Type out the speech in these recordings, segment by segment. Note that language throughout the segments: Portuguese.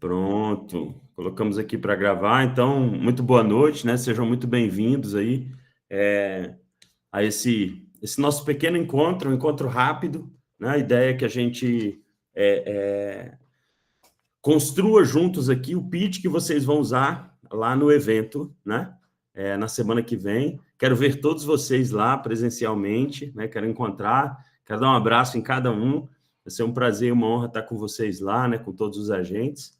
Pronto, colocamos aqui para gravar. Então, muito boa noite, né? Sejam muito bem-vindos aí a esse nosso pequeno encontro, um encontro rápido, né? A ideia é que a gente construa juntos aqui o pitch que vocês vão usar lá no evento, né? Na semana que vem. Quero ver todos vocês lá presencialmente, né? Quero encontrar, quero dar um abraço em cada um. Vai ser um prazer e uma honra estar com vocês lá, né? Com todos os agentes.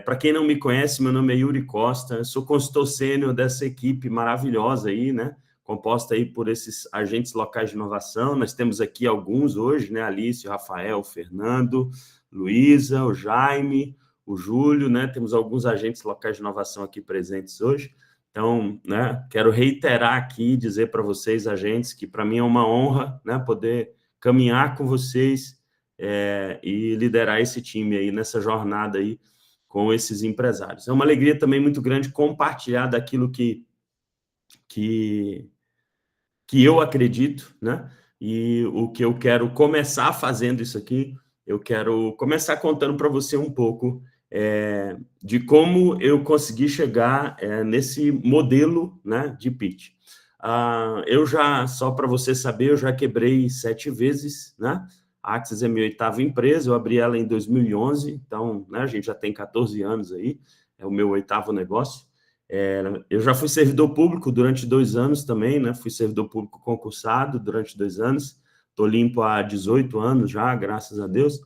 Para quem não me conhece, meu nome é Yuri Costa, eu sou consultor sênior dessa equipe maravilhosa aí, né? Composta aí por esses agentes locais de inovação. Nós temos aqui alguns hoje, né? Alice, o Rafael, o Fernando, Luísa, o Jaime, o Júlio, né? Temos alguns agentes locais de inovação aqui presentes hoje. Então, né? Quero reiterar aqui, dizer para vocês, agentes, que para mim é uma honra, né? Poder caminhar com vocês e liderar esse time aí nessa jornada aí com esses empresários. É uma alegria também muito grande compartilhar daquilo que eu acredito, né? E o que eu quero começar fazendo isso aqui, eu quero começar contando para você um pouco de como eu consegui chegar nesse modelo, né, de pitch. Eu já, só para você saber, eu já quebrei 7 vezes, né? A Axis é minha 8ª empresa, eu abri ela em 2011, então, né, a gente já tem 14 anos aí, é o meu 8º negócio. Eu já fui servidor público durante 2 anos também, né? Fui servidor público concursado durante 2 anos. Estou limpo há 18 anos já, graças a Deus.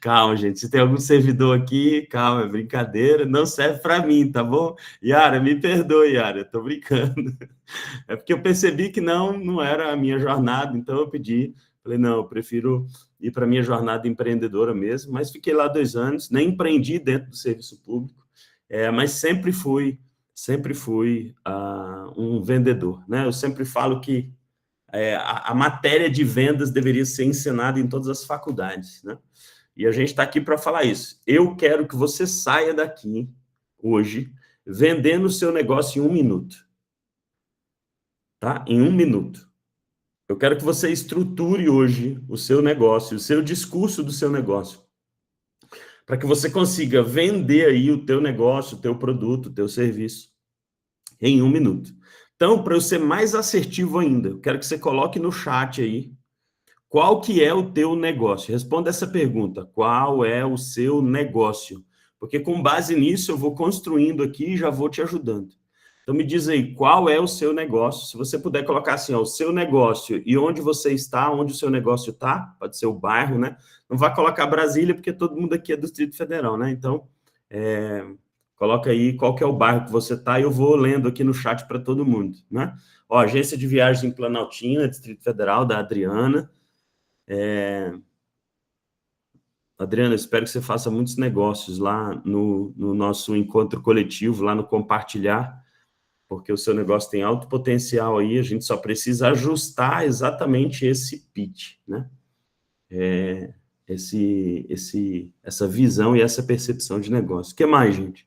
Calma, gente. Se tem algum servidor aqui, calma, é brincadeira. Não serve para mim, tá bom? Yara, me perdoe, Yara, estou brincando. É porque eu percebi que não era a minha jornada, então eu pedi. Falei, não, eu prefiro ir para a minha jornada empreendedora mesmo, mas fiquei lá 2 anos, nem empreendi dentro do serviço público, mas sempre fui um vendedor, né? Eu sempre falo que a matéria de vendas deveria ser ensinada em todas as faculdades, né? E a gente está aqui para falar isso. Eu quero que você saia daqui hoje vendendo o seu negócio em 1 minuto, tá? Em 1 minuto. Eu quero que você estruture hoje o seu negócio, o seu discurso do seu negócio, para que você consiga vender aí o teu negócio, o teu produto, o teu serviço em 1 minuto. Então, para eu ser mais assertivo ainda, eu quero que você coloque no chat aí qual que é o teu negócio. Responda essa pergunta, qual é o seu negócio? Porque com base nisso eu vou construindo aqui e já vou te ajudando. Então me diz aí, qual é o seu negócio? Se você puder colocar assim, ó, o seu negócio e onde você está, onde o seu negócio está, pode ser o bairro, né? Não vai colocar Brasília, porque todo mundo aqui é do Distrito Federal, né? Então, coloca aí qual que é o bairro que você está e eu vou lendo aqui no chat para todo mundo, né? Ó, agência de viagens em Planaltina, Distrito Federal, da Adriana. Adriana, espero que você faça muitos negócios lá no nosso encontro coletivo, lá no Compartilhar, porque o seu negócio tem alto potencial aí, a gente só precisa ajustar exatamente esse pitch, né? Essa visão e essa percepção de negócio. O que mais, gente?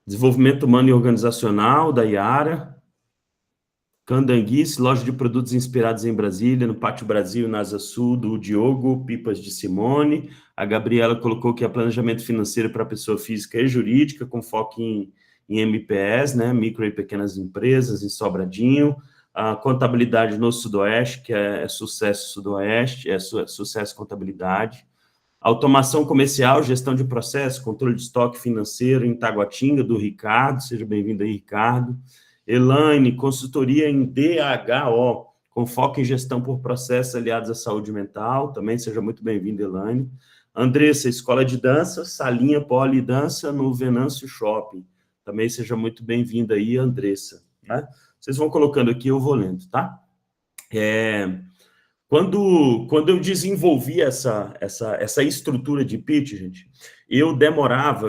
Desenvolvimento humano e organizacional, da Iara. Candanguice, loja de produtos inspirados em Brasília, no Pátio Brasil, na Asa Sul, do Diogo, Pipas de Simone. A Gabriela colocou que é planejamento financeiro para pessoa física e jurídica, com foco em MPS, né, micro e pequenas empresas, em Sobradinho. A contabilidade no Sudoeste, que é Sucesso Sudoeste, Sucesso Contabilidade. Automação comercial, gestão de processo, controle de estoque financeiro em Taguatinga, do Ricardo. Seja bem-vindo aí, Ricardo. Elaine, consultoria em DHO, com foco em gestão por processos aliados à saúde mental. Também seja muito bem-vinda, Elaine. Andressa, escola de dança, salinha polidança no Venâncio Shopping. Também seja muito bem-vinda aí, Andressa. Né? Vocês vão colocando aqui, eu vou lendo, tá? Quando eu desenvolvi essa estrutura de pitch, gente, eu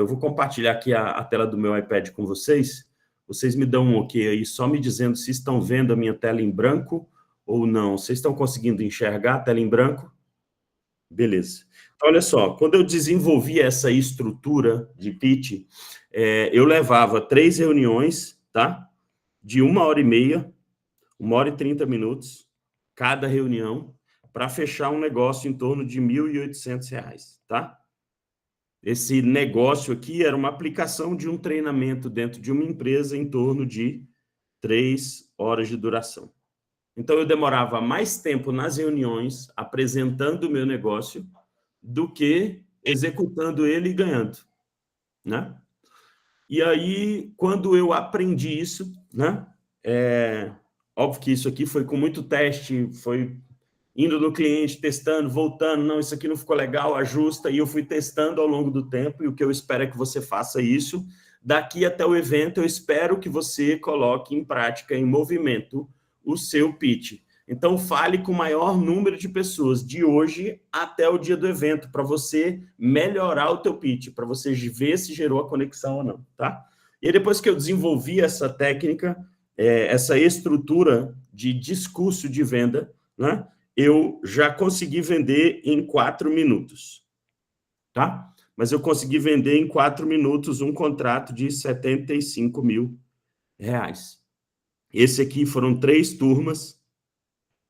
vou compartilhar aqui a tela do meu iPad com vocês. Vocês me dão um ok aí, só me dizendo se estão vendo a minha tela em branco ou não. Vocês estão conseguindo enxergar a tela em branco? Beleza. Então, olha só, quando eu desenvolvi essa estrutura de pitch, eu levava 3 reuniões, tá? De 1h30, 1h30, cada reunião, para fechar um negócio em torno de R$ 1.800, tá? Esse negócio aqui era uma aplicação de um treinamento dentro de uma empresa em torno de 3 horas de duração. Então, eu demorava mais tempo nas reuniões apresentando o meu negócio do que executando ele e ganhando, né? E aí, quando eu aprendi isso, né? Óbvio que isso aqui foi com muito teste, foi indo no cliente, testando, voltando, não, isso aqui não ficou legal, ajusta, e eu fui testando ao longo do tempo, e o que eu espero é que você faça isso. Daqui até o evento, eu espero que você coloque em prática, em movimento, o seu pitch. Então, fale com o maior número de pessoas, de hoje até o dia do evento, para você melhorar o teu pitch, para você ver se gerou a conexão ou não, tá? E depois que eu desenvolvi essa técnica, essa estrutura de discurso de venda, né? Eu já consegui vender em 4 minutos, tá? Mas eu consegui vender em 4 minutos um contrato de R$ 75 mil. Esse aqui foram 3 turmas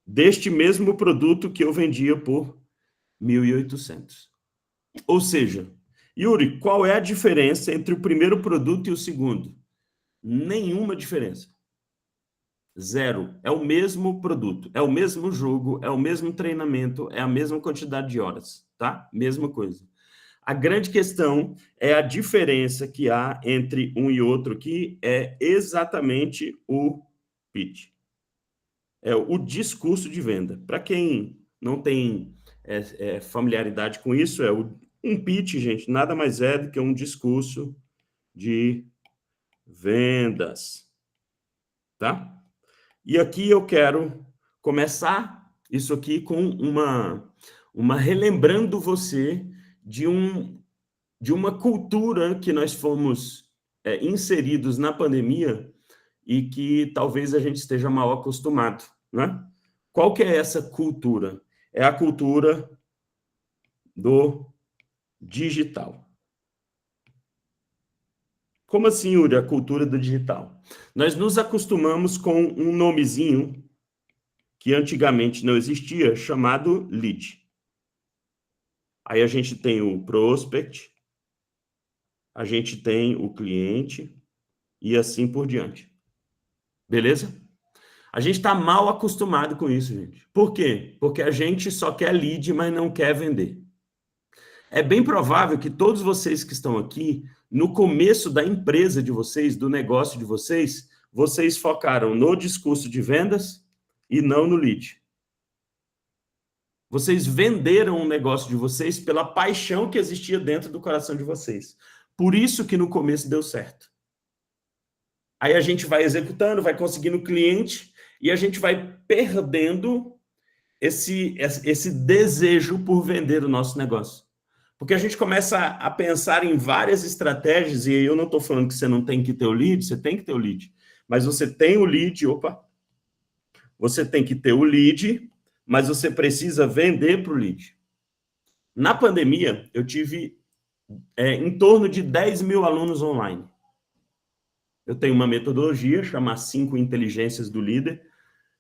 deste mesmo produto que eu vendia por 1.800. Ou seja, Yuri, qual é a diferença entre o primeiro produto e o segundo? Nenhuma diferença. Zero. É o mesmo produto, é o mesmo jogo, é o mesmo treinamento, é a mesma quantidade de horas, tá? Mesma coisa. A grande questão é a diferença que há entre um e outro, que é exatamente o pitch. É o discurso de venda. Para quem não tem familiaridade com isso, um pitch, gente, nada mais é do que um discurso de vendas, tá? E aqui eu quero começar isso aqui com uma relembrando você de uma cultura que nós fomos inseridos na pandemia e que talvez a gente esteja mal acostumado, né? Qual que é essa cultura? É a cultura do digital. Como assim, Yuri, a cultura do digital? Nós nos acostumamos com um nomezinho que antigamente não existia, chamado lead. Aí a gente tem o prospect, a gente tem o cliente e assim por diante. Beleza? A gente está mal acostumado com isso, gente. Por quê? Porque a gente só quer lead, mas não quer vender. É bem provável que todos vocês que estão aqui, no começo da empresa de vocês, do negócio de vocês, vocês focaram no discurso de vendas e não no lead. Vocês venderam o negócio de vocês pela paixão que existia dentro do coração de vocês. Por isso que no começo deu certo. Aí a gente vai executando, vai conseguindo cliente e a gente vai perdendo esse desejo por vender o nosso negócio. Porque a gente começa a pensar em várias estratégias, e eu não estou falando que você não tem que ter o lead, você tem que ter o lead. Mas você tem o lead, você tem que ter o lead, mas você precisa vender para o lead. Na pandemia, eu tive em torno de 10 mil alunos online. Eu tenho uma metodologia chamada 5 inteligências do líder,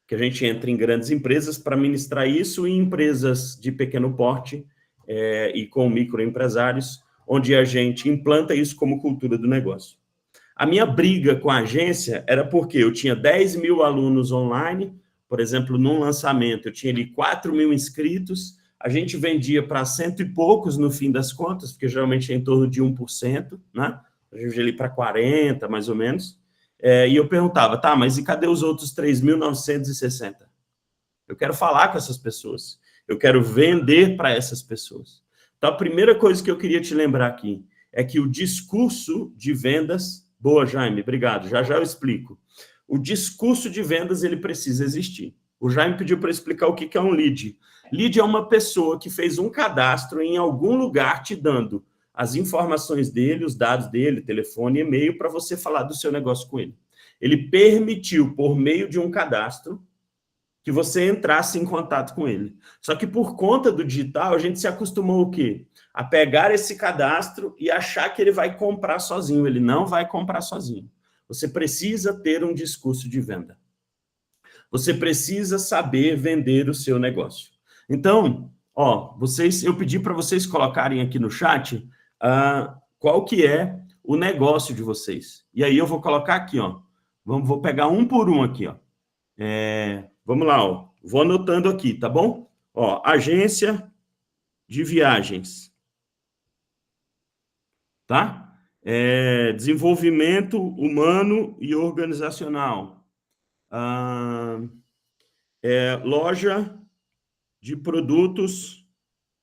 que a gente entra em grandes empresas para ministrar isso, e em empresas de pequeno porte e com microempresários, onde a gente implanta isso como cultura do negócio. A minha briga com a agência era porque eu tinha 10 mil alunos online, por exemplo, num lançamento, eu tinha ali 4 mil inscritos, a gente vendia para 100 e poucos no fim das contas, porque geralmente é em torno de 1%, né? A gente vendia ali para 40, mais ou menos. E eu perguntava, tá, mas e cadê os outros 3.960? Eu quero falar com essas pessoas. Eu quero vender para essas pessoas. Então, a primeira coisa que eu queria te lembrar aqui é que o discurso de vendas... Boa, Jaime, obrigado. Já já eu explico. O discurso de vendas, ele precisa existir. O Jaime pediu para explicar o que é um lead. Lead é uma pessoa que fez um cadastro em algum lugar te dando as informações dele, os dados dele, telefone, e-mail, para você falar do seu negócio com ele. Ele permitiu, por meio de um cadastro, que você entrasse em contato com ele. Só que por conta do digital, a gente se acostumou o quê? A pegar esse cadastro e achar que ele vai comprar sozinho. Ele não vai comprar sozinho. Você precisa ter um discurso de venda. Você precisa saber vender o seu negócio. Então, ó, eu pedi para vocês colocarem aqui no chat qual que é o negócio de vocês. E aí eu vou colocar aqui, ó. Vou pegar um por um aqui, ó. Vamos lá, ó. Vou anotando aqui, tá bom? Ó, agência de viagens, tá? Desenvolvimento humano e organizacional. Loja de produtos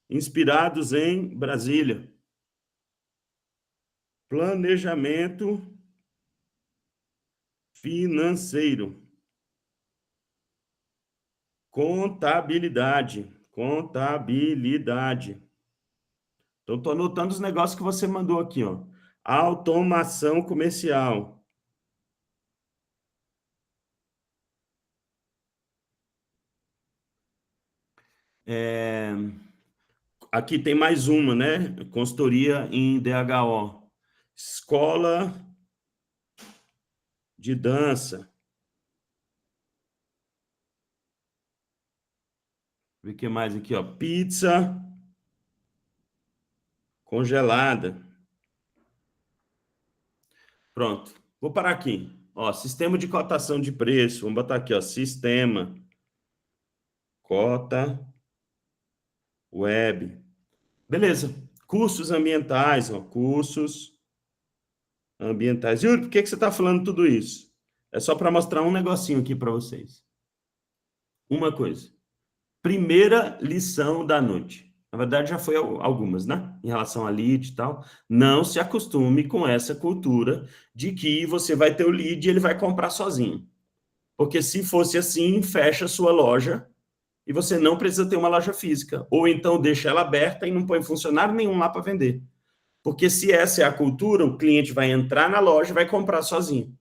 inspirados em Brasília. Planejamento financeiro. Contabilidade. Então, estou anotando os negócios que você mandou aqui, ó. Automação comercial. Aqui tem mais uma, né? Consultoria em DHO. Escola de dança. Ver o que mais aqui, ó. Pizza congelada. Pronto. Vou parar aqui. Ó, sistema de cotação de preço. Vamos botar aqui, ó. Sistema cota web. Beleza. Cursos ambientais, ó. Cursos ambientais. Yuri, por que você está falando tudo isso? É só para mostrar um negocinho aqui para vocês. Uma coisa. Primeira lição da noite. Na verdade, já foi algumas, né? Em relação a lead e tal. Não se acostume com essa cultura de que você vai ter o lead e ele vai comprar sozinho. Porque se fosse assim, fecha a sua loja e você não precisa ter uma loja física. Ou então deixa ela aberta e não põe funcionário nenhum lá para vender. Porque se essa é a cultura, o cliente vai entrar na loja e vai comprar sozinho.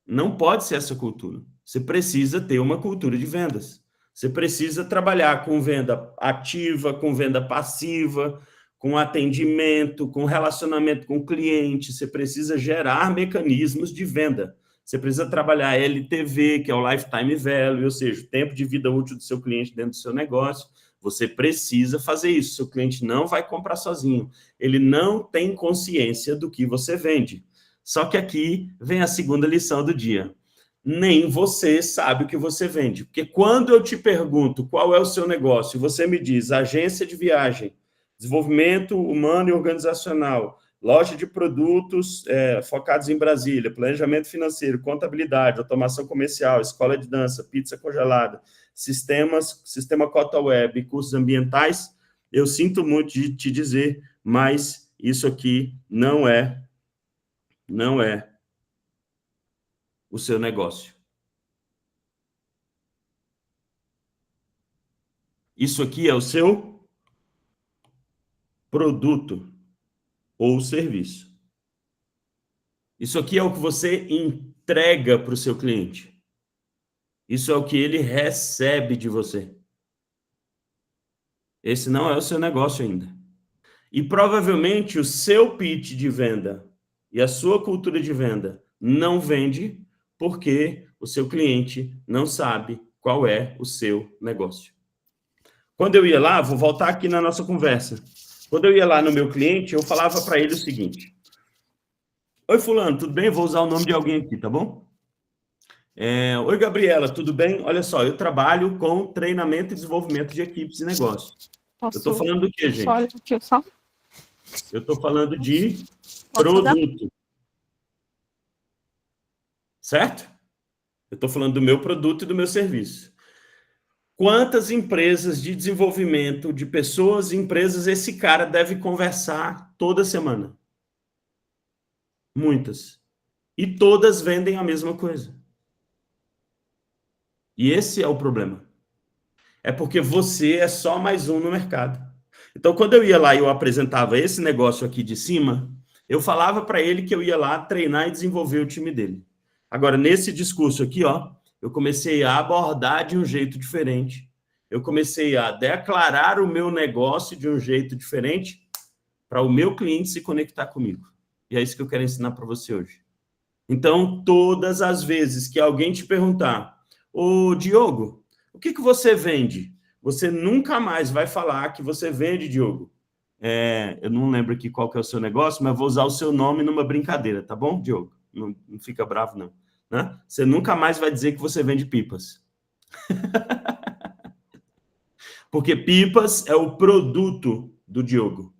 Não pode ser essa cultura. Você precisa ter uma cultura de vendas. Você precisa trabalhar com venda ativa, com venda passiva, com atendimento, com relacionamento com o cliente. Você precisa gerar mecanismos de venda. Você precisa trabalhar LTV, que é o Lifetime Value, ou seja, o tempo de vida útil do seu cliente dentro do seu negócio. Você precisa fazer isso. Seu cliente não vai comprar sozinho. Ele não tem consciência do que você vende. Só que aqui vem a segunda lição do dia. Nem você sabe o que você vende. Porque quando eu te pergunto qual é o seu negócio, e você me diz agência de viagem, desenvolvimento humano e organizacional, loja de produtos focados em Brasília, planejamento financeiro, contabilidade, automação comercial, escola de dança, pizza congelada, sistema cota web, cursos ambientais, eu sinto muito de te dizer, mas isso aqui não é o seu negócio. Isso aqui é o seu produto ou serviço. Isso aqui é o que você entrega para o seu cliente. Isso é o que ele recebe de você. Esse não é o seu negócio ainda. E provavelmente o seu pitch de venda e a sua cultura de venda não vende porque o seu cliente não sabe qual é o seu negócio. Quando eu ia lá, vou voltar aqui na nossa conversa. Quando eu ia lá no meu cliente, eu falava para ele o seguinte: oi, fulano, tudo bem? Vou usar o nome de alguém aqui, tá bom? Oi, Gabriela, tudo bem? Olha só, eu trabalho com treinamento e desenvolvimento de equipes e negócios. Eu estou falando do quê, gente? Eu estou falando de produto. Certo? Eu estou falando do meu produto e do meu serviço. Quantas empresas de desenvolvimento de pessoas e empresas esse cara deve conversar toda semana? Muitas. E todas vendem a mesma coisa. E esse é o problema. É porque você é só mais um no mercado. Então, quando eu ia lá e eu apresentava esse negócio aqui de cima, eu falava para ele que eu ia lá treinar e desenvolver o time dele. Agora, nesse discurso aqui, ó, eu comecei a abordar de um jeito diferente. Eu comecei a declarar o meu negócio de um jeito diferente para o meu cliente se conectar comigo. E é isso que eu quero ensinar para você hoje. Então, todas as vezes que alguém te perguntar, ô Diogo, O que você vende? Você nunca mais vai falar que você vende, Diogo. Eu não lembro aqui qual que é o seu negócio, mas vou usar o seu nome numa brincadeira, tá bom, Diogo? Não fica bravo, não. Né? Você nunca mais vai dizer que você vende pipas. Porque pipas é o produto do Diogo.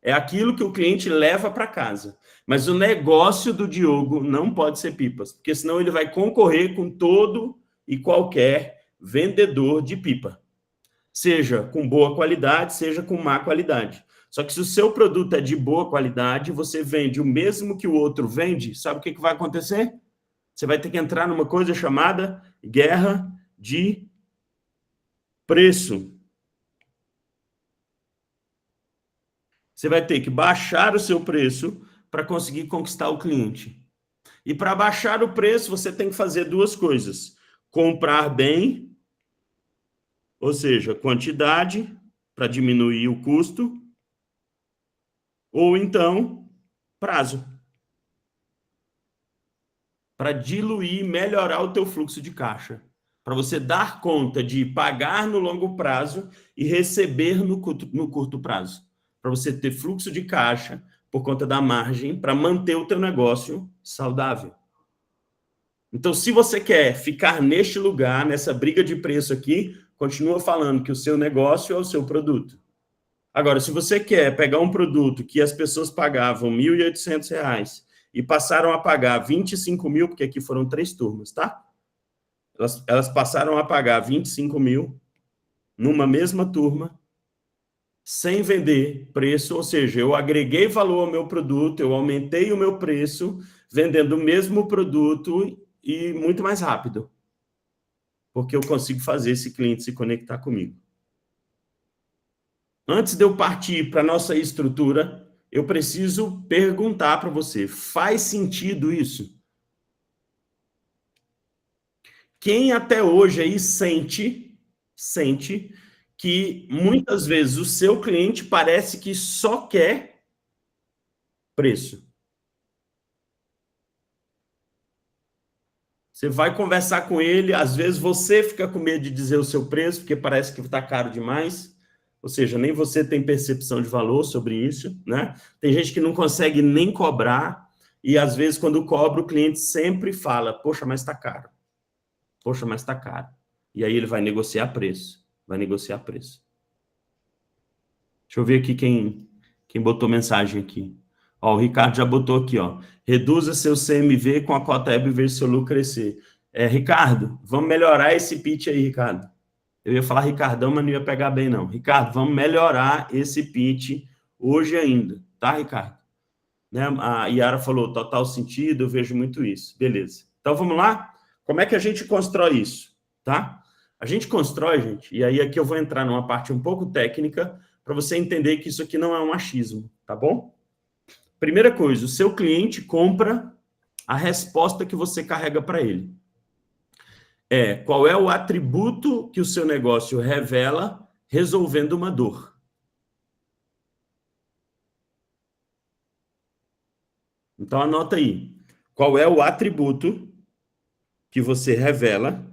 É aquilo que o cliente leva para casa. Mas o negócio do Diogo não pode ser pipas, porque senão ele vai concorrer com todo e qualquer vendedor de pipa. Seja com boa qualidade, seja com má qualidade. Só que se o seu produto é de boa qualidade, você vende o mesmo que o outro vende, sabe o que vai acontecer? Você vai ter que entrar numa coisa chamada guerra de preço. Você vai ter que baixar o seu preço para conseguir conquistar o cliente. E para baixar o preço, você tem que fazer duas coisas: comprar bem, ou seja, quantidade, para diminuir o custo, ou então prazo, para diluir, melhorar o teu fluxo de caixa, para você dar conta de pagar no longo prazo e receber no curto prazo, para você ter fluxo de caixa por conta da margem, para manter o teu negócio saudável. Então, se você quer ficar neste lugar, nessa briga de preço aqui, continua falando que o seu negócio é o seu produto. Agora, se você quer pegar um produto que as pessoas pagavam R$ 1.800 e passaram a pagar 25 mil, porque aqui foram 3 turmas, tá? Elas passaram a pagar 25 mil numa mesma turma, sem vender preço, ou seja, eu agreguei valor ao meu produto, eu aumentei o meu preço, vendendo o mesmo produto e muito mais rápido, porque eu consigo fazer esse cliente se conectar comigo. Antes de eu partir para a nossa estrutura, eu preciso perguntar para você, faz sentido isso? Quem até hoje aí sente que muitas vezes o seu cliente parece que só quer preço. Você vai conversar com ele, às vezes você fica com medo de dizer o seu preço, porque parece que está caro demais, ou seja, nem você tem percepção de valor sobre isso, né? Tem gente que não consegue nem cobrar, e às vezes quando cobra, o cliente sempre fala, poxa, mas está caro. Poxa, mas está caro. E aí ele vai negociar preço, Deixa eu ver aqui quem botou mensagem aqui. Ó, o Ricardo já botou aqui, ó. Reduza seu CMV com a cota web e ver seu lucro crescer. Ricardo, vamos melhorar esse pitch aí, Ricardo. Eu ia falar Ricardão, mas não ia pegar bem, não. Ricardo, vamos melhorar esse pitch hoje ainda, tá, Ricardo? Né? A Yara falou, total sentido, eu vejo muito isso. Beleza. Então, vamos lá? Como é que a gente constrói isso, tá? A gente constrói, gente, e aí aqui eu vou entrar numa parte um pouco técnica para você entender que isso aqui não é um achismo, tá bom? Primeira coisa, o seu cliente compra a resposta que você carrega para ele. Qual é o atributo que o seu negócio revela resolvendo uma dor? Então, anota aí. Qual é o atributo que você revela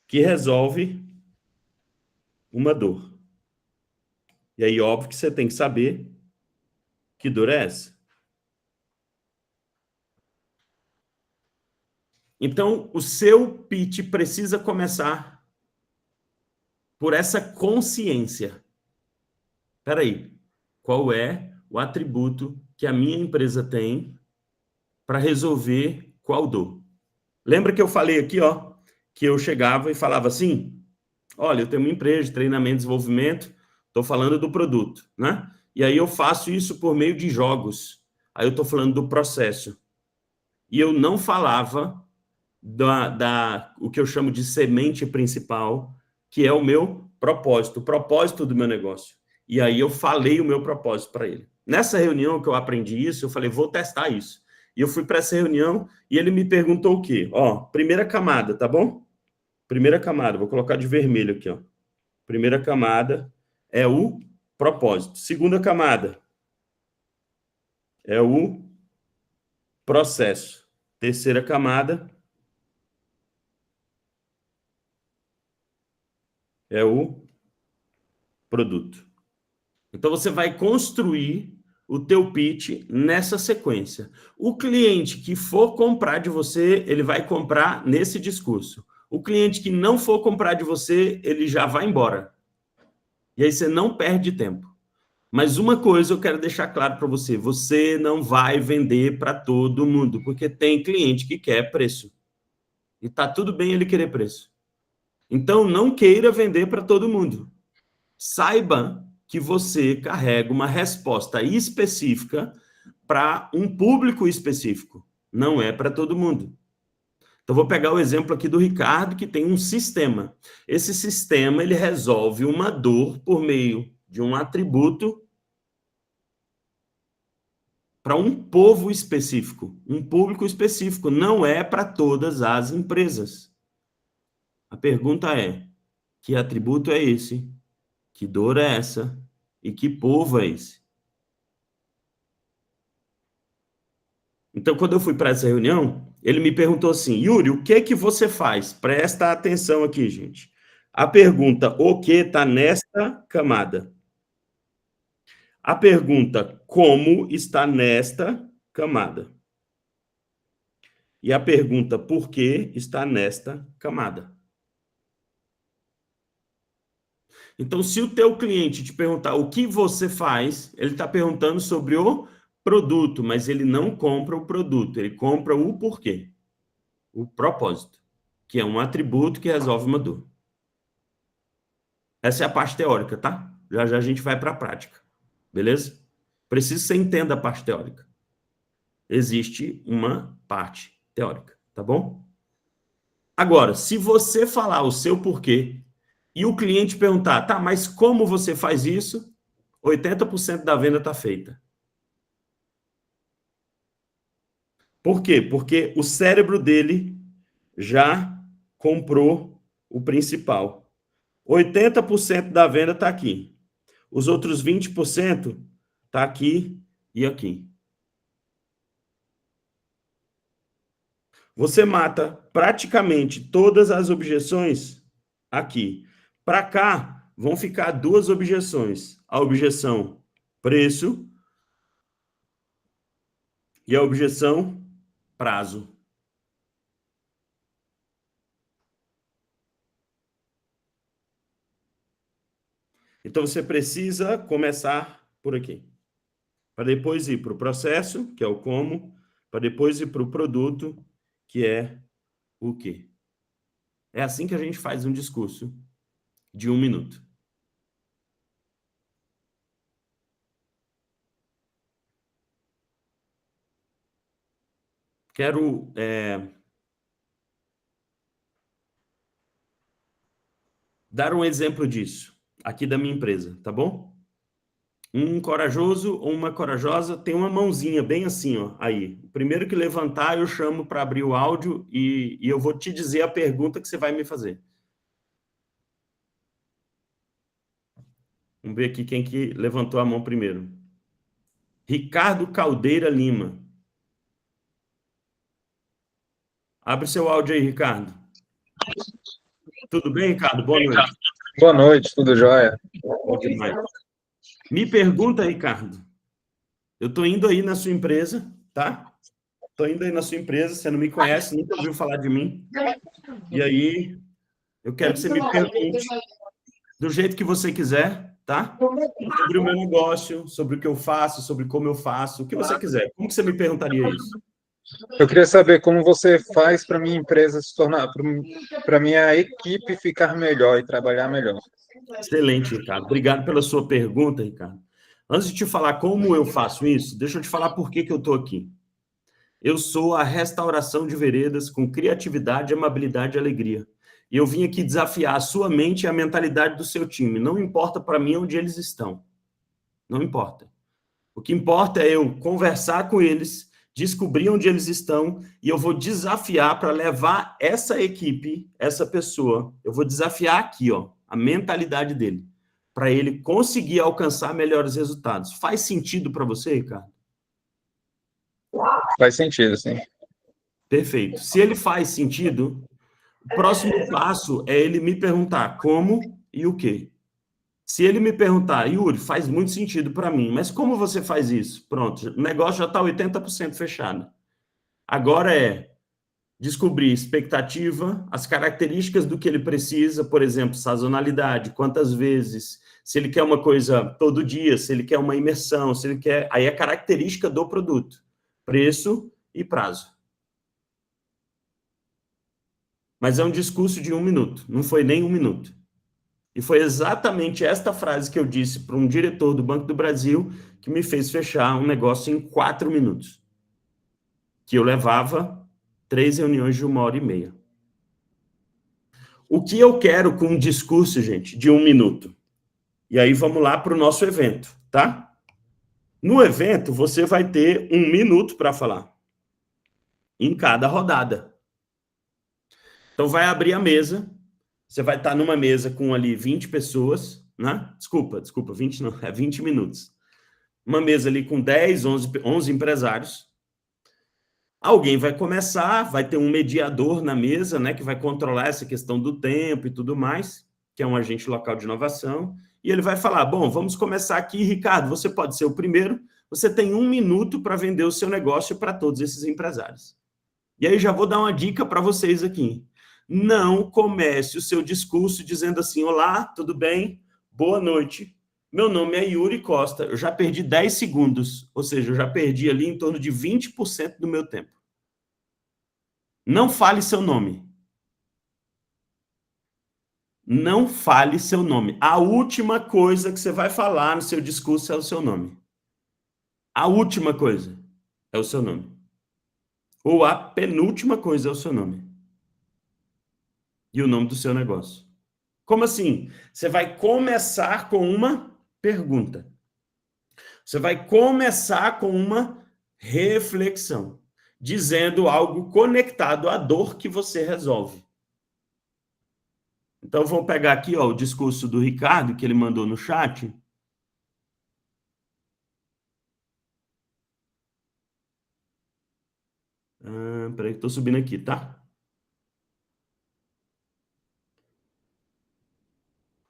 que resolve uma dor? E aí, óbvio que você tem que saber que dor é essa. Então, o seu pitch precisa começar por essa consciência. Espera aí, qual é o atributo que a minha empresa tem para resolver qual dor? Lembra que eu falei aqui, ó, que eu chegava e falava assim, olha, eu tenho uma empresa de treinamento e desenvolvimento, estou falando do produto, né? E aí eu faço isso por meio de jogos. Aí eu estou falando do processo. E eu não falava o que eu chamo de semente principal, que é o meu propósito, o propósito do meu negócio. E aí eu falei o meu propósito para ele. Nessa reunião que eu aprendi isso, eu falei, vou testar isso. E eu fui para essa reunião e ele me perguntou o quê? Ó, primeira camada, tá bom? Primeira camada, vou colocar de vermelho aqui, ó. Primeira camada é o propósito. Segunda camada é o processo. Terceira camada é o produto. Então, você vai construir o teu pitch nessa sequência. O cliente que for comprar de você, ele vai comprar nesse discurso. O cliente que não for comprar de você, ele já vai embora. E aí você não perde tempo. Mas uma coisa eu quero deixar claro para você: você não vai vender para todo mundo, porque tem cliente que quer preço. E tá tudo bem ele querer preço. Então, não queira vender para todo mundo. Saiba que você carrega uma resposta específica para um público específico. Não é para todo mundo. Então, vou pegar o exemplo aqui do Ricardo, que tem um sistema. Esse sistema, ele resolve uma dor por meio de um atributo para um povo específico, um público específico. Não é para todas as empresas. A pergunta é: que atributo é esse? Que dor é essa? E que povo é esse? Então, quando eu fui para essa reunião, ele me perguntou assim: Yuri, o que que você faz? Presta atenção aqui, gente. A pergunta o que está nesta camada. A pergunta como está nesta camada. E a pergunta por que está nesta camada. Então, se o teu cliente te perguntar o que você faz, ele está perguntando sobre o produto, mas ele não compra o produto, ele compra o porquê, o propósito, que é um atributo que resolve uma dor. Essa é a parte teórica, tá? Já já a gente vai para a prática, beleza? Preciso que você entenda a parte teórica. Existe uma parte teórica, tá bom? Agora, se você falar o seu porquê e o cliente perguntar, tá, mas como você faz isso? 80% da venda está feita. Por quê? Porque o cérebro dele já comprou o principal. 80% da venda está aqui. Os outros 20% está aqui e aqui. Você mata praticamente todas as objeções aqui. Para cá, vão ficar duas objeções. A objeção preço e a objeção prazo. Então, você precisa começar por aqui. Para depois ir para o processo, que é o como, para depois ir para o produto, que é o quê. É assim que a gente faz um discurso de 1 minuto. Quero dar um exemplo disso, aqui da minha empresa, tá bom? Um corajoso ou uma corajosa tem uma mãozinha bem assim, ó, aí. O primeiro que levantar, eu chamo para abrir o áudio e eu vou te dizer a pergunta que você vai me fazer. Vamos ver aqui quem que levantou a mão primeiro. Ricardo Caldeira Lima. Abre seu áudio aí, Ricardo. Tudo bem, Ricardo? Boa noite. Boa noite, tudo jóia? Bom demais. Me pergunta, Ricardo. Eu estou indo aí na sua empresa, tá? Estou indo aí na sua empresa, você não me conhece, nunca ouviu falar de mim. E aí, eu quero que você me pergunte do jeito que você quiser, tá? Sobre o meu negócio, sobre o que eu faço, sobre como eu faço, o que você quiser. Como que você me perguntaria isso? Eu queria saber como você faz para minha empresa se tornar, para minha equipe ficar melhor e trabalhar melhor. Excelente, Ricardo. Obrigado pela sua pergunta, Ricardo. Antes de te falar como eu faço isso, deixa eu te falar por que eu estou aqui. Eu sou a restauração de veredas com criatividade, amabilidade e alegria. E eu vim aqui desafiar a sua mente e a mentalidade do seu time. Não importa para mim onde eles estão. Não importa. O que importa é eu conversar com eles, descobrir onde eles estão e eu vou desafiar para levar essa equipe, essa pessoa, eu vou desafiar aqui, ó, a mentalidade dele, para ele conseguir alcançar melhores resultados. Faz sentido para você, Ricardo? Faz sentido, sim. Perfeito. Se ele faz sentido, o próximo passo é ele me perguntar como e o quê. Se ele me perguntar, Yuri, faz muito sentido para mim, mas como você faz isso? Pronto, o negócio já está 80% fechado. Agora é descobrir expectativa, as características do que ele precisa, por exemplo, sazonalidade, quantas vezes, se ele quer uma coisa todo dia, se ele quer uma imersão, se ele quer... Aí é característica do produto, preço e prazo. Mas é um discurso de 1 minuto, não foi nem 1 minuto. E foi exatamente esta frase que eu disse para um diretor do Banco do Brasil que me fez fechar um negócio em 4 minutos. Que eu levava 3 reuniões de 1h30. O que eu quero com um discurso, gente, de 1 minuto? E aí vamos lá para o nosso evento, tá? No evento, você vai ter 1 minuto para falar. Em cada rodada. Então vai abrir a mesa. Você vai estar numa mesa com ali 20 pessoas, né? Desculpa, 20 não, é 20 minutos. Uma mesa ali com 10, 11 empresários. Alguém vai começar, vai ter um mediador na mesa, né, que vai controlar essa questão do tempo e tudo mais, que é um agente local de inovação, e ele vai falar, bom, vamos começar aqui, Ricardo, você pode ser o primeiro, você tem 1 minuto para vender o seu negócio para todos esses empresários. E aí já vou dar uma dica para vocês aqui. Não comece o seu discurso dizendo assim, olá, tudo bem? Boa noite. Meu nome é Yuri Costa, eu já perdi 10 segundos, ou seja, eu já perdi ali em torno de 20% do meu tempo. Não fale seu nome. Não fale seu nome. A última coisa que você vai falar no seu discurso é o seu nome. A última coisa é o seu nome. Ou a penúltima coisa é o seu nome. E o nome do seu negócio. Como assim? Você vai começar com uma pergunta. Você vai começar com uma reflexão, dizendo algo conectado à dor que você resolve. Então, vamos pegar aqui ó, o discurso do Ricardo, que ele mandou no chat. Peraí que estou subindo aqui, tá?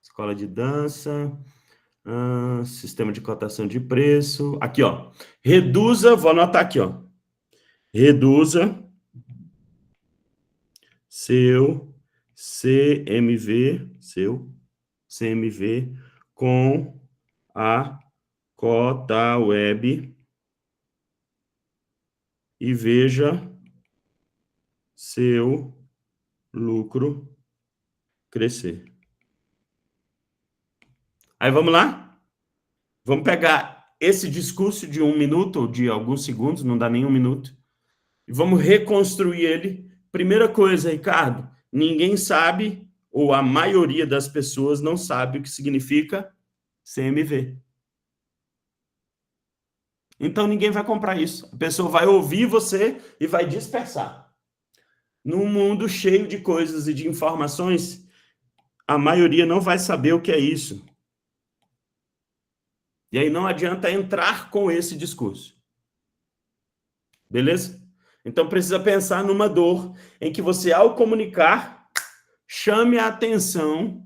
Escola de dança, sistema de cotação de preço. Aqui, ó. Reduza, vou anotar aqui, ó. Reduza seu CMV com a cota web e veja seu lucro crescer. Aí vamos lá? Vamos pegar esse discurso de 1 minuto, ou de alguns segundos, não dá nem 1 minuto, e vamos reconstruir ele. Primeira coisa, Ricardo, ninguém sabe, ou a maioria das pessoas não sabe o que significa CMV. Então ninguém vai comprar isso. A pessoa vai ouvir você e vai dispersar. Num mundo cheio de coisas e de informações, a maioria não vai saber o que é isso. E aí não adianta entrar com esse discurso. Beleza? Então precisa pensar numa dor em que você, ao comunicar, chame a atenção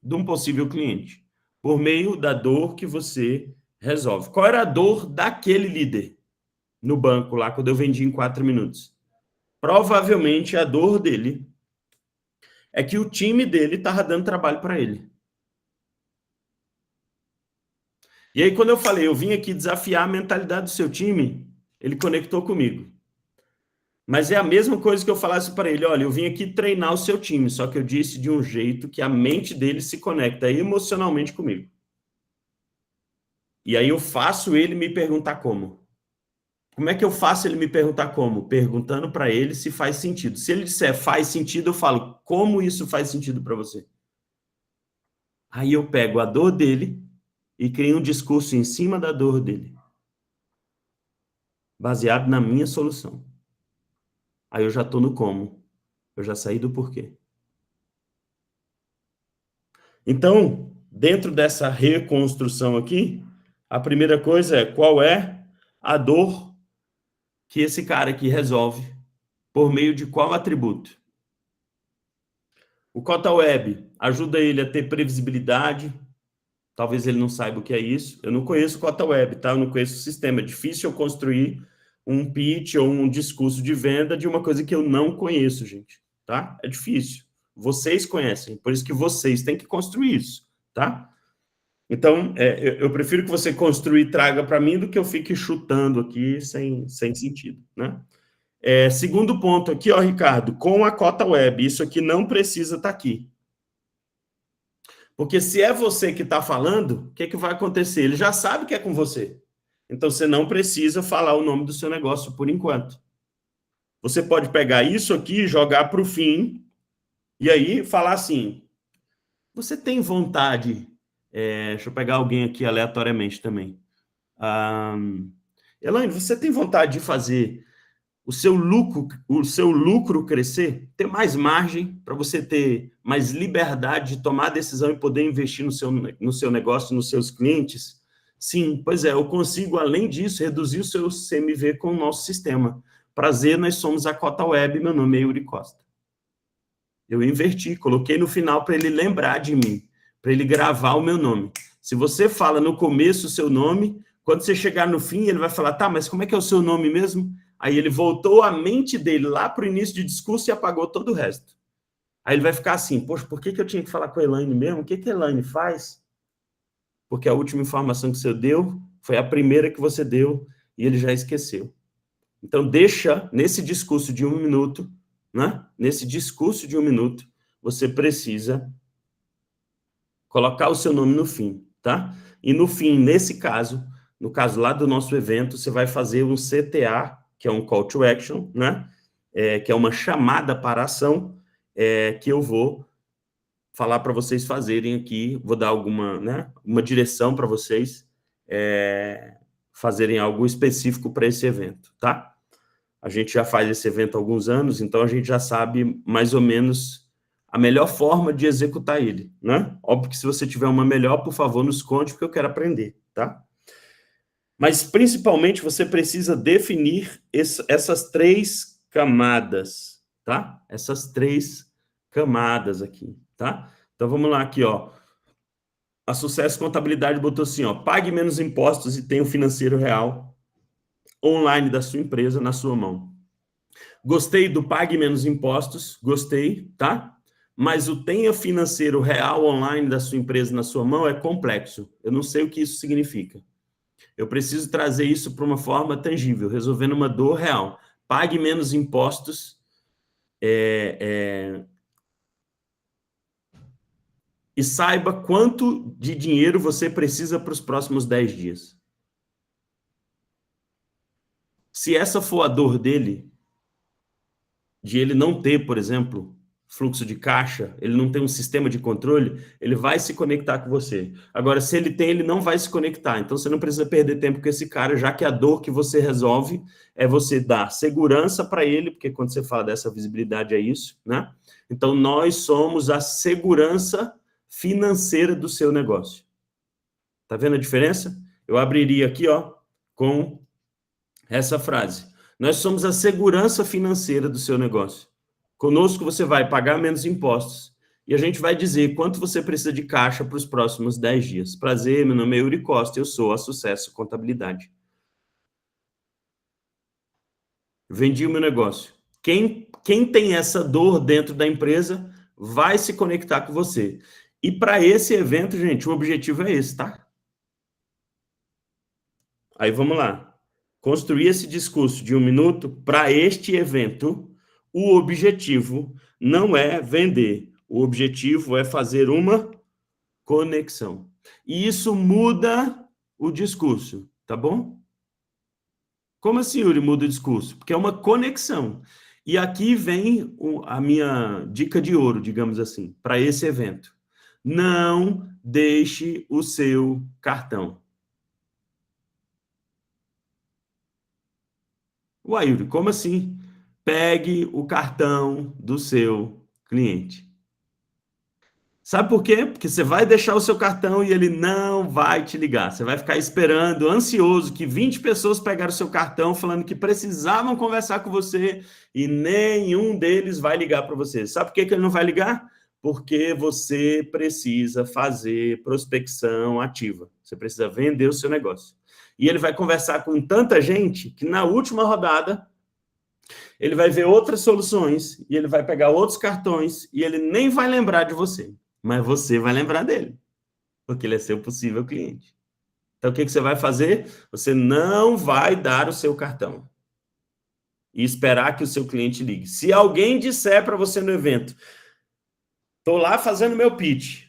de um possível cliente, por meio da dor que você resolve. Qual era a dor daquele líder no banco lá, quando eu vendi em 4 minutos? Provavelmente a dor dele é que o time dele estava dando trabalho para ele. E aí, quando eu falei, eu vim aqui desafiar a mentalidade do seu time, ele conectou comigo. Mas é a mesma coisa que eu falasse para ele, olha, eu vim aqui treinar o seu time, só que eu disse de um jeito que a mente dele se conecta emocionalmente comigo. E aí eu faço ele me perguntar como. Como é que eu faço ele me perguntar como? Perguntando para ele se faz sentido. Se ele disser faz sentido, eu falo, como isso faz sentido para você? Aí eu pego a dor dele e crio um discurso em cima da dor dele, baseado na minha solução. Aí eu já estou no como. Eu já saí do porquê. Então, dentro dessa reconstrução aqui, a primeira coisa é qual é a dor que esse cara aqui resolve Por meio de qual atributo? O Cota Web ajuda ele a ter previsibilidade. Talvez ele não saiba o que é isso. Eu não conheço o Cota Web, tá? Eu não conheço o sistema. É difícil eu construir um pitch ou um discurso de venda de uma coisa que eu não conheço, gente, tá? É difícil. Vocês conhecem, por isso que vocês têm que construir isso, tá? Então, eu prefiro que você construa e traga para mim do que eu fique chutando aqui sem sentido, né? Segundo ponto aqui, ó, Ricardo, com a Cota Web, isso aqui não precisa estar aqui. Porque se é você que está falando, o que vai acontecer? Ele já sabe que é com você. Então, você não precisa falar o nome do seu negócio por enquanto. Você pode pegar isso aqui e jogar para o fim, e aí falar assim, você tem vontade... deixa eu pegar alguém aqui aleatoriamente também. Elaine, você tem vontade de fazer o seu lucro crescer, ter mais margem para você ter mais liberdade de tomar decisão e poder investir no seu negócio, nos seus clientes? Sim, pois é, eu consigo, além disso, reduzir o seu CMV com o nosso sistema. Prazer, nós somos a Cota Web, meu nome é Yuri Costa. Eu inverti, coloquei no final para ele lembrar de mim, para ele gravar o meu nome. Se você fala no começo o seu nome, quando você chegar no fim, ele vai falar, tá, mas como é que é o seu nome mesmo? Aí ele voltou a mente dele lá para o início do discurso e apagou todo o resto. Aí ele vai ficar assim, poxa, por que eu tinha que falar com a Elaine mesmo? O que a Elaine faz? Porque a última informação que você deu foi a primeira que você deu e ele já esqueceu. Então, deixa, nesse discurso de 1 minuto, né? Nesse discurso de 1 minuto, você precisa colocar o seu nome no fim, tá? E no fim, nesse caso, no caso lá do nosso evento, você vai fazer um CTA, que é um Call to Action, né? Que é uma chamada para ação, que eu vou falar para vocês fazerem aqui, vou dar alguma, né, uma direção para vocês fazerem algo específico para esse evento, tá? A gente já faz esse evento há alguns anos, então a gente já sabe mais ou menos a melhor forma de executar ele, né? Óbvio que se você tiver uma melhor, por favor, nos conte, porque eu quero aprender, tá? Mas, principalmente, você precisa definir essas 3 camadas, tá? Essas 3 camadas aqui, tá? Então, vamos lá aqui, ó. A Sucesso Contabilidade botou assim, ó, pague menos impostos e tenha o financeiro real online da sua empresa na sua mão. Gostei do pague menos impostos, gostei, tá? Mas o tenha financeiro real online da sua empresa na sua mão é complexo. Eu não sei o que isso significa. Eu preciso trazer isso para uma forma tangível, resolvendo uma dor real. Pague menos impostos e saiba quanto de dinheiro você precisa para os próximos 10 dias. Se essa for a dor dele, de ele não ter, por exemplo, fluxo de caixa, ele não tem um sistema de controle, ele vai se conectar com você. Agora, se ele tem, ele não vai se conectar. Então, você não precisa perder tempo com esse cara, já que a dor que você resolve é você dar segurança para ele, porque quando você fala dessa visibilidade é isso, né? Então, nós somos a segurança financeira do seu negócio. Tá vendo a diferença? Eu abriria aqui, ó, com essa frase. Nós somos a segurança financeira do seu negócio. Conosco você vai pagar menos impostos e a gente vai dizer quanto você precisa de caixa para os próximos 10 dias. Prazer, meu nome é Yuri Costa, eu sou a Sucesso Contabilidade. Vendi o meu negócio. Quem tem essa dor dentro da empresa vai se conectar com você. E para esse evento, gente, o objetivo é esse, tá? Aí vamos lá. Construir esse discurso de 1 minuto para este evento, o objetivo não é vender. O objetivo é fazer uma conexão. E isso muda o discurso, tá bom? Como assim, Yuri, muda o discurso? Porque é uma conexão. E aqui vem a minha dica de ouro, digamos assim, para esse evento. Não deixe o seu cartão. Uai, Yuri, como assim? Pegue o cartão do seu cliente. Sabe por quê? Porque você vai deixar o seu cartão e ele não vai te ligar. Você vai ficar esperando, ansioso, que 20 pessoas pegaram o seu cartão falando que precisavam conversar com você e nenhum deles vai ligar para você. Sabe por que ele não vai ligar? Porque você precisa fazer prospecção ativa. Você precisa vender o seu negócio. E ele vai conversar com tanta gente que na última rodada ele vai ver outras soluções e ele vai pegar outros cartões e ele nem vai lembrar de você. Mas você vai lembrar dele, porque ele é seu possível cliente. Então, o que você vai fazer? Você não vai dar o seu cartão e esperar que o seu cliente ligue. Se alguém disser para você no evento, estou lá fazendo meu pitch,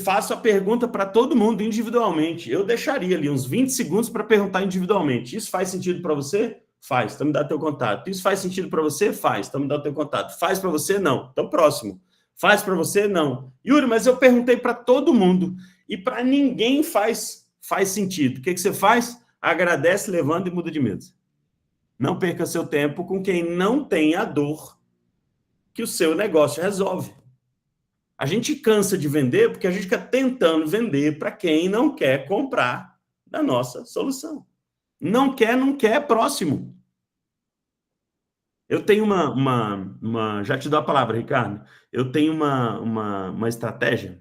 faço a pergunta para todo mundo individualmente, eu deixaria ali uns 20 segundos para perguntar individualmente. Isso faz sentido para você? Faz, então me dá teu contato. Isso faz sentido para você? Faz, então me dá teu contato. Faz para você? Não. Então, próximo. Faz para você? Não. Yuri, mas eu perguntei para todo mundo e para ninguém faz sentido. O que você faz? Agradece, levanta e muda de mesa. Não perca seu tempo com quem não tem a dor que o seu negócio resolve. A gente cansa de vender porque a gente fica tentando vender para quem não quer comprar da nossa solução. Não quer, próximo. Eu tenho já te dou a palavra, Ricardo. Eu tenho uma estratégia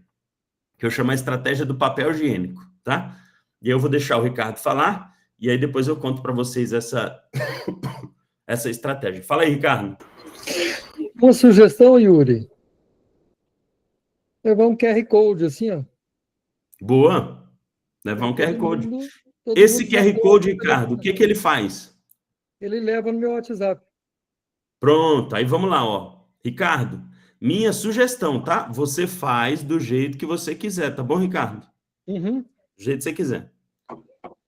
que eu chamo a estratégia do papel higiênico, tá? E eu vou deixar o Ricardo falar e aí depois eu conto para vocês essa estratégia. Fala aí, Ricardo. Uma sugestão, Yuri. Levar um QR Code assim, ó. Boa. Levar um QR Code. Esse QR Code, Ricardo, o que ele faz? Ele leva no meu WhatsApp. Pronto, aí vamos lá, ó. Ricardo, minha sugestão, tá? Você faz do jeito que você quiser, tá bom, Ricardo? Uhum. Do jeito que você quiser.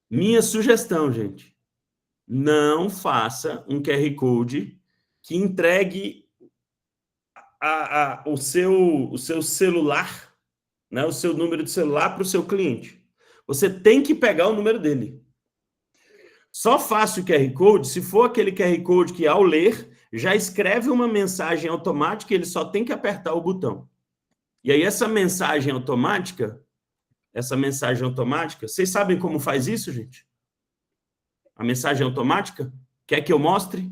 Minha sugestão, gente, não faça um QR Code que entregue o seu celular, né, o seu número de celular para o seu cliente. Você tem que pegar o número dele. Só faça o QR Code se for aquele QR Code que, ao ler, já escreve uma mensagem automática e ele só tem que apertar o botão. E aí essa mensagem automática, vocês sabem como faz isso, gente? A mensagem automática? Quer que eu mostre?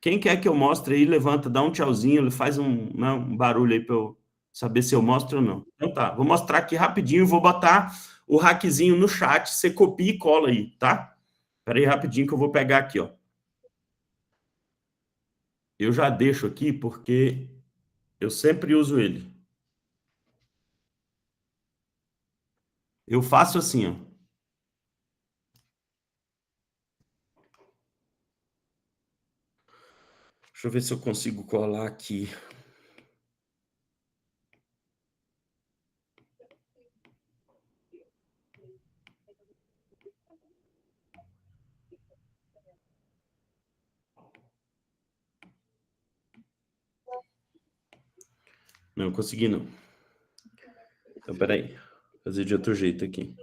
Quem quer que eu mostre aí, levanta, dá um tchauzinho, ele faz um barulho aí para eu saber se eu mostro ou não. Então tá, vou mostrar aqui rapidinho, vou botar o hackzinho no chat, você copia e cola aí, tá? Espera aí rapidinho que eu vou pegar aqui, ó. Eu já deixo aqui porque eu sempre uso ele. Eu faço assim, ó. Deixa eu ver se eu consigo colar aqui. Não consegui, não. Então, peraí. Vou fazer de outro jeito aqui.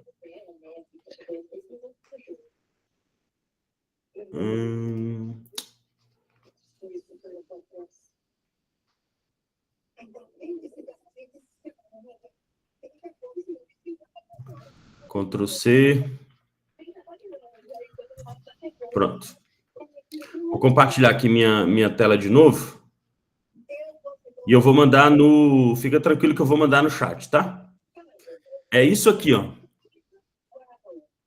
Ctrl C. Pronto. Vou compartilhar aqui minha tela de novo. E eu vou mandar no... Fica tranquilo que eu vou mandar no chat, tá? É isso aqui, ó.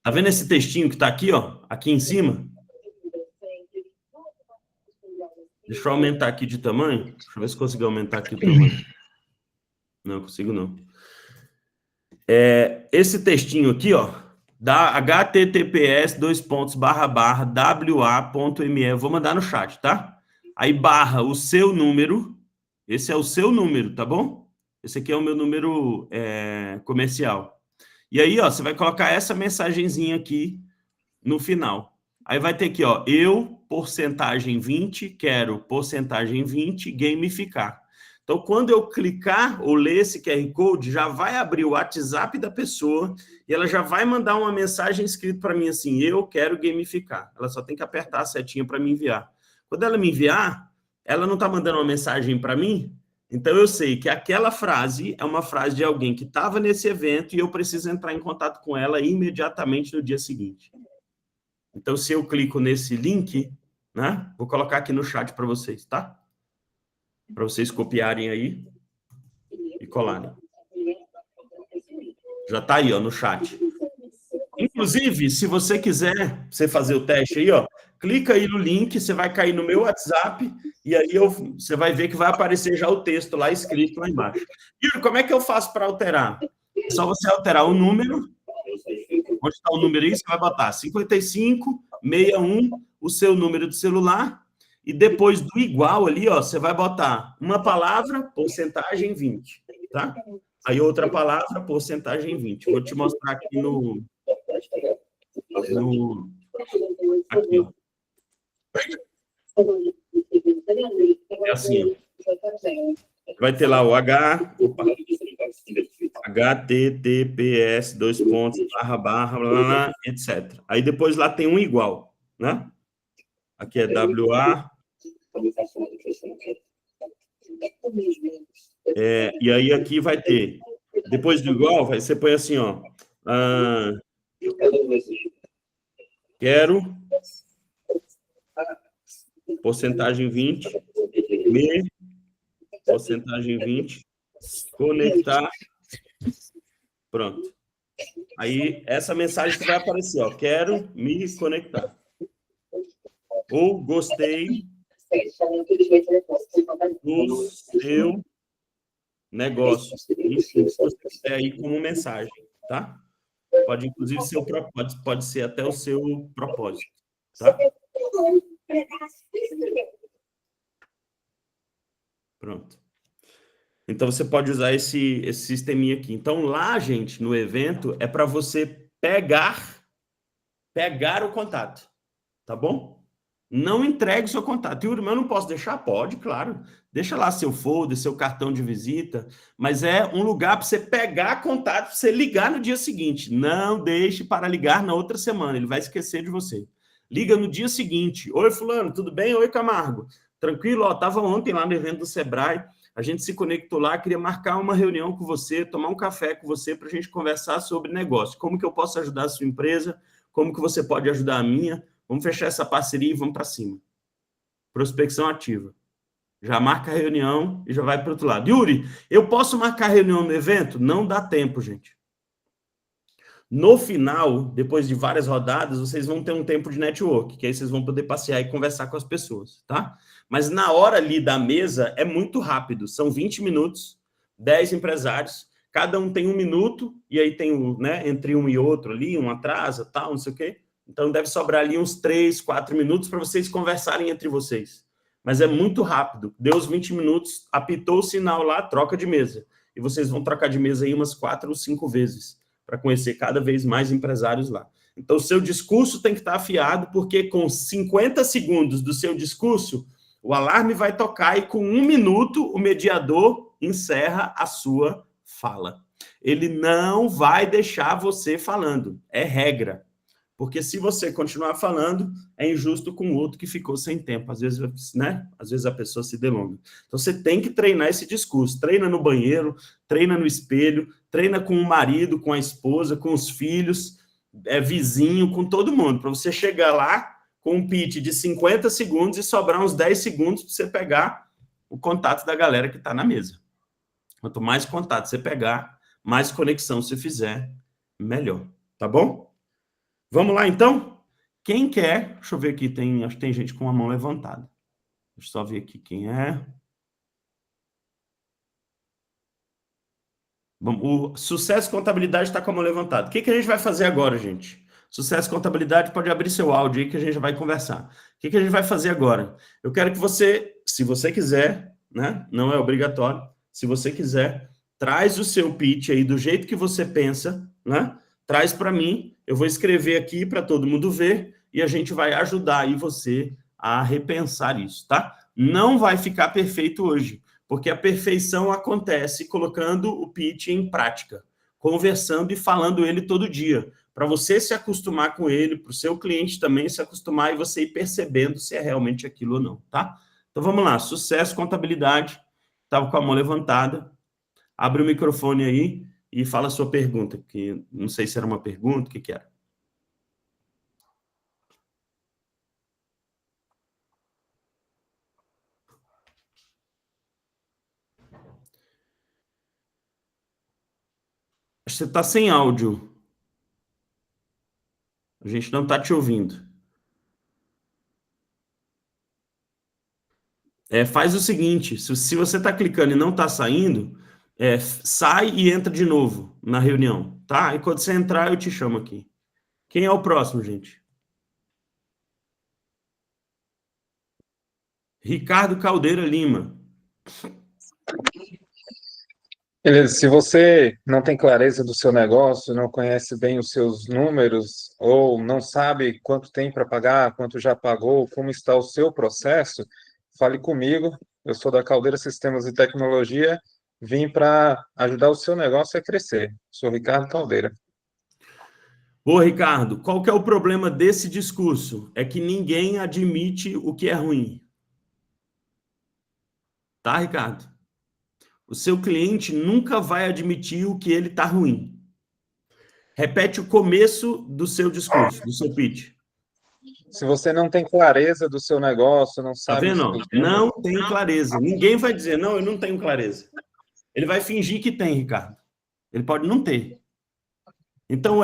Tá vendo esse textinho que tá aqui, ó? Aqui em cima? Deixa eu aumentar aqui de tamanho. Deixa eu ver se consigo aumentar aqui o tamanho. Não consigo, não. Esse textinho aqui, ó, da https://wa.me, vou mandar no chat, tá? Aí barra o seu número, esse é o seu número, tá bom? Esse aqui é o meu número comercial. E aí, ó, você vai colocar essa mensagenzinha aqui no final. Aí vai ter aqui, ó, eu, porcentagem 20, quero porcentagem 20, gamificar. Então, quando eu clicar ou ler esse QR Code, já vai abrir o WhatsApp da pessoa e ela já vai mandar uma mensagem escrita para mim assim, eu quero gamificar. Ela só tem que apertar a setinha para me enviar. Quando ela me enviar, ela não está mandando uma mensagem para mim, Então, eu sei que aquela frase é uma frase de alguém que estava nesse evento e eu preciso entrar em contato com ela imediatamente no dia seguinte. Então, se eu clico nesse link, né? Vou colocar aqui no chat para vocês, tá? Para vocês copiarem aí e colarem. Já está aí, ó, no chat. Inclusive, se você quiser você fazer o teste aí, ó, clica aí no link, você vai cair no meu WhatsApp e aí você vai ver que vai aparecer já o texto lá escrito lá embaixo. Yuri, como é que eu faço para alterar? É só você alterar o número. Onde está o número aí? Você vai botar 5561, o seu número de celular, e depois do igual ali, ó, você vai botar uma palavra, porcentagem 20, tá? Aí outra palavra, porcentagem 20. Vou te mostrar aqui no aqui, ó. É assim, ó. Vai ter lá o HTTPS, dois pontos, /, etc. Aí depois lá tem um igual, né? Aqui é WA. E aí aqui vai ter, depois do igual, você põe assim, ó. Quero porcentagem 20, porcentagem 20, conectar, pronto. Aí, essa mensagem que vai aparecer, ó, quero me conectar. Ou gostei do seu negócio. Isso, se você quiser aí como mensagem, tá? Pode, inclusive, ser pode ser até o seu propósito, tá? Pronto. Então, você pode usar esse sisteminha aqui. Então, lá, gente, no evento, é para você pegar o contato, tá bom? Não entregue o seu contato. Yuri, mas eu não posso deixar? Pode, claro. Deixa lá seu folder, seu cartão de visita, mas é um lugar para você pegar contato, para você ligar no dia seguinte. Não deixe para ligar na outra semana, ele vai esquecer de você. Liga no dia seguinte. Oi, fulano, tudo bem? Oi, Camargo. Tranquilo? Ó, estava ontem lá no evento do Sebrae, a gente se conectou lá, queria marcar uma reunião com você, tomar um café com você para a gente conversar sobre negócio. Como que eu posso ajudar a sua empresa? Como que você pode ajudar a minha? Vamos fechar essa parceria e vamos para cima. Prospecção ativa. Já marca a reunião e já vai para o outro lado. Yuri, eu posso marcar a reunião no evento? Não dá tempo, gente. No final, depois de várias rodadas, vocês vão ter um tempo de network, que aí vocês vão poder passear e conversar com as pessoas, tá? Mas na hora ali da mesa é muito rápido. São 20 minutos, 10 empresários, cada um tem 1 minuto, e aí tem, né, entre um e outro ali, um atrasa, tal, não sei o quê. Então, deve sobrar ali uns 3, 4 minutos para vocês conversarem entre vocês. Mas é muito rápido. Deu os 20 minutos, apitou o sinal lá, troca de mesa. E vocês vão trocar de mesa aí umas 4 ou 5 vezes, para conhecer cada vez mais empresários lá. Então, o seu discurso tem que estar afiado, porque com 50 segundos do seu discurso, o alarme vai tocar e com 1 minuto o mediador encerra a sua fala. Ele não vai deixar você falando. É regra. Porque se você continuar falando, é injusto com o outro que ficou sem tempo. Às vezes, né? Às vezes a pessoa se delonga. Então, você tem que treinar esse discurso. Treina no banheiro, treina no espelho, treina com o marido, com a esposa, com os filhos, vizinho, com todo mundo. Para você chegar lá com um pitch de 50 segundos e sobrar uns 10 segundos para você pegar o contato da galera que está na mesa. Quanto mais contato você pegar, mais conexão você fizer, melhor. Tá bom? Vamos lá, então? Quem quer? Deixa eu ver aqui, acho que tem gente com a mão levantada. Deixa eu só ver aqui quem é. Bom, o Sucesso Contabilidade está com a mão levantada. O que a gente vai fazer agora, gente? Sucesso Contabilidade, pode abrir seu áudio aí que a gente vai conversar. O que a gente vai fazer agora? Eu quero que você, se você quiser, né? Não é obrigatório, se você quiser, traz o seu pitch aí do jeito que você pensa, né? Traz para mim, eu vou escrever aqui para todo mundo ver e a gente vai ajudar aí você a repensar isso, tá? Não vai ficar perfeito hoje, porque a perfeição acontece colocando o pitch em prática, conversando e falando ele todo dia, para você se acostumar com ele, para o seu cliente também se acostumar e você ir percebendo se é realmente aquilo ou não, tá? Então vamos lá, Sucesso Contabilidade, estava com a mão levantada. Abre o microfone aí e fala a sua pergunta, que não sei se era uma pergunta, o que era. Você está sem áudio. A gente não está te ouvindo. Faz o seguinte, se você está clicando e não está saindo, sai e entra de novo na reunião, tá? E quando você entrar, eu te chamo aqui. Quem é o próximo, gente? Ricardo Caldeira Lima. Beleza, se você não tem clareza do seu negócio, não conhece bem os seus números, ou não sabe quanto tem para pagar, quanto já pagou, como está o seu processo, fale comigo. Eu sou da Caldeira Sistemas e Tecnologia, vim para ajudar o seu negócio a crescer. Sou Ricardo Caldeira. Ô, Ricardo, qual que é o problema desse discurso? É que ninguém admite o que é ruim. Tá, Ricardo? O seu cliente nunca vai admitir o que ele está ruim. Repete o começo do seu discurso, do seu pitch. Se você não tem clareza do seu negócio, não Tá sabe vendo? os seus Não números, tem clareza. Ninguém vai dizer, não, eu não tenho clareza. Ele vai fingir que tem, Ricardo. Ele pode não ter. Então,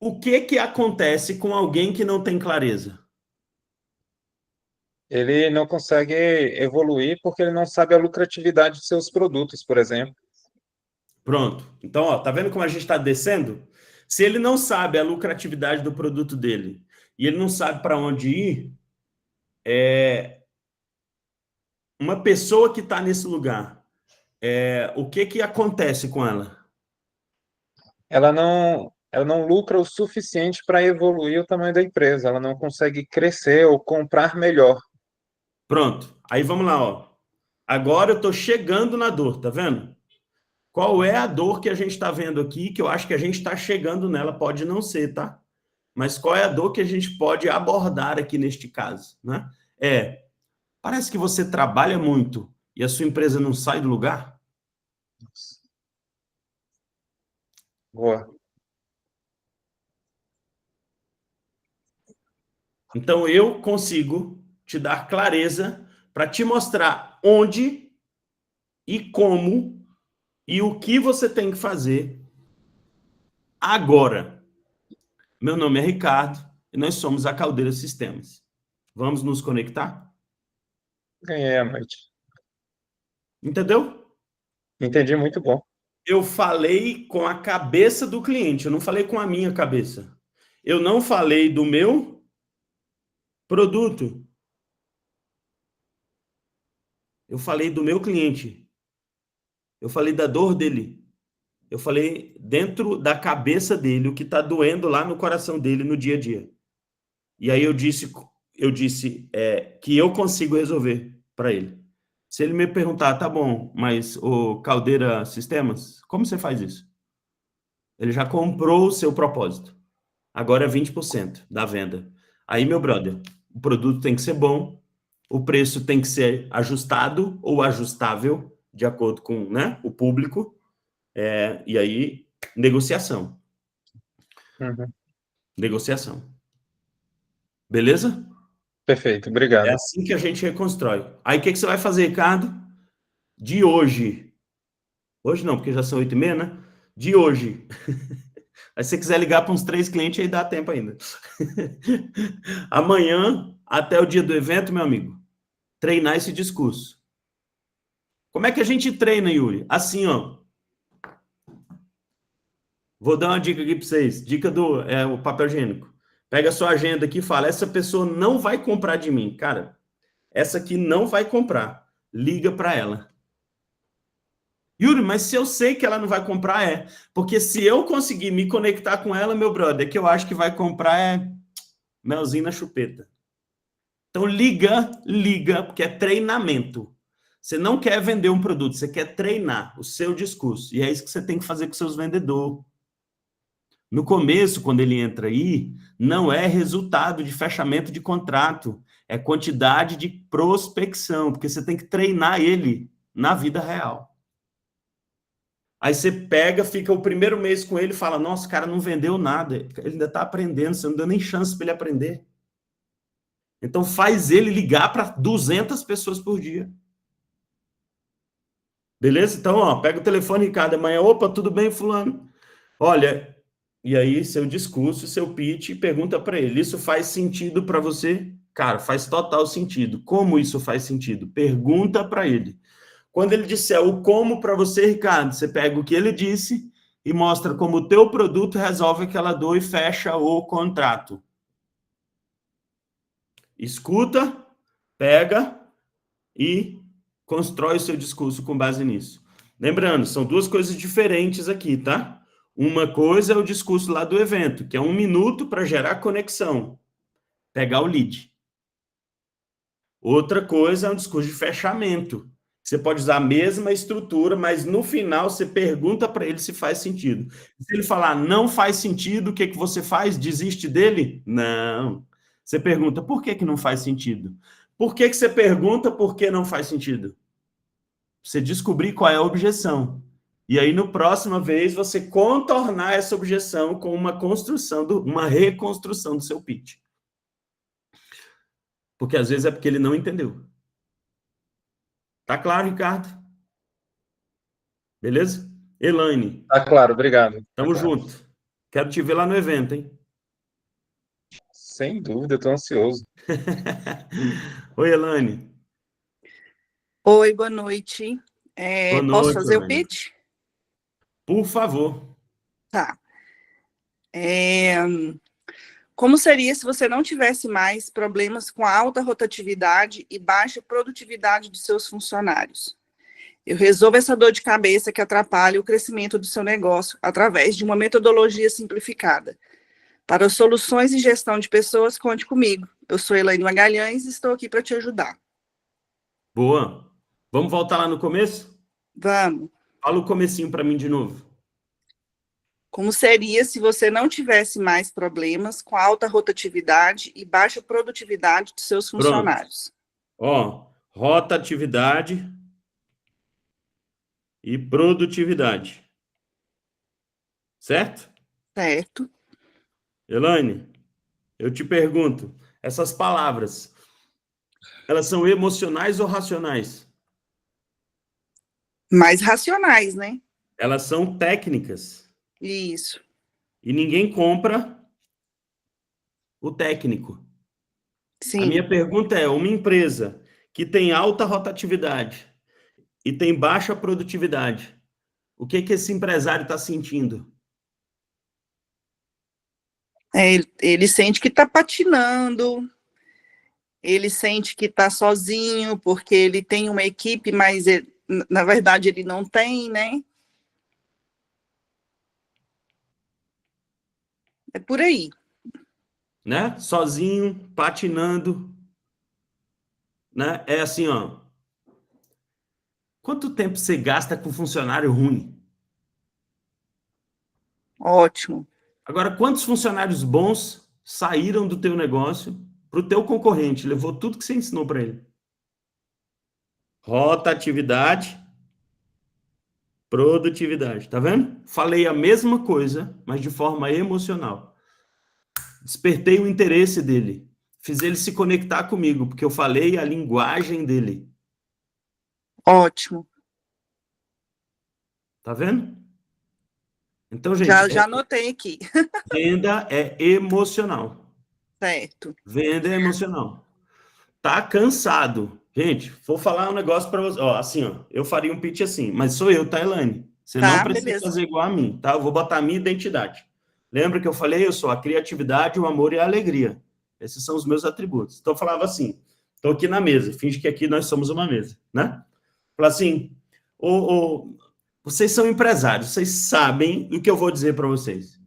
o que acontece com alguém que não tem clareza? ele não consegue evoluir porque ele não sabe a lucratividade de seus produtos, por exemplo. Pronto. Então, ó, tá vendo como a gente está descendo? Se ele não sabe a lucratividade do produto dele e ele não sabe para onde ir, uma pessoa que está nesse lugar, o que acontece com ela? Ela não lucra o suficiente para evoluir o tamanho da empresa, ela não consegue crescer ou comprar melhor. Pronto. Aí vamos lá, ó. Agora eu estou chegando na dor, tá vendo? Qual é a dor que a gente está vendo aqui, que eu acho que a gente está chegando nela, pode não ser, tá? Mas qual é a dor que a gente pode abordar aqui neste caso, né? Parece que você trabalha muito e a sua empresa não sai do lugar? Boa. Então, eu consigo te dar clareza para te mostrar onde e como e o que você tem que fazer agora. Meu nome é Ricardo e nós somos a Caldeira Sistemas. Vamos nos conectar? Ganhei a noite. Entendeu? Entendi, muito bom. Eu falei com a cabeça do cliente, eu não falei com a minha cabeça. Eu não falei do meu produto. Eu falei do meu cliente. Eu falei da dor dele. Eu falei dentro da cabeça dele, o que está doendo lá no coração dele no dia a dia. E aí eu disse que eu consigo resolver para ele. Se ele me perguntar, tá bom, mas o Caldeira Sistemas, como você faz isso? Ele já comprou o seu propósito. Agora é 20% da venda. Aí, meu brother, o produto tem que ser bom, o preço tem que ser ajustado ou ajustável, de acordo com, né, o público, e aí, negociação. Uhum. Negociação. Beleza? Perfeito, obrigado. É assim que a gente reconstrói. Aí, o que você vai fazer, Ricardo? De hoje. Hoje não, porque já são 8h30, né? De hoje. Aí, se você quiser ligar para uns 3 clientes, aí dá tempo ainda. Amanhã, até o dia do evento, meu amigo, treinar esse discurso. Como é que a gente treina, Yuri? Assim, ó. Vou dar uma dica aqui para vocês. Dica do o papel higiênico. Pega a sua agenda aqui e fala, essa pessoa não vai comprar de mim. Cara, essa aqui não vai comprar. Liga para ela. Yuri, mas se eu sei que ela não vai comprar, porque se eu conseguir me conectar com ela, meu brother, que eu acho que vai comprar melzinho na chupeta. Então, liga, porque é treinamento. Você não quer vender um produto, você quer treinar o seu discurso. E é isso que você tem que fazer com seus vendedores. No começo, quando ele entra aí, não é resultado de fechamento de contrato. é quantidade de prospecção, porque você tem que treinar ele na vida real. Aí você pega, fica o primeiro mês com ele e fala, nossa, o cara não vendeu nada, ele ainda está aprendendo, você não deu nem chance para ele aprender. Então faz ele ligar para 200 pessoas por dia. Beleza? Então, ó, pega o telefone, Ricardo, amanhã, opa, tudo bem, fulano? Olha, e aí seu discurso, seu pitch, pergunta para ele, isso faz sentido para você? Cara, faz total sentido. Como isso faz sentido? Pergunta para ele. Quando ele disser o como para você, Ricardo, você pega o que ele disse e mostra como o teu produto resolve aquela dor e fecha o contrato. Escuta, pega e constrói o seu discurso com base nisso. Lembrando, são duas coisas diferentes aqui, tá? Uma coisa é o discurso lá do evento, que é 1 minuto para gerar conexão, pegar o lead. Outra coisa é um discurso de fechamento. Você pode usar a mesma estrutura, mas no final você pergunta para ele se faz sentido. Se ele falar não faz sentido, o que você faz? Desiste dele? Não. Você pergunta por que não faz sentido? Por que você pergunta por que não faz sentido? Você descobrir qual é a objeção. E aí, no próxima vez, você contornar essa objeção com uma construção, uma reconstrução do seu pitch. Porque às vezes é porque ele não entendeu. Tá claro, Ricardo? Beleza? Elaine. Tá claro, obrigado. Tamo Tá claro. junto. Quero te ver lá no evento, hein? Sem dúvida, eu tô ansioso. Oi, Elaine. Oi, boa noite. Boa noite, Posso fazer o Elaine. pitch? Por favor. Tá. Como seria se você não tivesse mais problemas com a alta rotatividade e baixa produtividade de seus funcionários? Eu resolvo essa dor de cabeça que atrapalha o crescimento do seu negócio através de uma metodologia simplificada. Para soluções e gestão de pessoas, conte comigo. Eu sou Elaine Magalhães e estou aqui para te ajudar. Boa. Vamos voltar lá no começo? Vamos. Fala o comecinho para mim de novo. Como seria se você não tivesse mais problemas com alta rotatividade e baixa produtividade de seus funcionários? Ó, rotatividade e produtividade. Certo? Certo. Elaine, eu te pergunto, essas palavras, elas são emocionais ou racionais? Mais racionais, né? Elas são técnicas. Isso. E ninguém compra o técnico. Sim. A minha pergunta é, uma empresa que tem alta rotatividade e tem baixa produtividade, o que esse empresário está sentindo? Ele sente que está patinando, ele sente que está sozinho, porque ele tem uma equipe, mas na verdade ele não tem, né? É por aí. Né? Sozinho, patinando. Né? É assim, ó. Quanto tempo você gasta com funcionário ruim? Ótimo. Agora, quantos funcionários bons saíram do teu negócio para o teu concorrente? Levou tudo que você ensinou para ele. Rotatividade, produtividade. Tá vendo? Falei a mesma coisa, mas de forma emocional. Despertei o interesse dele. Fiz ele se conectar comigo, porque eu falei a linguagem dele. Ótimo. Tá vendo? Então, gente... Já anotei aqui. Venda é emocional. Certo. Venda é emocional. Tá cansado. Gente, vou falar um negócio para você. Ó, assim, ó, eu faria um pitch assim, mas sou eu, tá, Elaine? Você Tá, não precisa beleza. fazer igual a mim, tá? Eu vou botar a minha identidade. Lembra que eu falei? Eu sou a criatividade, o amor e a alegria. Esses são os meus atributos. Então, eu falava assim, estou aqui na mesa, finge que aqui nós somos uma mesa, né? Falava assim, vocês são empresários, vocês sabem o que eu vou dizer para vocês.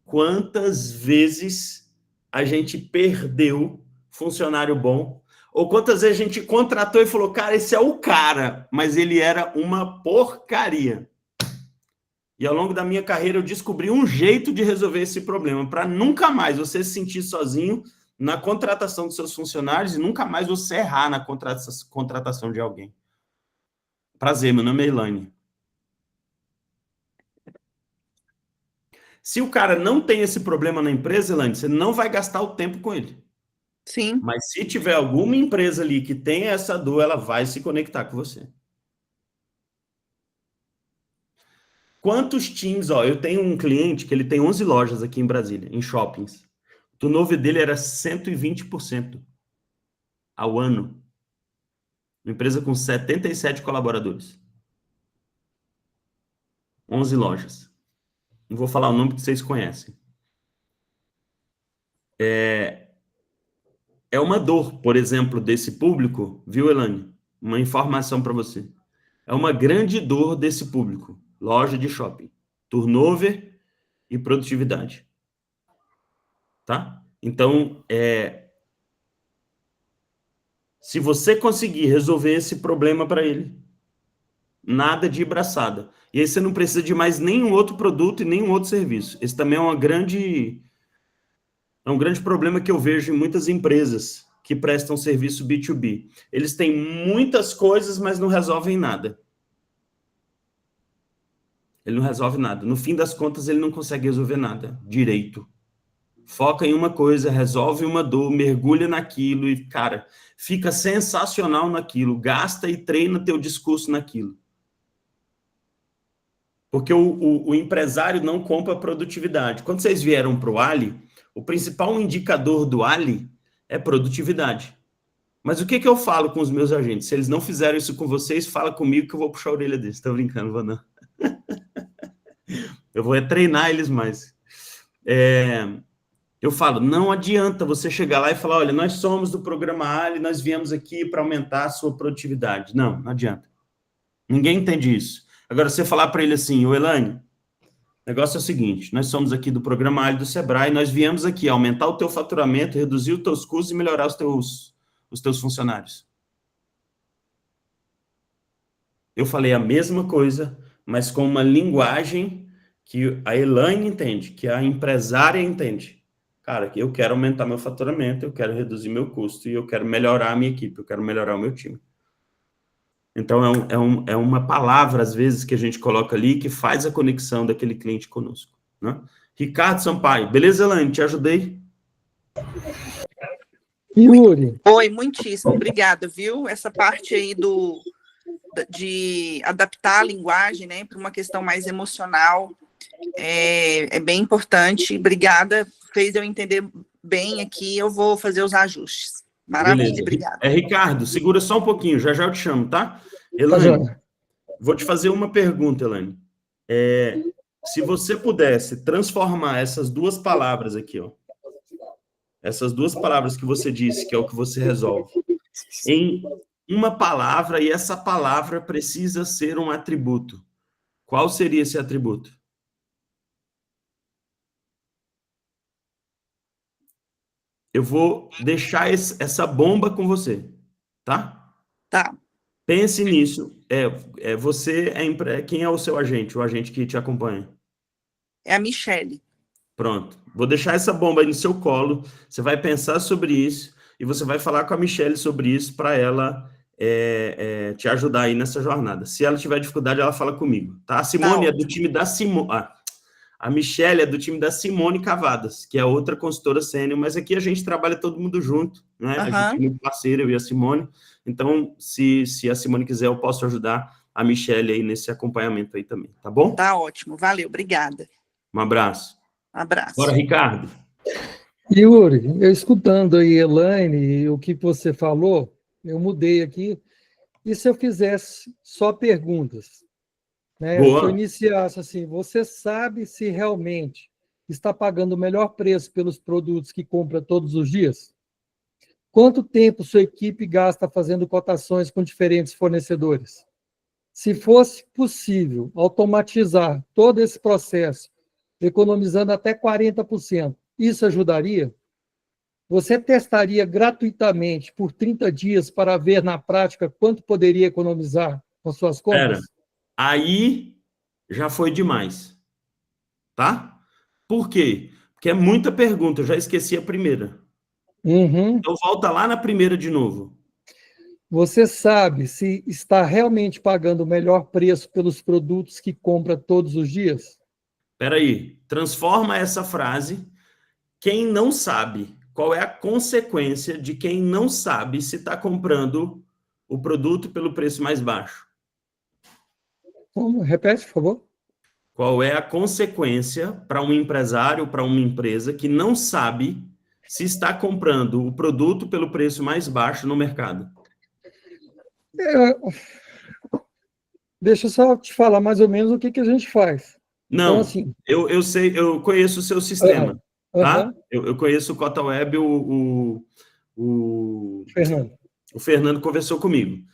Quantas vezes a gente perdeu funcionário bom, ou quantas vezes a gente contratou e falou, cara, esse é o cara, mas ele era uma porcaria. E ao longo da minha carreira eu descobri um jeito de resolver esse problema, para nunca mais você se sentir sozinho na contratação dos seus funcionários e nunca mais você errar na contratação de alguém. Prazer, meu nome é Elaine. Se o cara não tem esse problema na empresa, Elaine, você não vai gastar o tempo com ele. Sim. Mas se tiver alguma empresa ali que tem essa dor, ela vai se conectar com você. Quantos teams, ó, eu tenho um cliente que ele tem 11 lojas aqui em Brasília, em shoppings. O turnover dele era 120% ao ano. Uma empresa com 77 colaboradores. 11 lojas. Não vou falar o nome que vocês conhecem. É uma dor, por exemplo, desse público, viu, Elaine? Uma informação para você. É uma grande dor desse público. Loja de shopping. Turnover e produtividade. Tá? Então, se você conseguir resolver esse problema para ele, nada de braçada. E aí você não precisa de mais nenhum outro produto e nenhum outro serviço. Esse também é um grande problema que eu vejo em muitas empresas que prestam serviço B2B. Eles têm muitas coisas, mas não resolvem nada. Ele não resolve nada. No fim das contas, ele não consegue resolver nada direito. Foca em uma coisa, resolve uma dor, mergulha naquilo e, cara, fica sensacional naquilo. Gasta e treina teu discurso naquilo. Porque o empresário não compra produtividade. Quando vocês vieram para o Ali, o principal indicador do Ali é produtividade. Mas o que eu falo com os meus agentes? Se eles não fizeram isso com vocês, fala comigo que eu vou puxar a orelha deles. Estou brincando, vou não. Eu vou treinar eles mais. Eu falo, não adianta você chegar lá e falar, olha, nós somos do programa Ali, nós viemos aqui para aumentar a sua produtividade. Não, não adianta. Ninguém entende isso. Agora, você falar para ele assim, ô Elaine, o negócio é o seguinte, nós somos aqui do programa Ali do Sebrae, nós viemos aqui aumentar o teu faturamento, reduzir os teus custos e melhorar os teus funcionários. Eu falei a mesma coisa, mas com uma linguagem que a Elaine entende, que a empresária entende. Cara, eu quero aumentar meu faturamento, eu quero reduzir meu custo e eu quero melhorar a minha equipe, eu quero melhorar o meu time. Então, é uma palavra, às vezes, que a gente coloca ali que faz a conexão daquele cliente conosco. Né? Ricardo Sampaio, beleza, Elaine? Te ajudei? Yuri. Oi, muitíssimo. Obrigada, viu? Essa parte aí de adaptar a linguagem, né, para uma questão mais emocional é bem importante. Obrigada, fez eu entender bem aqui. Eu vou fazer os ajustes. Maravilha, Beleza. obrigada. Ricardo, segura só um pouquinho, já eu te chamo, tá? Elaine, vou te fazer uma pergunta, Elaine. Se você pudesse transformar essas duas palavras aqui, ó, essas duas palavras que você disse, que é o que você resolve, em uma palavra, e essa palavra precisa ser um atributo. Qual seria esse atributo? Eu vou deixar essa bomba com você, tá? Tá. Pense nisso. Quem é o seu agente, o agente que te acompanha? É a Michele. Pronto. Vou deixar essa bomba aí no seu colo. Você vai pensar sobre isso e você vai falar com a Michele sobre isso para ela te ajudar aí nessa jornada. Se ela tiver dificuldade, ela fala comigo, tá? A Simone é do time da Simone. A Michele é do time da Simone Cavadas, que é outra consultora sênior, mas aqui a gente trabalha todo mundo junto, né? A gente é muito parceiro, eu e a Simone. Então, se a Simone quiser, eu posso ajudar a Michele aí nesse acompanhamento aí também, tá bom? Tá ótimo, valeu, obrigada. Um abraço. Abraço. Bora, Ricardo. Yuri, eu escutando aí, Elaine, o que você falou, eu mudei aqui. E se eu fizesse só perguntas? Né? Se eu iniciasse assim, você sabe se realmente está pagando o melhor preço pelos produtos que compra todos os dias? Quanto tempo sua equipe gasta fazendo cotações com diferentes fornecedores? Se fosse possível automatizar todo esse processo, economizando até 40%, isso ajudaria? Você testaria gratuitamente por 30 dias para ver na prática quanto poderia economizar com suas compras? Aí já foi demais, tá? Por quê? Porque é muita pergunta, eu já esqueci a primeira. Uhum. Então, volta lá na primeira de novo. Você sabe se está realmente pagando o melhor preço pelos produtos que compra todos os dias? Espera aí, transforma essa frase. Quem não sabe, qual é a consequência de quem não sabe se está comprando o produto pelo preço mais baixo? Repete, por favor. Qual é a consequência para um empresário, para uma empresa que não sabe se está comprando o produto pelo preço mais baixo no mercado? Deixa eu só te falar mais ou menos o que a gente faz. Então, Não, assim. eu sei, eu conheço o seu sistema, tá? Uhum. Eu conheço o CotaWeb, o Fernando. o Fernando conversou comigo.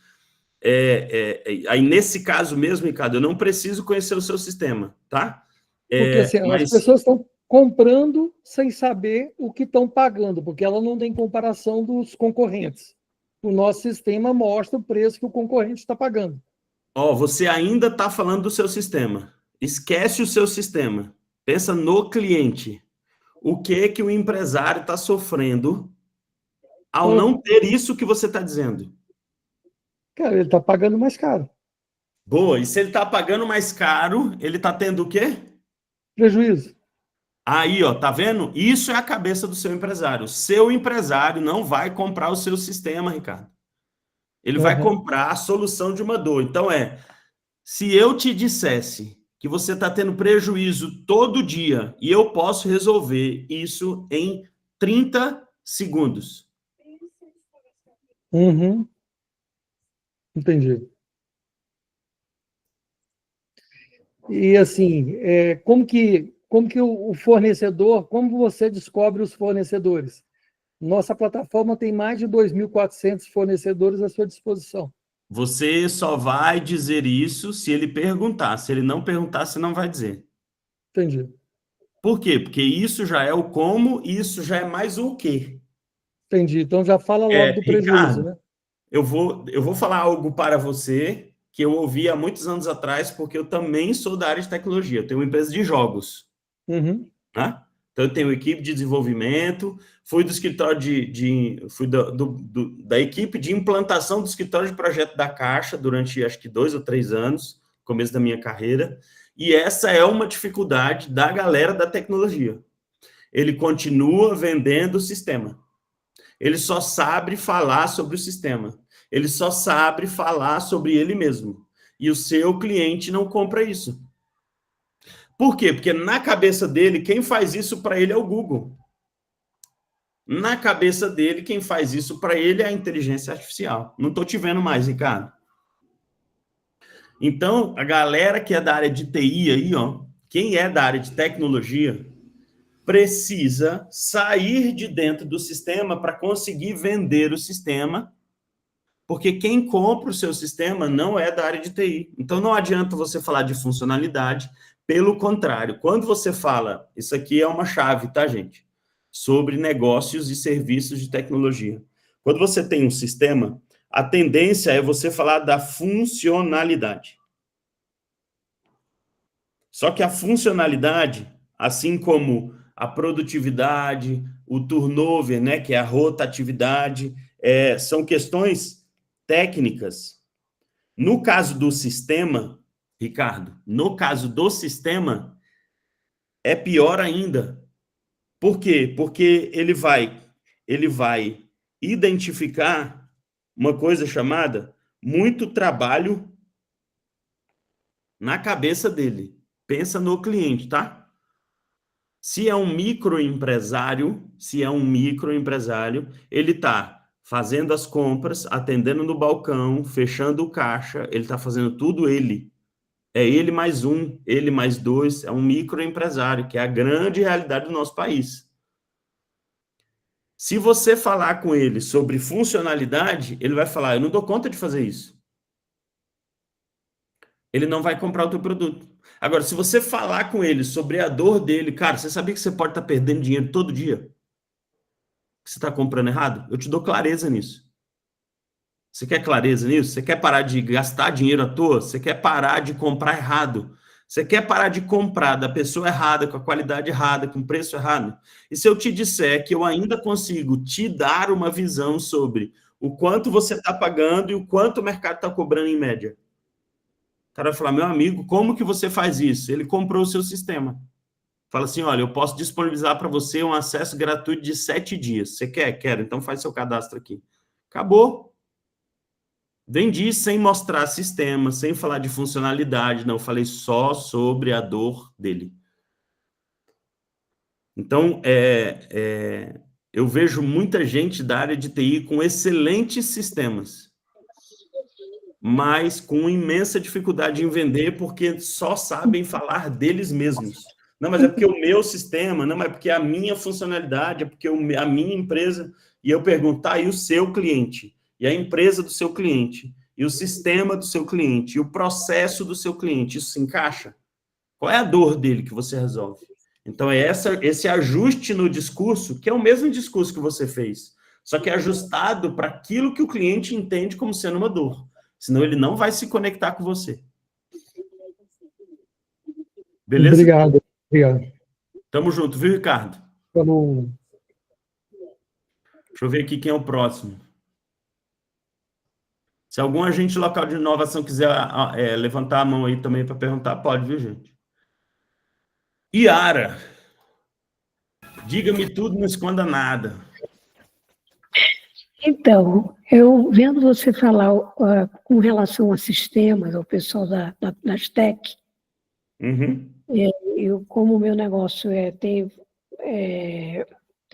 Aí, nesse caso mesmo, Ricardo, eu não preciso conhecer o seu sistema, tá? Porque assim, as pessoas estão comprando sem saber o que estão pagando, porque ela não tem comparação dos concorrentes. O nosso sistema mostra o preço que o concorrente está pagando. Você ainda está falando do seu sistema. Esquece o seu sistema. Pensa no cliente. O que o empresário está sofrendo ao não ter isso que você está dizendo? Cara, ele está pagando mais caro. Boa, e se ele está pagando mais caro, ele está tendo o quê? Prejuízo. Aí, ó, tá vendo? Isso é a cabeça do seu empresário. O seu empresário não vai comprar o seu sistema, Ricardo. Ele vai comprar a solução de uma dor. Então, se eu te dissesse que você está tendo prejuízo todo dia e eu posso resolver isso em 30 segundos. Uhum. Entendi. E assim, como que o fornecedor, como você descobre os fornecedores? Nossa plataforma tem mais de 2.400 fornecedores à sua disposição. Você só vai dizer isso se ele perguntar. Se ele não perguntar, você não vai dizer. Entendi. Por quê? Porque isso já é o como e isso já é mais o quê. Entendi. Então já fala logo do prejuízo, Ricardo, né? eu vou falar algo para você que eu ouvi há muitos anos atrás, porque eu também sou da área de tecnologia. Eu tenho uma empresa de jogos. Uhum. Né? Então, eu tenho equipe de desenvolvimento, fui do escritório fui da equipe de implantação do escritório de projeto da Caixa durante, acho que 2 ou 3 anos, começo da minha carreira, e essa é uma dificuldade da galera da tecnologia. Ele continua vendendo o sistema. Ele só sabe falar sobre o sistema. Ele só sabe falar sobre ele mesmo. E o seu cliente não compra isso. Por quê? Porque na cabeça dele, quem faz isso para ele é o Google. Na cabeça dele, quem faz isso para ele é a inteligência artificial. Não estou te vendo mais, Ricardo. Então, a galera que é da área de TI aí, ó, quem é da área de tecnologia, precisa sair de dentro do sistema para conseguir vender o sistema, porque quem compra o seu sistema não é da área de TI. Então, não adianta você falar de funcionalidade. Pelo contrário, quando você fala, isso aqui é uma chave, tá, gente? Sobre negócios e serviços de tecnologia. Quando você tem um sistema, a tendência é você falar da funcionalidade. Só que a funcionalidade, assim como a produtividade, o turnover, né, que é a rotatividade, são questões técnicas. No caso do sistema, Ricardo, no caso do sistema, é pior ainda. Por quê? Porque ele vai identificar uma coisa chamada muito trabalho na cabeça dele. Pensa no cliente, tá? Se é um microempresário, ele está fazendo as compras, atendendo no balcão, fechando o caixa, ele está fazendo tudo ele. É ele mais um, ele mais dois, é um microempresário, que é a grande realidade do nosso país. Se você falar com ele sobre funcionalidade, ele vai falar, eu não dou conta de fazer isso. Ele não vai comprar o teu produto. Agora, se você falar com ele sobre a dor dele, cara, você sabia que você pode estar perdendo dinheiro todo dia? Que você está comprando errado? Eu te dou clareza nisso. Você quer clareza nisso? Você quer parar de gastar dinheiro à toa? Você quer parar de comprar errado? Você quer parar de comprar da pessoa errada, com a qualidade errada, com o preço errado? E se eu te disser que eu ainda consigo te dar uma visão sobre o quanto você está pagando e o quanto o mercado está cobrando em média? O cara vai falar, meu amigo, como que você faz isso? Ele comprou o seu sistema. Fala assim, olha, eu posso disponibilizar para você um acesso gratuito de 7 dias. Você quer? Quero. Então faz seu cadastro aqui. Acabou. Vendi sem mostrar sistema, sem falar de funcionalidade, não, falei só sobre a dor dele. Então, eu vejo muita gente da área de TI com excelentes sistemas, mas com imensa dificuldade em vender porque só sabem falar deles mesmos. Não, mas é porque o meu sistema, não, mas é porque a minha funcionalidade, é porque a minha empresa. E eu pergunto, tá, e o seu cliente? E a empresa do seu cliente? E o sistema do seu cliente? E o processo do seu cliente? Isso se encaixa? Qual é a dor dele que você resolve? Então, é esse ajuste no discurso, que é o mesmo discurso que você fez, só que é ajustado para aquilo que o cliente entende como sendo uma dor. Senão, ele não vai se conectar com você. Beleza? Obrigado. Tamo junto, viu, Ricardo? Falou. Deixa eu ver aqui quem é o próximo. Se algum agente local de inovação quiser levantar a mão aí também para perguntar, pode, viu, gente? Iara, diga-me tudo, não esconda nada. Então, eu vendo você falar com relação a sistemas, ao pessoal das tech, como o meu negócio tem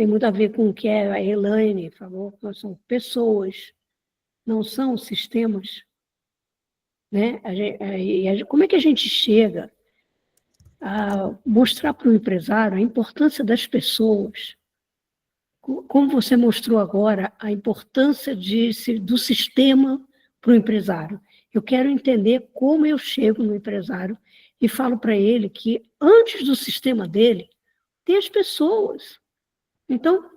muito a ver com o que a Elaine falou, são pessoas, não são sistemas, né? Como é que a gente chega a mostrar para o empresário a importância das pessoas? Como você mostrou agora, a importância do sistema para o empresário. Eu quero entender como eu chego no empresário e falo para ele que antes do sistema dele, tem as pessoas. Então,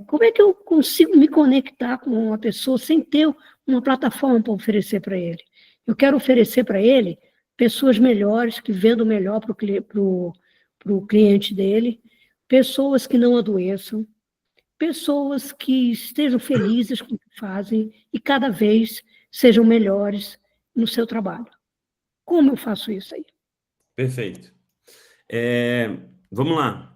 como é que eu consigo me conectar com uma pessoa sem ter uma plataforma para oferecer para ele? Eu quero oferecer para ele pessoas melhores, que vendam melhor para o cliente dele, pessoas que não adoeçam, pessoas que estejam felizes com o que fazem e cada vez sejam melhores no seu trabalho. Como eu faço isso aí? Perfeito. Vamos lá.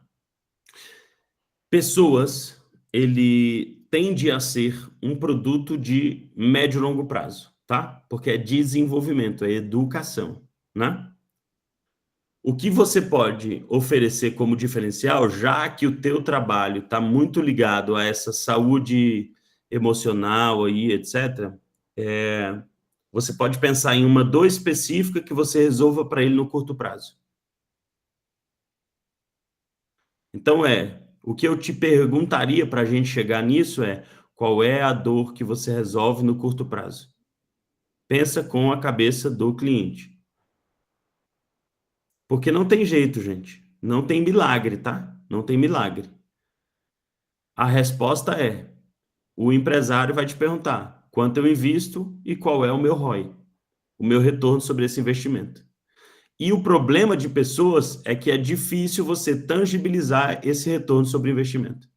Pessoas, ele tende a ser um produto de médio e longo prazo, tá? Porque é desenvolvimento, é educação, né? O que você pode oferecer como diferencial, já que o teu trabalho está muito ligado a essa saúde emocional aí, etc., você pode pensar em uma dor específica que você resolva para ele no curto prazo. Então, o que eu te perguntaria para a gente chegar nisso qual é a dor que você resolve no curto prazo? Pensa com a cabeça do cliente. Porque não tem jeito, gente. Não tem milagre, tá? Não tem milagre. A resposta o empresário vai te perguntar quanto eu invisto e qual é o meu ROI, o meu retorno sobre esse investimento. E o problema de pessoas é que é difícil você tangibilizar esse retorno sobre o investimento.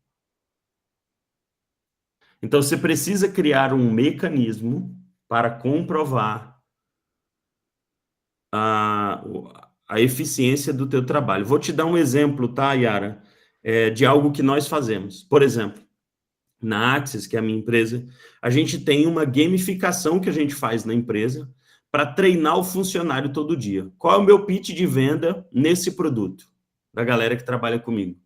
Então, você precisa criar um mecanismo para comprovar a eficiência do teu trabalho. Vou te dar um exemplo, tá, Yara? De algo que nós fazemos. Por exemplo, na Axis, que é a minha empresa, a gente tem uma gamificação que a gente faz na empresa para treinar o funcionário todo dia. Qual é o meu pitch de venda nesse produto? Da galera que trabalha comigo.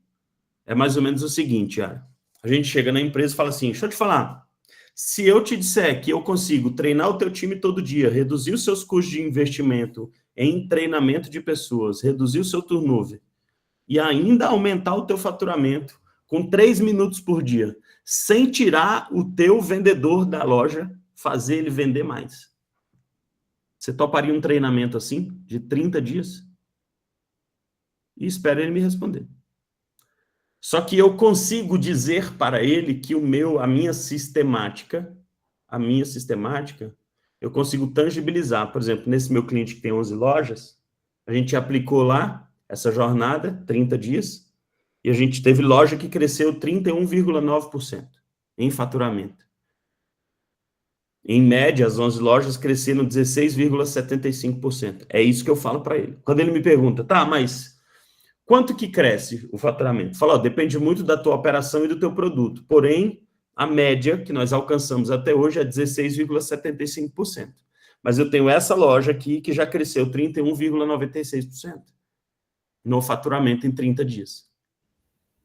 É mais ou menos o seguinte, Yara. A gente chega na empresa e fala assim, deixa eu te falar, se eu te disser que eu consigo treinar o teu time todo dia, reduzir os seus custos de investimento em treinamento de pessoas, reduzir o seu turnover e ainda aumentar o teu faturamento com 3 minutos por dia, sem tirar o teu vendedor da loja, fazer ele vender mais. Você toparia um treinamento assim, de 30 dias? E espera ele me responder. Só que eu consigo dizer para ele que a minha sistemática eu consigo tangibilizar. Por exemplo, nesse meu cliente que tem 11 lojas, a gente aplicou lá essa jornada, 30 dias, e a gente teve loja que cresceu 31,9% em faturamento. Em média, as 11 lojas cresceram 16,75%. É isso que eu falo para ele. Quando ele me pergunta, tá, mas quanto que cresce o faturamento? Fala, ó, depende muito da tua operação e do teu produto. Porém, a média que nós alcançamos até hoje é 16,75%. Mas eu tenho essa loja aqui que já cresceu 31,96% no faturamento em 30 dias.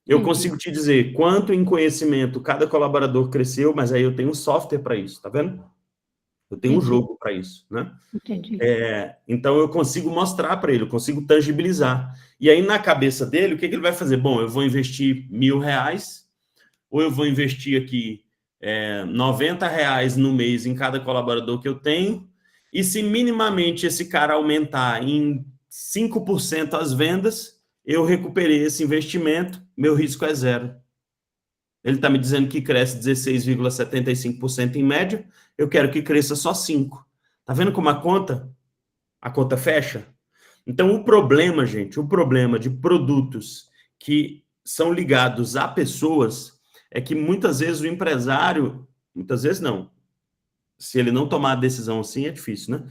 Eu consigo te dizer quanto em conhecimento cada colaborador cresceu, mas aí eu tenho um software para isso, tá vendo? Eu tenho um jogo para isso, né? Entendi. Então, eu consigo mostrar para ele, eu consigo tangibilizar. E aí, na cabeça dele, o que ele vai fazer? Bom, eu vou investir R$1.000, ou eu vou investir aqui R$90 no mês em cada colaborador que eu tenho, e se minimamente esse cara aumentar em 5% as vendas, eu recuperei esse investimento, meu risco é zero. Ele está me dizendo que cresce 16,75% em média, eu quero que cresça só 5%. Tá vendo como a conta fecha? Então, o problema, gente, o problema de produtos que são ligados a pessoas é que muitas vezes o empresário, muitas vezes não, se ele não tomar a decisão assim, é difícil, né?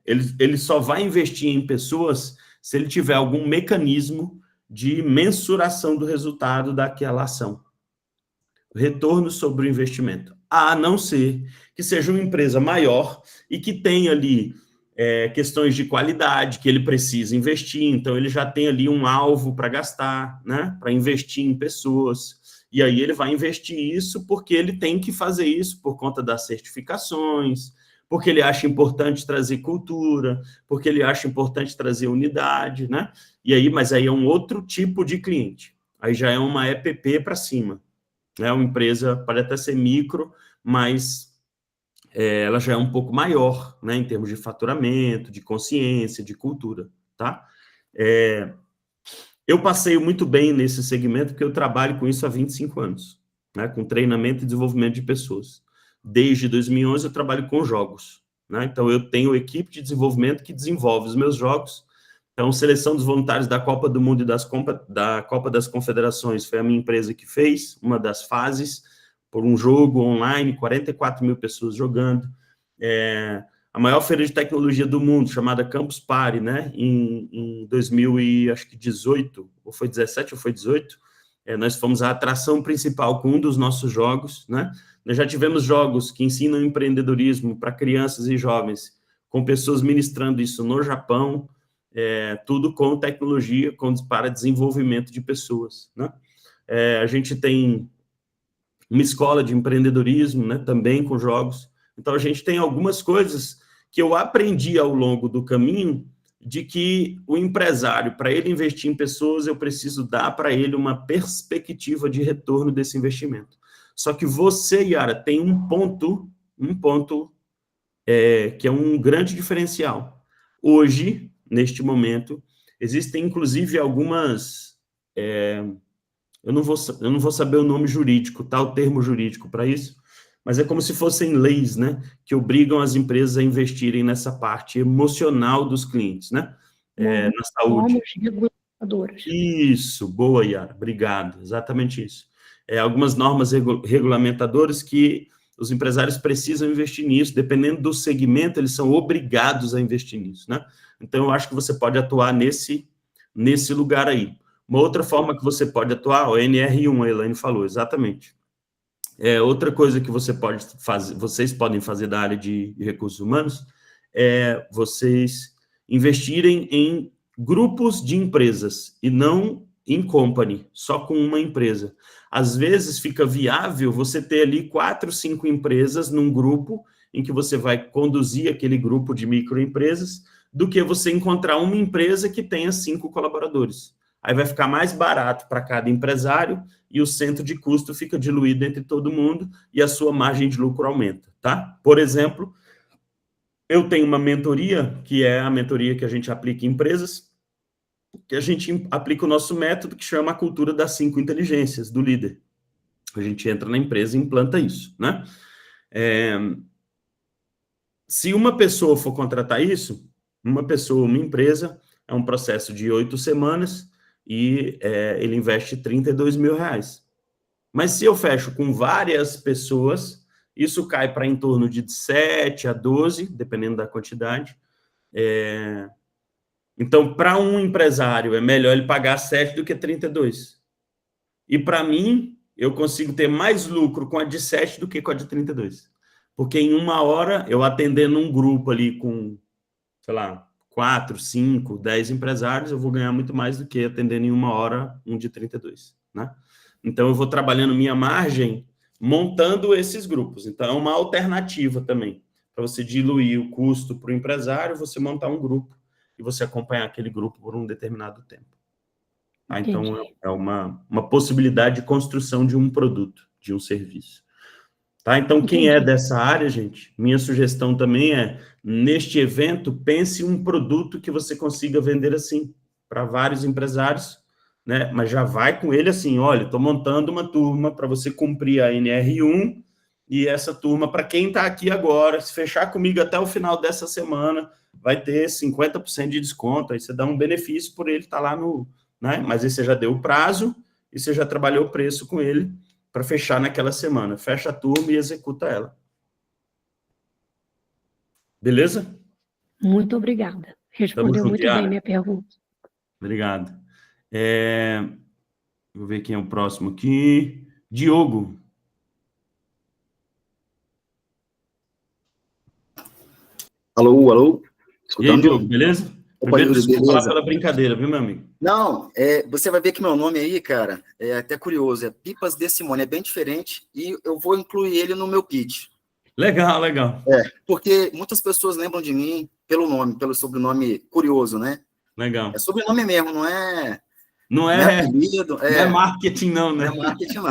Ele só vai investir em pessoas se ele tiver algum mecanismo de mensuração do resultado daquela ação. Retorno sobre o investimento. A não ser que seja uma empresa maior e que tenha ali questões de qualidade que ele precisa investir, então ele já tem ali um alvo para gastar, né? Para investir em pessoas. E aí ele vai investir isso porque ele tem que fazer isso por conta das certificações, porque ele acha importante trazer cultura, porque ele acha importante trazer unidade, né? E aí, mas aí é um outro tipo de cliente. Aí já é uma EPP para cima. É uma empresa, pode até ser micro, mas ela já é um pouco maior, né, em termos de faturamento, de consciência, de cultura, tá? Eu passeio muito bem nesse segmento, porque eu trabalho com isso há 25 anos, né, com treinamento e desenvolvimento de pessoas. Desde 2011 eu trabalho com jogos, né? Então eu tenho equipe de desenvolvimento que desenvolve os meus jogos. Então, seleção dos voluntários da Copa do Mundo e da Copa das Confederações foi a minha empresa que fez, uma das fases, por um jogo online, 44 mil pessoas jogando. A maior feira de tecnologia do mundo, chamada Campus Party, né? Em 2018, ou foi 17 ou foi 18, nós fomos a atração principal com um dos nossos jogos, né? Nós já tivemos jogos que ensinam empreendedorismo para crianças e jovens, com pessoas ministrando isso no Japão, tudo com tecnologia, para desenvolvimento de pessoas, né? A gente tem uma escola de empreendedorismo, né, também com jogos. Então, a gente tem algumas coisas que eu aprendi ao longo do caminho, de que o empresário, para ele investir em pessoas, eu preciso dar para ele uma perspectiva de retorno desse investimento. Só que você, Yara, tem um ponto que é um grande diferencial. Hoje, neste momento, existem, inclusive, algumas... eu não vou saber o nome jurídico, tá? O termo jurídico para isso, mas é como se fossem leis, né? Que obrigam as empresas a investirem nessa parte emocional dos clientes, né? Na saúde. Normas regulamentadoras. Isso, boa, Yara, obrigado, exatamente isso. Algumas normas regulamentadoras que os empresários precisam investir nisso, dependendo do segmento, eles são obrigados a investir nisso, né? Então, eu acho que você pode atuar nesse lugar aí. Uma outra forma que você pode atuar, o NR1, a Elaine falou, exatamente. Outra coisa que vocês podem fazer da área de recursos humanos é vocês investirem em grupos de empresas e não em company, só com uma empresa. Às vezes fica viável você ter ali 4, 5 empresas num grupo em que você vai conduzir aquele grupo de microempresas, do que você encontrar uma empresa que tenha 5 colaboradores. Aí vai ficar mais barato para cada empresário e o centro de custo fica diluído entre todo mundo e a sua margem de lucro aumenta, tá? Por exemplo, eu tenho uma mentoria, que é a mentoria que a gente aplica em empresas, que a gente aplica o nosso método que chama a cultura das 5 inteligências do líder. A gente entra na empresa e implanta isso, né? Se uma pessoa for contratar isso, uma pessoa, uma empresa, é um processo de 8 semanas e ele investe R$32 mil. Mas se eu fecho com várias pessoas, isso cai para em torno de 7 a 12, dependendo da quantidade. Então, para um empresário, é melhor ele pagar 7 do que 32. E para mim, eu consigo ter mais lucro com a de 7 do que com a de 32. Porque em 1 hora, eu atendendo um grupo ali com, sei lá, 4, 5, 10 empresários, eu vou ganhar muito mais do que atendendo em 1 hora um de 32, né? Então, eu vou trabalhando minha margem montando esses grupos. Então, é uma alternativa também. Para você diluir o custo para o empresário, você montar um grupo e você acompanhar aquele grupo por um determinado tempo. Tá? Então, é uma possibilidade de construção de um produto, de um serviço. Tá? Então, quem é dessa área, gente, minha sugestão também é, neste evento, pense um produto que você consiga vender assim, para vários empresários, né? Mas já vai com ele assim, olha, estou montando uma turma para você cumprir a NR1, e essa turma, para quem está aqui agora, se fechar comigo até o final dessa semana, vai ter 50% de desconto, aí você dá um benefício por ele estar lá no... Né? Mas aí você já deu o prazo, e você já trabalhou o preço com ele, para fechar naquela semana. Fecha a turma e executa ela. Beleza? Muito obrigada. Respondeu muito bem minha pergunta. Obrigado. Vou ver quem é o próximo aqui. Diogo. Alô, alô? E aí, Diogo, beleza? Opa, Primeiro, Yuri, desculpa lá beleza? pela brincadeira, viu, meu amigo? Não, você vai ver que meu nome aí, cara, é até curioso, é Pipas de Simone, é bem diferente, e eu vou incluir ele no meu pitch. Legal, legal. Porque muitas pessoas lembram de mim pelo nome, pelo sobrenome curioso, né? Legal. É sobrenome mesmo, não é Não apelido. é marketing, não, né? Não é marketing, não.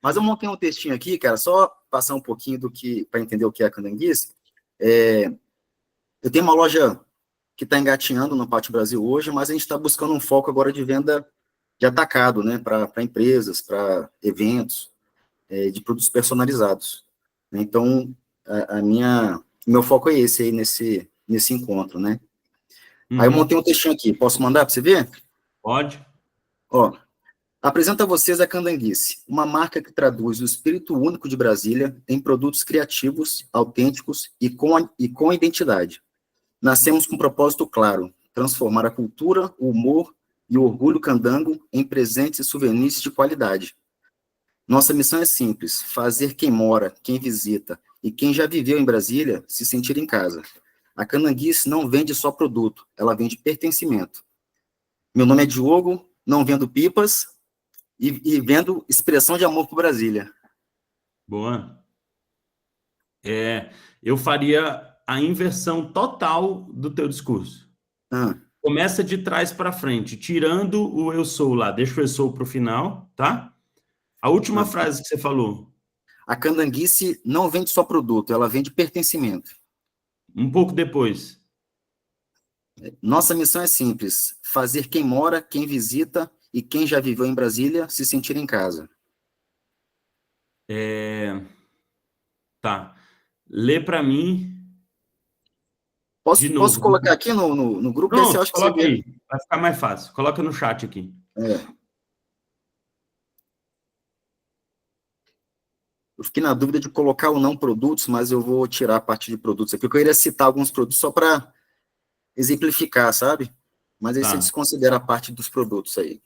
Mas eu montei um textinho aqui, cara, só passar um pouquinho para entender o que é a Candanguice. Eu tenho uma loja que está engatinhando no Pátio Brasil hoje, mas a gente está buscando um foco agora de venda de atacado, né, para empresas, para eventos, de produtos personalizados. Então, meu foco é esse aí, nesse encontro, né? Aí eu montei um textinho aqui, posso mandar para você ver? Pode. Ó, apresento a vocês a Candanguice, uma marca que traduz o espírito único de Brasília em produtos criativos, autênticos e com identidade. Nascemos com um propósito claro, transformar a cultura, o humor e o orgulho candango em presentes e souvenirs de qualidade. Nossa missão é simples, fazer quem mora, quem visita e quem já viveu em Brasília se sentir em casa. A Candanguice não vende só produto, ela vende pertencimento. Meu nome é Diogo, não vendo pipas e vendo expressão de amor por Brasília. Boa. Eu faria a inversão total do teu discurso. Começa de trás para frente, tirando o eu sou lá, deixa o eu sou para o final, tá? A última frase que você falou. A Candanguice não vende só produto, ela vende pertencimento. Um pouco depois. Nossa missão é simples, fazer quem mora, quem visita e quem já viveu em Brasília se sentir em casa. Tá. Lê para mim. Posso colocar aqui no grupo? Não, Esse eu acho que coloca aí. Vai ficar mais fácil. Coloca no chat aqui. Eu fiquei na dúvida de colocar ou não produtos, mas eu vou tirar a parte de produtos aqui, porque eu queria citar alguns produtos só para exemplificar, sabe? Mas aí você desconsidera a parte dos produtos aí.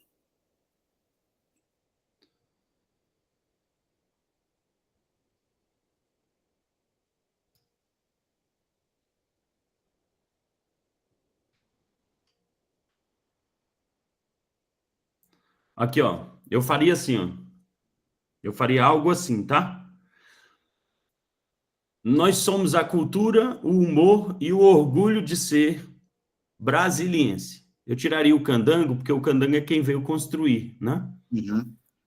Aqui, ó. Eu faria assim, ó. Eu faria algo assim, tá? Nós somos a cultura, o humor e o orgulho de ser brasiliense. Eu tiraria o candango, porque o candango é quem veio construir, né?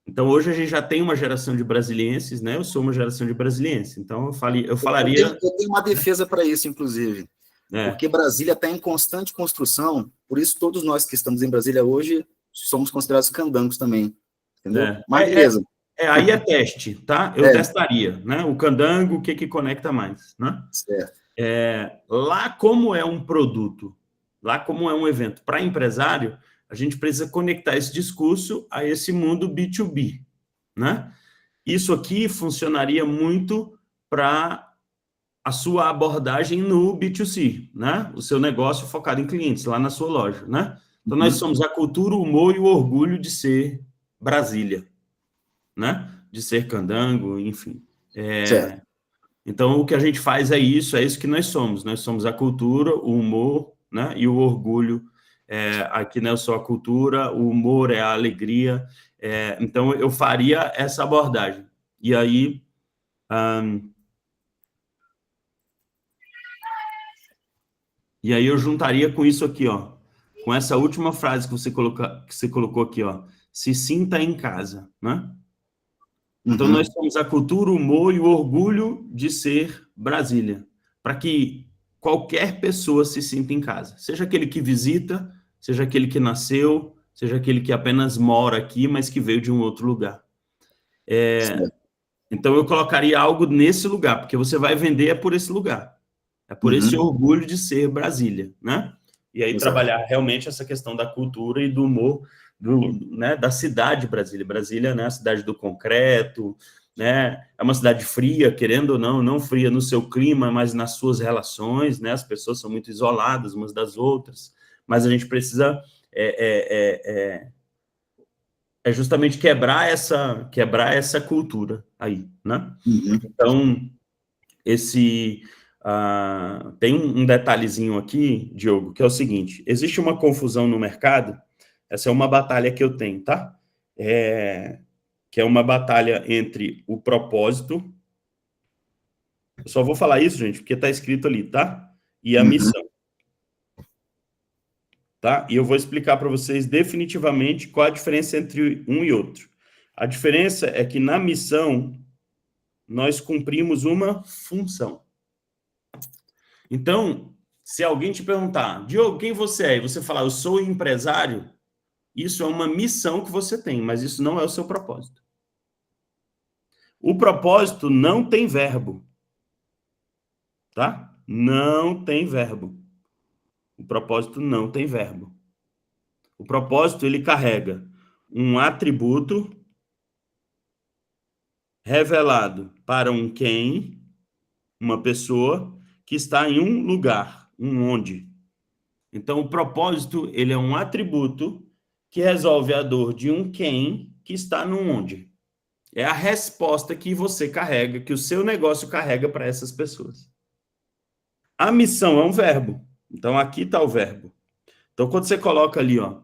Então, hoje a gente já tem uma geração de brasilienses, né? Eu sou uma geração de brasilienses. Então, eu falaria... Eu tenho uma defesa para isso, inclusive. Porque Brasília está em constante construção, por isso todos nós que estamos em Brasília hoje somos considerados candangos também. Entendeu? Mas beleza. Aí é teste, tá? Eu testaria, né? O candango, o que conecta mais, né? Certo. Lá, como é um produto, lá como é um evento para empresário, a gente precisa conectar esse discurso a esse mundo B2B, né? Isso aqui funcionaria muito para a sua abordagem no B2C, né? O seu negócio focado em clientes, lá na sua loja, né? Então, nós somos a cultura, o humor e o orgulho de ser Brasília, né? De ser candango, enfim. Certo. Então, o que a gente faz é isso que nós somos. Nós somos a cultura, o humor, né? E o orgulho. Aqui, né, eu sou a cultura, o humor é a alegria. Então, eu faria essa abordagem. E aí... E aí eu juntaria com isso aqui, ó, com essa última frase que você colocou aqui, ó, se sinta em casa, né? Então, nós somos a cultura, o humor e o orgulho de ser Brasília, para que qualquer pessoa se sinta em casa, seja aquele que visita, seja aquele que nasceu, seja aquele que apenas mora aqui, mas que veio de um outro lugar. Então, eu colocaria algo nesse lugar, porque você vai vender por esse lugar. É por esse orgulho de ser Brasília, né? E aí trabalhar realmente essa questão da cultura e do humor né, da cidade de Brasília. Brasília, né, a cidade do concreto, né? É uma cidade fria, querendo ou não fria no seu clima, mas nas suas relações, né? As pessoas são muito isoladas umas das outras, mas a gente precisa justamente quebrar essa cultura aí, né? Então, tem um detalhezinho aqui, Diogo, que é o seguinte: existe uma confusão no mercado, essa é uma batalha que eu tenho, tá? Que é uma batalha entre o propósito, eu só vou falar isso, gente, porque está escrito ali, tá? E a missão. Tá? E eu vou explicar para vocês definitivamente qual a diferença entre um e outro. A diferença é que na missão, nós cumprimos uma função. Então, se alguém te perguntar, Diogo, quem você é? E você falar, eu sou empresário, isso é uma missão que você tem, mas isso não é o seu propósito. O propósito não tem verbo. Tá? Não tem verbo. O propósito não tem verbo. O propósito, ele carrega um atributo revelado para um quem, uma pessoa, que está em um lugar, um onde. Então, o propósito, ele é um atributo que resolve a dor de um quem que está no onde. É a resposta que você carrega, que o seu negócio carrega para essas pessoas. A missão é um verbo. Então, aqui está o verbo. Então, quando você coloca ali, ó,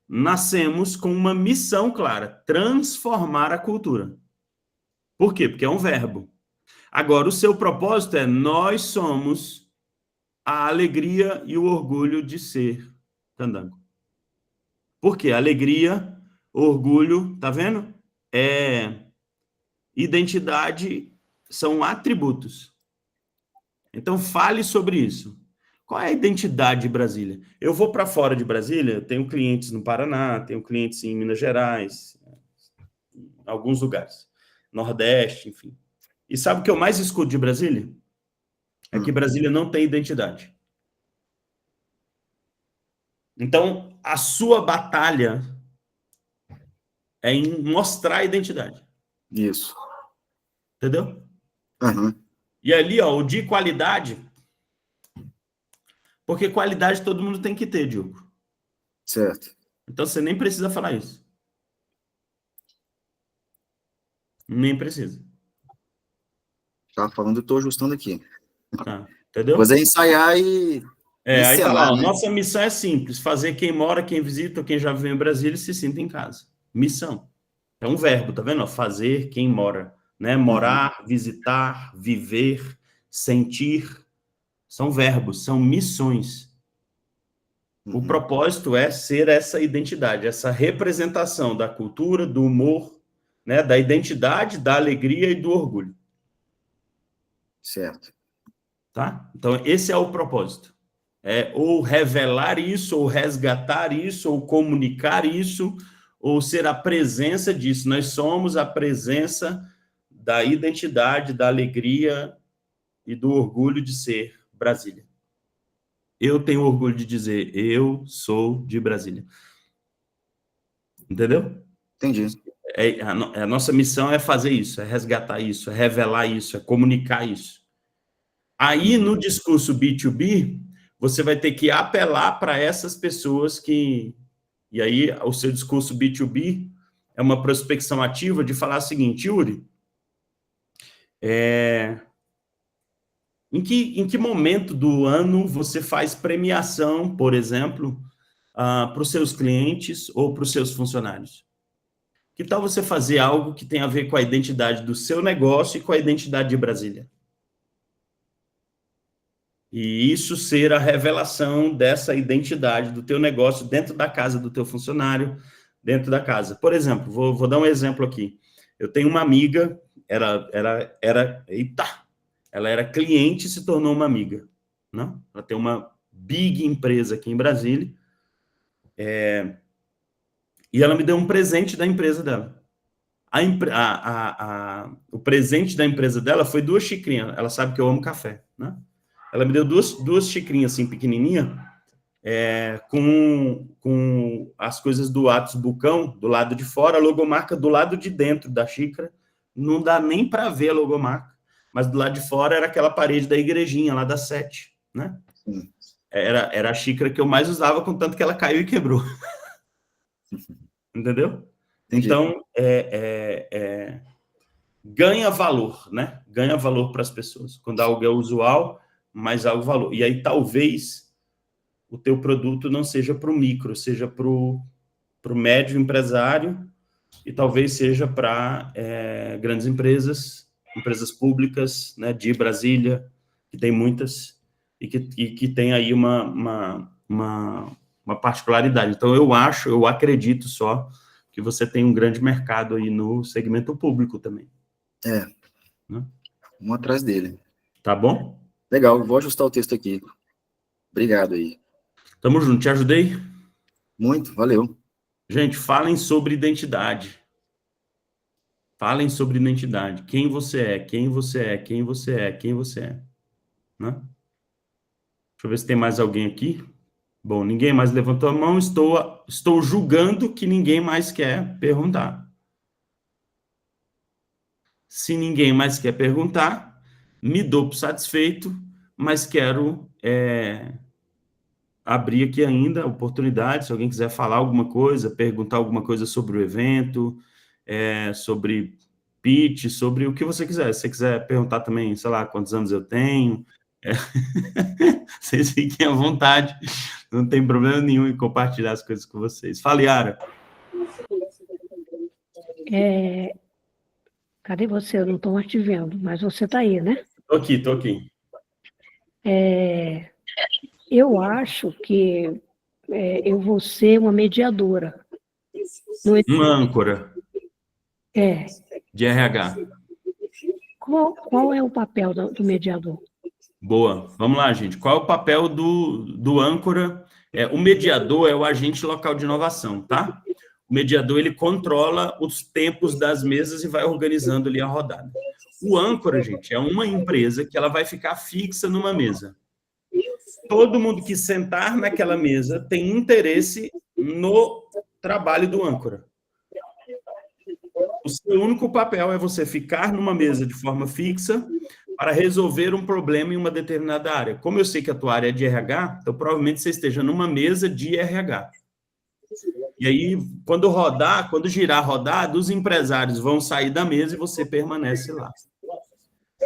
nascemos com uma missão clara, transformar a cultura. Por quê? Porque é um verbo. Agora, o seu propósito é: nós somos a alegria e o orgulho de ser candango. Por quê? Alegria, orgulho, tá vendo? Identidade são atributos. Então, fale sobre isso. Qual é a identidade de Brasília? Eu vou para fora de Brasília, eu tenho clientes no Paraná, tenho clientes em Minas Gerais, em alguns lugares, Nordeste, enfim. E sabe o que eu mais escuto de Brasília? É que Brasília não tem identidade. Então, a sua batalha é em mostrar a identidade. Isso. Entendeu? Uhum. E ali, ó, o de qualidade, porque qualidade todo mundo tem que ter, Diogo. Certo. Então, você nem precisa falar isso. Nem precisa. Tá falando, eu estou ajustando aqui. Tá, entendeu? Depois é ensaiar e aí tá lá, né? Nossa missão é simples: fazer quem mora, quem visita, quem já viveu em Brasília se sinta em casa. Missão. É um verbo, tá vendo? Fazer quem mora, né? Morar, visitar, viver, sentir. São verbos, são missões. O propósito é ser essa identidade, essa representação da cultura, do humor, né? Da identidade, da alegria e do orgulho. Certo. Tá? Então, esse é o propósito. Ou revelar isso, ou resgatar isso, ou comunicar isso, ou ser a presença disso. Nós somos a presença da identidade, da alegria e do orgulho de ser Brasília. Eu tenho orgulho de dizer, eu sou de Brasília. Entendeu? Entendi. A nossa missão é fazer isso, é resgatar isso, é revelar isso, é comunicar isso. Aí, no discurso B2B, você vai ter que apelar para essas pessoas que... E aí, o seu discurso B2B é uma prospecção ativa de falar o seguinte, Yuri, em que momento do ano você faz premiação, por exemplo, para os seus clientes ou para os seus funcionários? Que tal você fazer algo que tem a ver com a identidade do seu negócio e com a identidade de Brasília? E isso ser a revelação dessa identidade do teu negócio dentro da casa do teu funcionário, dentro da casa. Por exemplo, vou dar um exemplo aqui. Eu tenho uma amiga, ela era cliente e se tornou uma amiga. Não? Ela tem uma big empresa aqui em Brasília, e ela me deu um presente da empresa dela. O presente da empresa dela foi 2 xicrinhas. Ela sabe que eu amo café, né? Ela me deu duas xicrinhas assim, pequenininha, com as coisas do Atos Bucão, do lado de fora, a logomarca do lado de dentro da xícara. Não dá nem para ver a logomarca, mas do lado de fora era aquela parede da igrejinha, lá da 7, né? Era a xícara que eu mais usava, contanto que ela caiu e quebrou. Entendeu? Entendi. Então, ganha valor, né? Ganha valor para as pessoas. Quando algo é usual, mais algo valor. E aí, talvez, o teu produto não seja para o micro, seja para o médio empresário, e talvez seja para grandes empresas públicas, né, de Brasília, que tem muitas, e que tem aí uma particularidade. Então, eu acredito só que você tem um grande mercado aí no segmento público também. Né? Um atrás dele. Tá bom? Legal, vou ajustar o texto aqui. Obrigado aí. Tamo junto, te ajudei? Muito, valeu. Gente, falem sobre identidade. Falem sobre identidade. Quem você é, quem você é, quem você é, quem você é. Né? Deixa eu ver se tem mais alguém aqui. Bom, ninguém mais levantou a mão. Estou julgando que ninguém mais quer perguntar. Se ninguém mais quer perguntar, me dou por satisfeito, mas quero abrir aqui ainda a oportunidade, se alguém quiser falar alguma coisa, perguntar alguma coisa sobre o evento, sobre pitch, sobre o que você quiser. Se você quiser perguntar também, sei lá, quantos anos eu tenho, vocês fiquem à vontade, não tem problema nenhum em compartilhar as coisas com vocês. Fala, Yara. Cadê você? Eu não estou mais te vendo, mas você está aí, né? Tô aqui. Eu acho que eu vou ser uma mediadora. Uma âncora. De RH. Qual é o papel do mediador? Boa. Vamos lá, gente. Qual é o papel do âncora? O mediador é o agente local de inovação, tá? O mediador, ele controla os tempos das mesas e vai organizando ali a rodada. O âncora, gente, é uma empresa que ela vai ficar fixa numa mesa. Todo mundo que sentar naquela mesa tem interesse no trabalho do âncora. O seu único papel é você ficar numa mesa de forma fixa para resolver um problema em uma determinada área. Como eu sei que a tua área é de RH, então provavelmente você esteja numa mesa de RH. E aí, quando girar a rodada, os empresários vão sair da mesa e você permanece lá.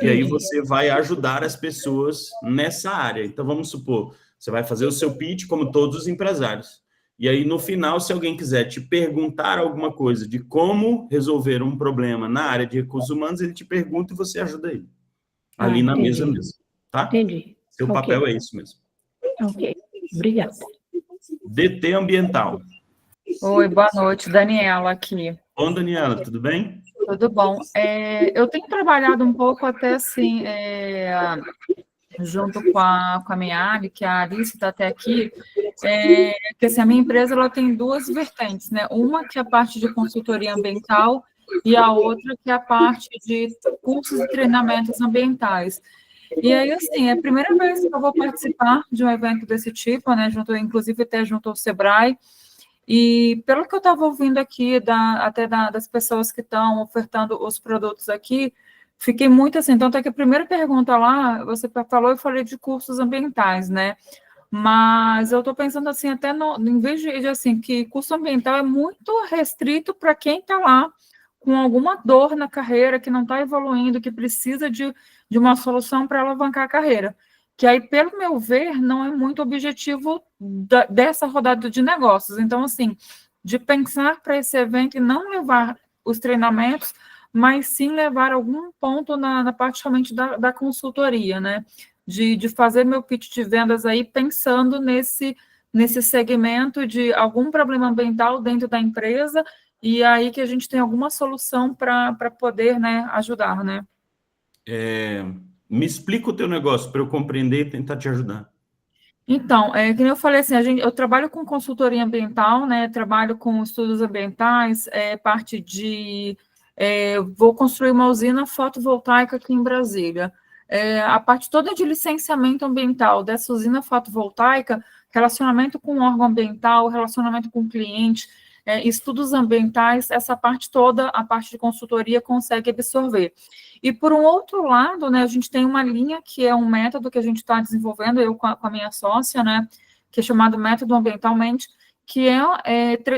E aí você vai ajudar as pessoas nessa área. Então, vamos supor, você vai fazer o seu pitch como todos os empresários. E aí, no final, se alguém quiser te perguntar alguma coisa de como resolver um problema na área de recursos humanos, ele te pergunta e você ajuda ele. Ali na mesa mesmo. Tá? Entendi. Seu papel é isso mesmo. Ok. Obrigada. DT Ambiental. Oi, boa noite, Daniela aqui. Bom, Daniela, tudo bem? Tudo bom. Eu tenho trabalhado um pouco até assim, junto com a minha área, que a Alice está até aqui, que assim, a minha empresa ela tem duas vertentes, né? Uma que é a parte de consultoria ambiental e a outra que é a parte de cursos e treinamentos ambientais. E aí, assim, é a primeira vez que eu vou participar de um evento desse tipo, né? Inclusive até junto ao Sebrae. E pelo que eu estava ouvindo aqui, das pessoas que estão ofertando os produtos aqui, fiquei muito assim. Tanto é que a primeira pergunta lá, você falou, eu falei de cursos ambientais, né? Mas eu estou pensando assim, até em vez de assim, que curso ambiental é muito restrito para quem está lá com alguma dor na carreira, que não está evoluindo, que precisa de uma solução para alavancar a carreira. Que aí, pelo meu ver, não é muito objetivo dessa rodada de negócios. Então, assim, de pensar para esse evento e não levar os treinamentos, mas sim levar algum ponto na parte realmente da consultoria, né? De fazer meu pitch de vendas aí pensando nesse segmento de algum problema ambiental dentro da empresa e aí que a gente tem alguma solução para poder, né, ajudar, né? Me explica o teu negócio para eu compreender e tentar te ajudar. Então, como eu falei assim, eu trabalho com consultoria ambiental, né? Trabalho com estudos ambientais, parte de vou construir uma usina fotovoltaica aqui em Brasília. A parte toda de licenciamento ambiental dessa usina fotovoltaica, relacionamento com o órgão ambiental, relacionamento com o cliente, estudos ambientais, essa parte toda, a parte de consultoria consegue absorver. E, por um outro lado, né, a gente tem uma linha que é um método que a gente está desenvolvendo, eu com a minha sócia, né, que é chamado Método Ambientalmente, que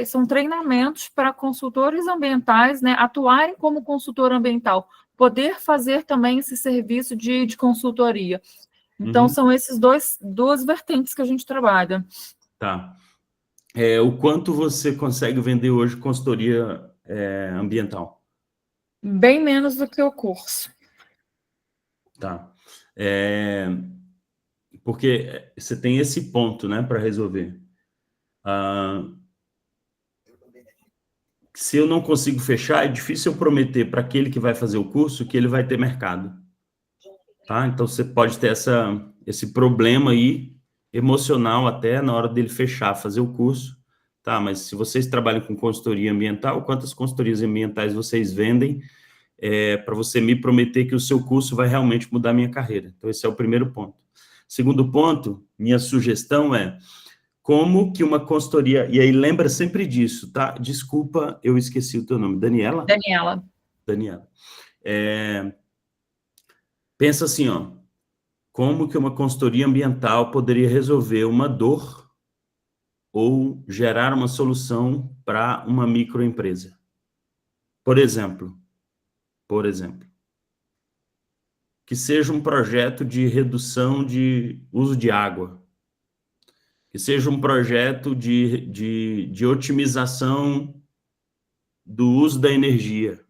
são treinamentos para consultores ambientais, né, atuarem como consultor ambiental, poder fazer também esse serviço de consultoria. Então, são esses duas vertentes que a gente trabalha. Tá. O quanto você consegue vender hoje consultoria ambiental? Bem menos do que o curso. Tá. Porque você tem esse ponto, né, para resolver. Se eu não consigo fechar, é difícil eu prometer para aquele que vai fazer o curso que ele vai ter mercado. Tá? Então, você pode ter esse problema aí, emocional até, na hora dele fechar, fazer o curso. Tá, mas se vocês trabalham com consultoria ambiental, quantas consultorias ambientais vocês vendem para você me prometer que o seu curso vai realmente mudar a minha carreira? Então, esse é o primeiro ponto. Segundo ponto, minha sugestão é como que uma consultoria... E aí, lembra sempre disso, tá? Desculpa, eu esqueci o teu nome. Daniela? Daniela. Pensa assim, ó. Como que uma consultoria ambiental poderia resolver uma dor ou gerar uma solução para uma microempresa? Por exemplo, que seja um projeto de redução de uso de água, que seja um projeto de otimização do uso da energia.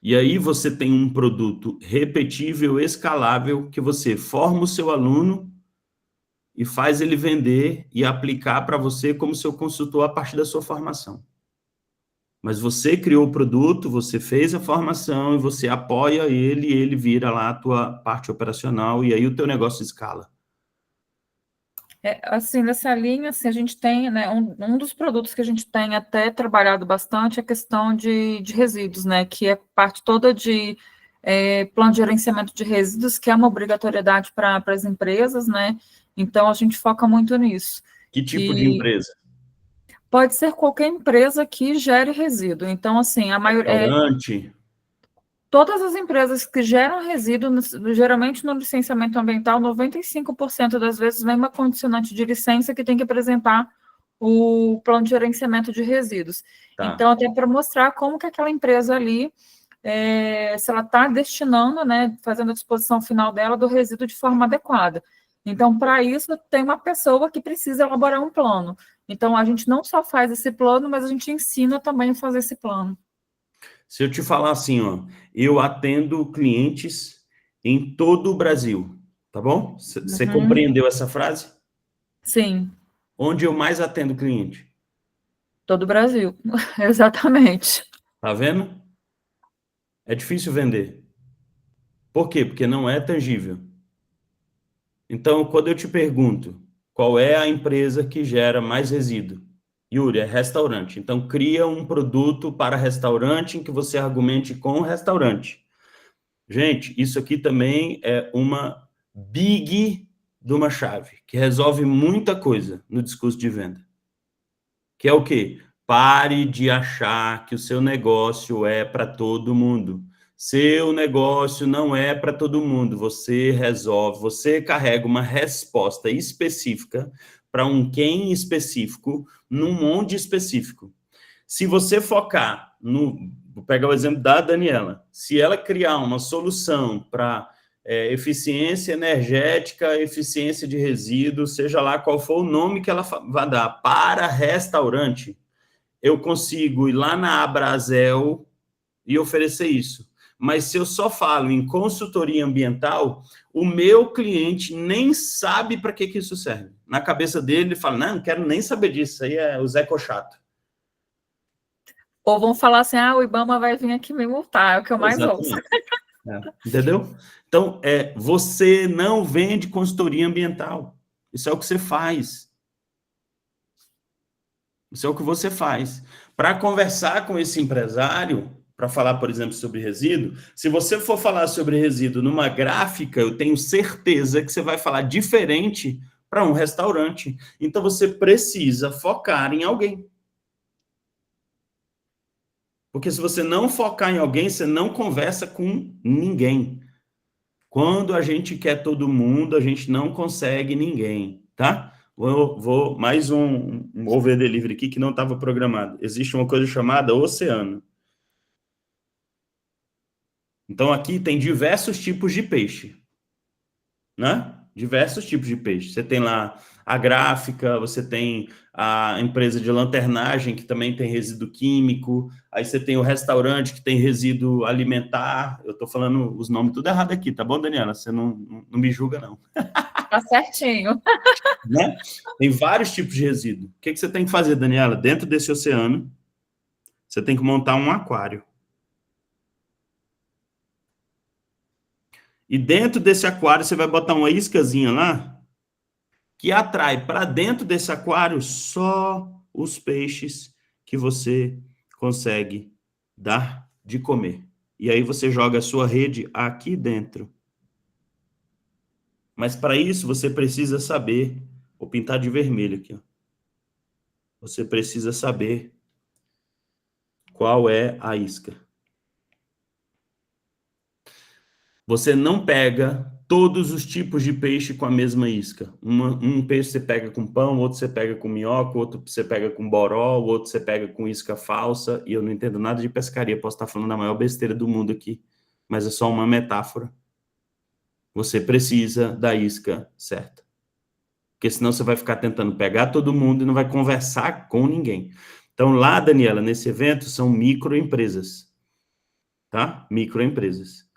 E aí você tem um produto repetível, escalável, que você forma o seu aluno e faz ele vender e aplicar para você como seu consultor a partir da sua formação. Mas você criou o produto, você fez a formação e você apoia ele e ele vira lá a tua parte operacional e aí o teu negócio escala. Assim, nessa linha, assim, a gente tem, né, um dos produtos que a gente tem até trabalhado bastante é a questão de resíduos, né, que é parte toda de plano de gerenciamento de resíduos, que é uma obrigatoriedade para as empresas, né, então a gente foca muito nisso. Que tipo de empresa? Pode ser qualquer empresa que gere resíduo, então, assim, a maioria... Restaurante? Todas as empresas que geram resíduo, geralmente no licenciamento ambiental, 95% das vezes vem uma condicionante de licença que tem que apresentar o plano de gerenciamento de resíduos. Tá. Então, até para mostrar como que aquela empresa ali, se ela está destinando, né, fazendo a disposição final dela do resíduo de forma adequada. Então, para isso, tem uma pessoa que precisa elaborar um plano. Então, a gente não só faz esse plano, mas a gente ensina também a fazer esse plano. Se eu te falar assim, ó, eu atendo clientes em todo o Brasil, tá bom? Você compreendeu essa frase? Sim. Onde eu mais atendo cliente? Todo o Brasil, exatamente. Tá vendo? É difícil vender. Por quê? Porque não é tangível. Então, quando eu te pergunto qual é a empresa que gera mais resíduo? Yuri, é restaurante. Então, cria um produto para restaurante em que você argumente com o restaurante. Gente, isso aqui também é uma big de uma chave, que resolve muita coisa no discurso de venda. Que é o quê? Pare de achar que o seu negócio é para todo mundo. Seu negócio não é para todo mundo. Você resolve, você carrega uma resposta específica para um quem específico, num onde específico. Se você focar vou pegar o exemplo da Daniela, se ela criar uma solução para eficiência energética, eficiência de resíduos, seja lá qual for o nome que ela vai dar, para restaurante, eu consigo ir lá na Abrazel e oferecer isso. Mas se eu só falo em consultoria ambiental, o meu cliente nem sabe para que isso serve. Na cabeça dele, ele fala, não quero nem saber disso, isso aí é o Zé Cochato. Ou vão falar assim, o Ibama vai vir aqui me multar, é o que eu mais ouço. Entendeu? Então, você não vende consultoria ambiental. Isso é o que você faz. Isso é o que você faz. Para conversar com esse empresário, para falar, por exemplo, sobre resíduo, se você for falar sobre resíduo numa gráfica, eu tenho certeza que você vai falar diferente para um restaurante. Então, você precisa focar em alguém. Porque se você não focar em alguém, você não conversa com ninguém. Quando a gente quer todo mundo, a gente não consegue ninguém, tá? Vou mais um over delivery aqui que não estava programado. Existe uma coisa chamada oceano. Então, aqui tem diversos tipos de peixe, né? Diversos tipos de peixe. Você tem lá a gráfica, você tem a empresa de lanternagem, que também tem resíduo químico, aí você tem o restaurante, que tem resíduo alimentar. Eu estou falando os nomes tudo errado aqui, tá bom, Daniela? Você não me julga, não. Tá certinho. Né? Tem vários tipos de resíduo. O que você tem que fazer, Daniela? Dentro desse oceano, você tem que montar um aquário. E dentro desse aquário, você vai botar uma iscazinha lá, que atrai para dentro desse aquário só os peixes que você consegue dar de comer. E aí você joga a sua rede aqui dentro. Mas para isso você precisa saber, vou pintar de vermelho aqui, ó. Você precisa saber qual é a isca. Você não pega todos os tipos de peixe com a mesma isca. Um peixe você pega com pão, outro você pega com minhoca, outro você pega com boró, outro você pega com isca falsa, e eu não entendo nada de pescaria, posso estar falando a maior besteira do mundo aqui, mas é só uma metáfora. Você precisa da isca certa. Porque senão você vai ficar tentando pegar todo mundo e não vai conversar com ninguém. Então lá, Daniela, nesse evento, são microempresas. Tá? Microempresas.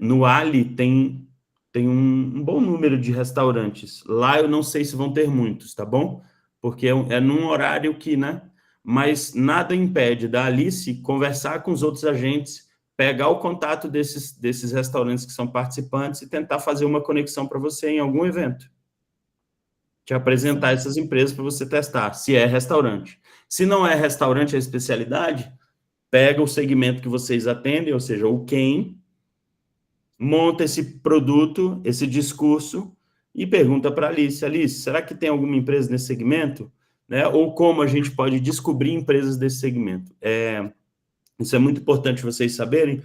No Ali tem um bom número de restaurantes. Lá eu não sei se vão ter muitos, tá bom? Porque é num horário que, né? Mas nada impede da Alice conversar com os outros agentes, pegar o contato desses restaurantes que são participantes e tentar fazer uma conexão para você em algum evento. Te apresentar essas empresas para você testar, se é restaurante. Se não é restaurante, é especialidade, pega o segmento que vocês atendem, ou seja, o quem, monta esse produto, esse discurso, e pergunta para a Alice, será que tem alguma empresa nesse segmento? Né? Ou como a gente pode descobrir empresas desse segmento? Isso é muito importante vocês saberem.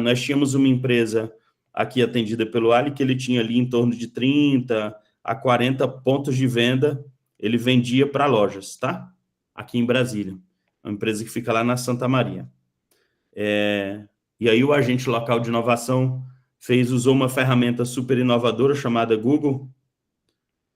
Nós tínhamos uma empresa aqui atendida pelo Ali, que ele tinha ali em torno de 30 a 40 pontos de venda, ele vendia para lojas, tá? Aqui em Brasília. Uma empresa que fica lá na Santa Maria. E aí o agente local de inovação usou uma ferramenta super inovadora chamada Google,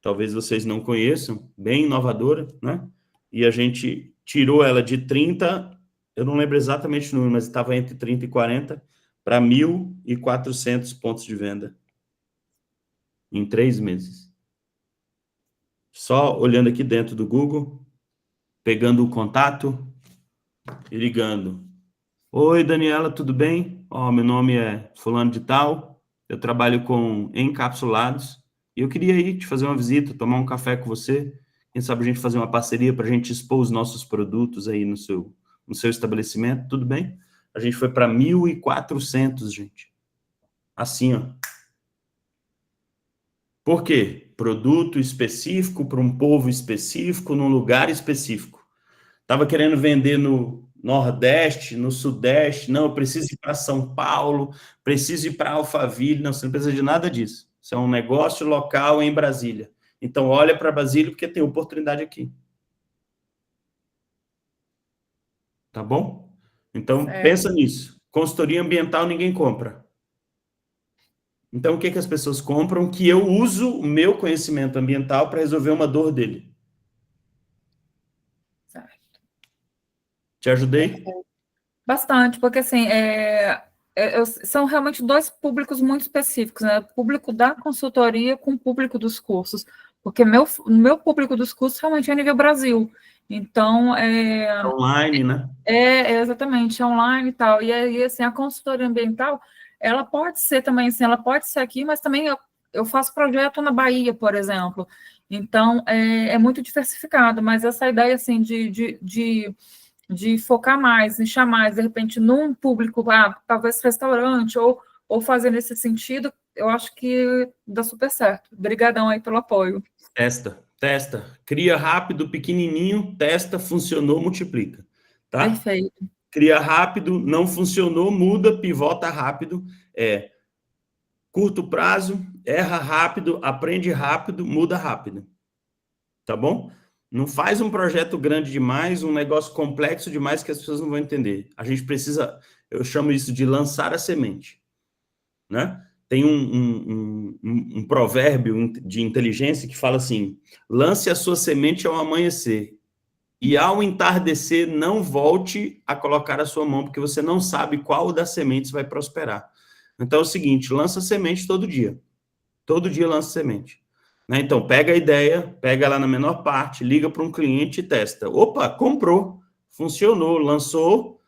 talvez vocês não conheçam, bem inovadora, né? E a gente tirou ela de 30, eu não lembro exatamente o número, mas estava entre 30 e 40, para 1.400 pontos de venda em 3 meses. Só olhando aqui dentro do Google, pegando o contato e ligando. Oi, Daniela, tudo bem? Meu nome é fulano de tal, eu trabalho com encapsulados, E eu queria ir te fazer uma visita, tomar um café com você, quem sabe a gente fazer uma parceria para a gente expor os nossos produtos aí no seu estabelecimento, tudo bem? A gente foi para 1.400, gente. Assim, ó. Por quê? Produto específico para um povo específico, num lugar específico. Estava querendo vender no Nordeste, no Sudeste. Não, eu preciso ir para São Paulo, preciso ir para Alphaville. Não, você não precisa de nada disso. Isso é um negócio local em Brasília. Então, olha para Brasília, porque tem oportunidade aqui. Tá bom? Então, pensa nisso. Consultoria ambiental ninguém compra. Então, o que as pessoas compram? Que eu uso o meu conhecimento ambiental para resolver uma dor dele. Certo. Te ajudei? Bastante, porque assim, são realmente dois públicos muito específicos, né? O público da consultoria com o público dos cursos, porque meu público dos cursos realmente é a nível Brasil. Então, online, né? Exatamente, online e tal. E aí, assim, a consultoria ambiental, ela pode ser também, assim, ela pode ser aqui, mas também eu faço projeto na Bahia, por exemplo. Então, é muito diversificado, mas essa ideia, assim, de focar mais, nichar mais, de repente, num público, talvez restaurante, ou fazer nesse sentido, eu acho que dá super certo. Obrigadão aí pelo apoio. Testa. Cria rápido, pequenininho, testa, funcionou, multiplica. Tá? Perfeito. Cria rápido, não funcionou, muda, pivota rápido. Curto prazo, erra rápido, aprende rápido, muda rápido. Tá bom? Não faz um projeto grande demais, um negócio complexo demais que as pessoas não vão entender. A gente precisa, eu chamo isso de lançar a semente, né? Tem um provérbio de inteligência que fala assim: lance a sua semente ao amanhecer e ao entardecer não volte a colocar a sua mão, porque você não sabe qual das sementes vai prosperar. Então é o seguinte, lança a semente todo dia lança semente. Então, pega a ideia, pega ela na menor parte, liga para um cliente e testa. Opa, comprou, funcionou, lançou,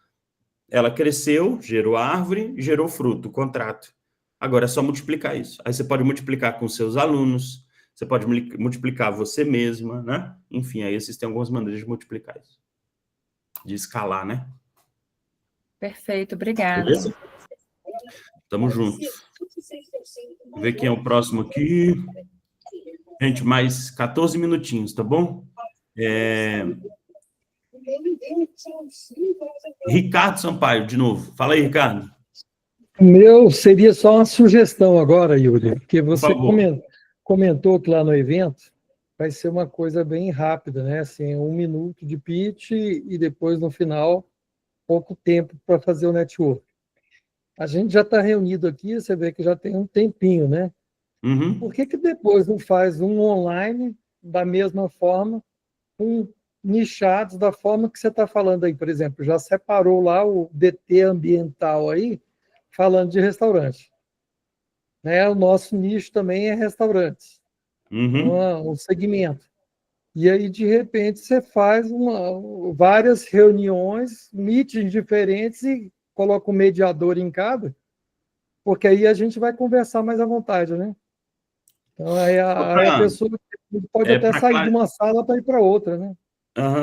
ela cresceu, gerou árvore, gerou fruto, contrato. Agora é só multiplicar isso. Aí você pode multiplicar com seus alunos, você pode multiplicar você mesma, né? Enfim, aí existem algumas maneiras de multiplicar isso. De escalar, né? Perfeito, obrigada. Beleza? Tamo junto. Vamos ver quem é o próximo aqui. Gente, mais 14 minutinhos, tá bom? Ricardo Sampaio, de novo. Fala aí, Ricardo. Meu, seria só uma sugestão agora, Yuri, porque você comentou que lá no evento vai ser uma coisa bem rápida, né? Assim, 1 minuto de pitch e depois, no final, pouco tempo para fazer o network. A gente já está reunido aqui, você vê que já tem um tempinho, né? Uhum. Por que depois não faz um online da mesma forma, nichados da forma que você está falando aí? Por exemplo, já separou lá o DT ambiental aí, falando de restaurante. Né? O nosso nicho também é restaurantes. Um segmento. E aí, de repente, você faz várias reuniões, meetings diferentes e coloca um mediador em cada, porque aí a gente vai conversar mais à vontade, né? Então, aí a pessoa pode até sair de uma sala para ir para outra, né?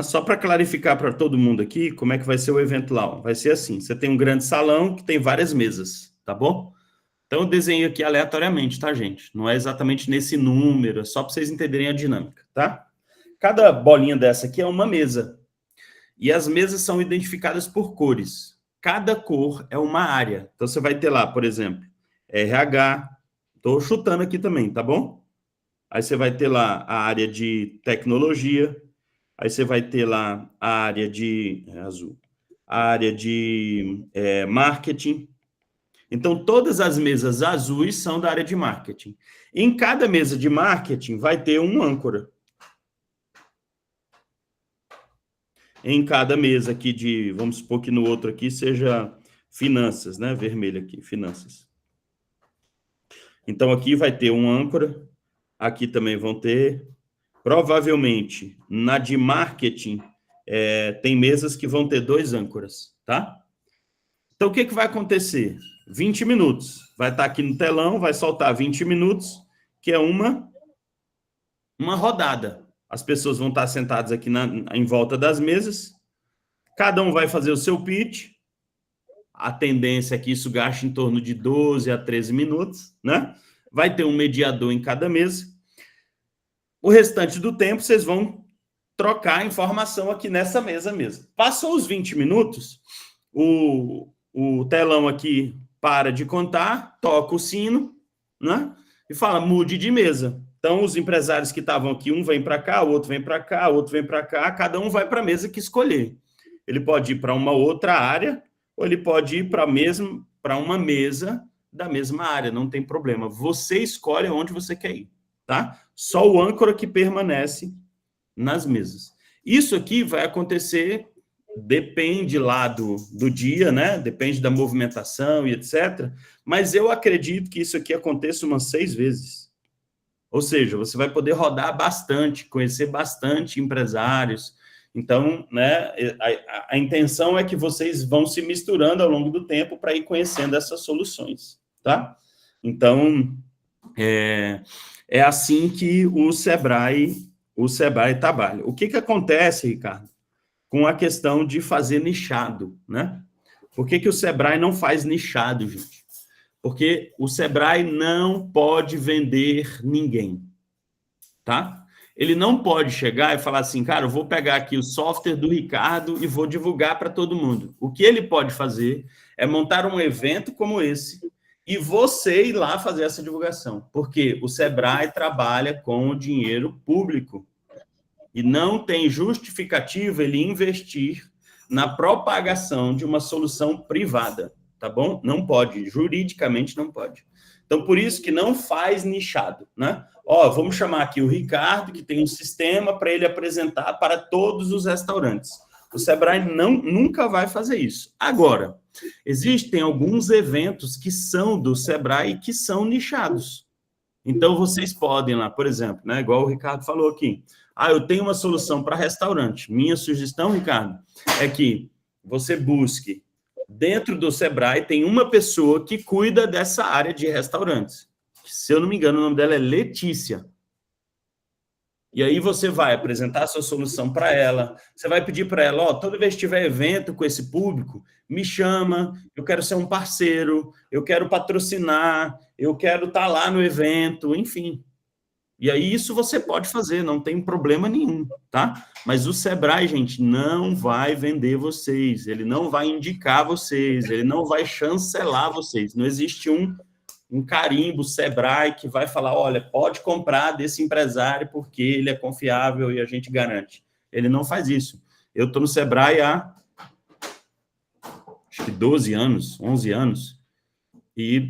Só para clarificar para todo mundo aqui, como é que vai ser o evento lá? Vai ser assim, você tem um grande salão que tem várias mesas, tá bom? Então, eu desenho aqui aleatoriamente, tá, gente? Não é exatamente nesse número, é só para vocês entenderem a dinâmica, tá? Cada bolinha dessa aqui é uma mesa. E as mesas são identificadas por cores. Cada cor é uma área. Então, você vai ter lá, por exemplo, RH. Estou chutando aqui também, tá bom? Aí você vai ter lá a área de tecnologia. Aí você vai ter lá a área de azul. A área de marketing. Então, todas as mesas azuis são da área de marketing. Em cada mesa de marketing vai ter um âncora. Em cada mesa aqui vamos supor que no outro aqui seja finanças, né? Vermelho aqui, finanças. Então, aqui vai ter um âncora. Aqui também vão ter. Provavelmente, na de marketing, tem mesas que vão ter 2 âncoras, tá? Então, o que vai acontecer? 20 minutos. Vai estar aqui no telão, vai soltar 20 minutos, que é uma uma rodada. As pessoas vão estar sentadas aqui em volta das mesas, cada um vai fazer o seu pitch, a tendência é que isso gaste em torno de 12 a 13 minutos, né? Vai ter um mediador em cada mesa. O restante do tempo, vocês vão trocar informação aqui nessa mesa mesmo. Passou os 20 minutos, o telão aqui para de contar, toca o sino, né? E fala, mude de mesa. Então, os empresários que estavam aqui, um vem para cá, o outro vem para cá, o outro vem para cá, cada um vai para a mesa que escolher. Ele pode ir para uma outra área, ou ele pode ir para uma mesa da mesma área, não tem problema. Você escolhe onde você quer ir, tá? Só o âncora que permanece nas mesas. Isso aqui vai acontecer, depende lá do dia, né? Depende da movimentação e etc. Mas eu acredito que isso aqui aconteça umas 6 vezes. Ou seja, você vai poder rodar bastante, conhecer bastante empresários. Então, né, a intenção é que vocês vão se misturando ao longo do tempo para ir conhecendo essas soluções, tá? Então, é assim que o Sebrae trabalha. O que acontece, Ricardo, com a questão de fazer nichado, né? Por que o Sebrae não faz nichado, gente? Porque o Sebrae não pode vender ninguém, tá? Ele não pode chegar e falar assim, cara, eu vou pegar aqui o software do Ricardo e vou divulgar para todo mundo. O que ele pode fazer é montar um evento como esse e você ir lá fazer essa divulgação, porque o Sebrae trabalha com o dinheiro público e não tem justificativa ele investir na propagação de uma solução privada, tá bom? Não pode, juridicamente não pode. Então, por isso que não faz nichado, né? Ó, vamos chamar aqui o Ricardo, que tem um sistema para ele apresentar para todos os restaurantes. O Sebrae nunca vai fazer isso. Agora, existem alguns eventos que são do Sebrae e que são nichados. Então, vocês podem lá, por exemplo, né, igual o Ricardo falou aqui. Ah, eu tenho uma solução para restaurante. Minha sugestão, Ricardo, é que você busque, dentro do Sebrae, tem uma pessoa que cuida dessa área de restaurantes. Se eu não me engano, o nome dela é Letícia. E aí você vai apresentar a sua solução para ela, você vai pedir para ela, ó, toda vez que tiver evento com esse público, me chama, eu quero ser um parceiro, eu quero patrocinar, eu quero estar lá no evento, enfim. E aí isso você pode fazer, não tem problema nenhum, tá? Mas o Sebrae, gente, não vai vender vocês, ele não vai indicar vocês, ele não vai chancelar vocês, não existe um carimbo Sebrae que vai falar, olha, pode comprar desse empresário porque ele é confiável e a gente garante. Ele não faz isso. Eu estou no Sebrae há, acho que 12 anos, 11 anos, e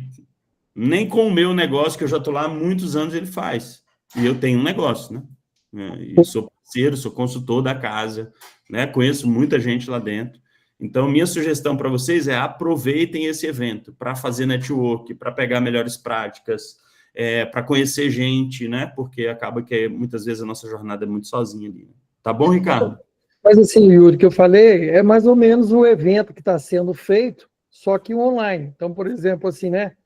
nem com o meu negócio, que eu já estou lá há muitos anos, ele faz. E eu tenho um negócio, né? Eu sou parceiro, sou consultor da casa, né? Conheço muita gente lá dentro. Então, minha sugestão para vocês é aproveitem esse evento para fazer network, para pegar melhores práticas, para conhecer gente, né? Porque acaba que muitas vezes a nossa jornada é muito sozinha ali. Tá bom, Ricardo? Mas assim, Yuri, que eu falei, é mais ou menos o evento que está sendo feito, só que online. Então, por exemplo, assim, né?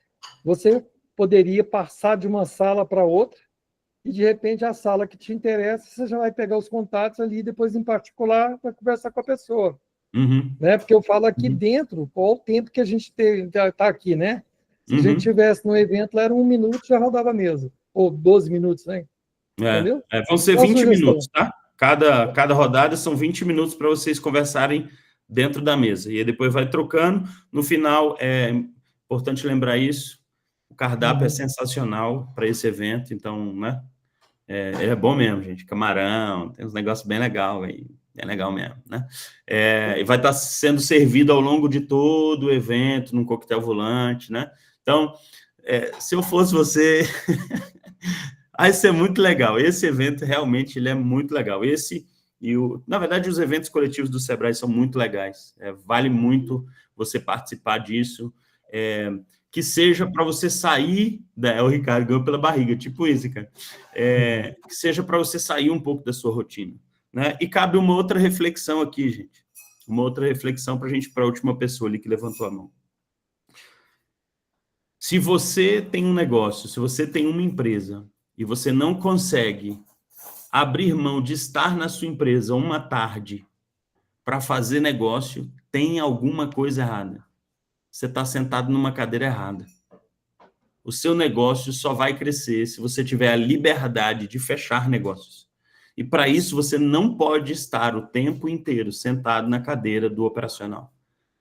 Você poderia passar de uma sala para outra e, de repente, a sala que te interessa, você já vai pegar os contatos ali e depois, em particular, vai conversar com a pessoa. Uhum. Né? Porque eu falo aqui dentro, qual o tempo que a gente está aqui, né? Se a gente estivesse no evento, lá era 1 minuto, já rodava a mesa. Ou 12 minutos, né? Entendeu? Vão ser Qual 20 minutos, tá? Cada rodada são 20 minutos para vocês conversarem dentro da mesa. E aí depois vai trocando. No final, é importante lembrar isso, o cardápio é sensacional para esse evento, então, né? Ele é bom mesmo, gente. Camarão, tem uns negócios bem legais aí. É legal mesmo, né? E vai estar sendo servido ao longo de todo o evento, num coquetel volante, né? Então, se eu fosse você, vai ser muito legal. Esse evento, realmente, ele é muito legal. Na verdade, os eventos coletivos do Sebrae são muito legais. Vale muito você participar disso. Que seja para você sair... o Ricardo ganhou pela barriga, tipo isso, cara. Que seja para você sair um pouco da sua rotina. Né? E cabe uma outra reflexão aqui, gente. Uma outra reflexão para a última pessoa ali que levantou a mão. Se você tem um negócio, se você tem uma empresa e você não consegue abrir mão de estar na sua empresa uma tarde para fazer negócio, tem alguma coisa errada. Você está sentado numa cadeira errada. O seu negócio só vai crescer se você tiver a liberdade de fechar negócios. E para isso, você não pode estar o tempo inteiro sentado na cadeira do operacional.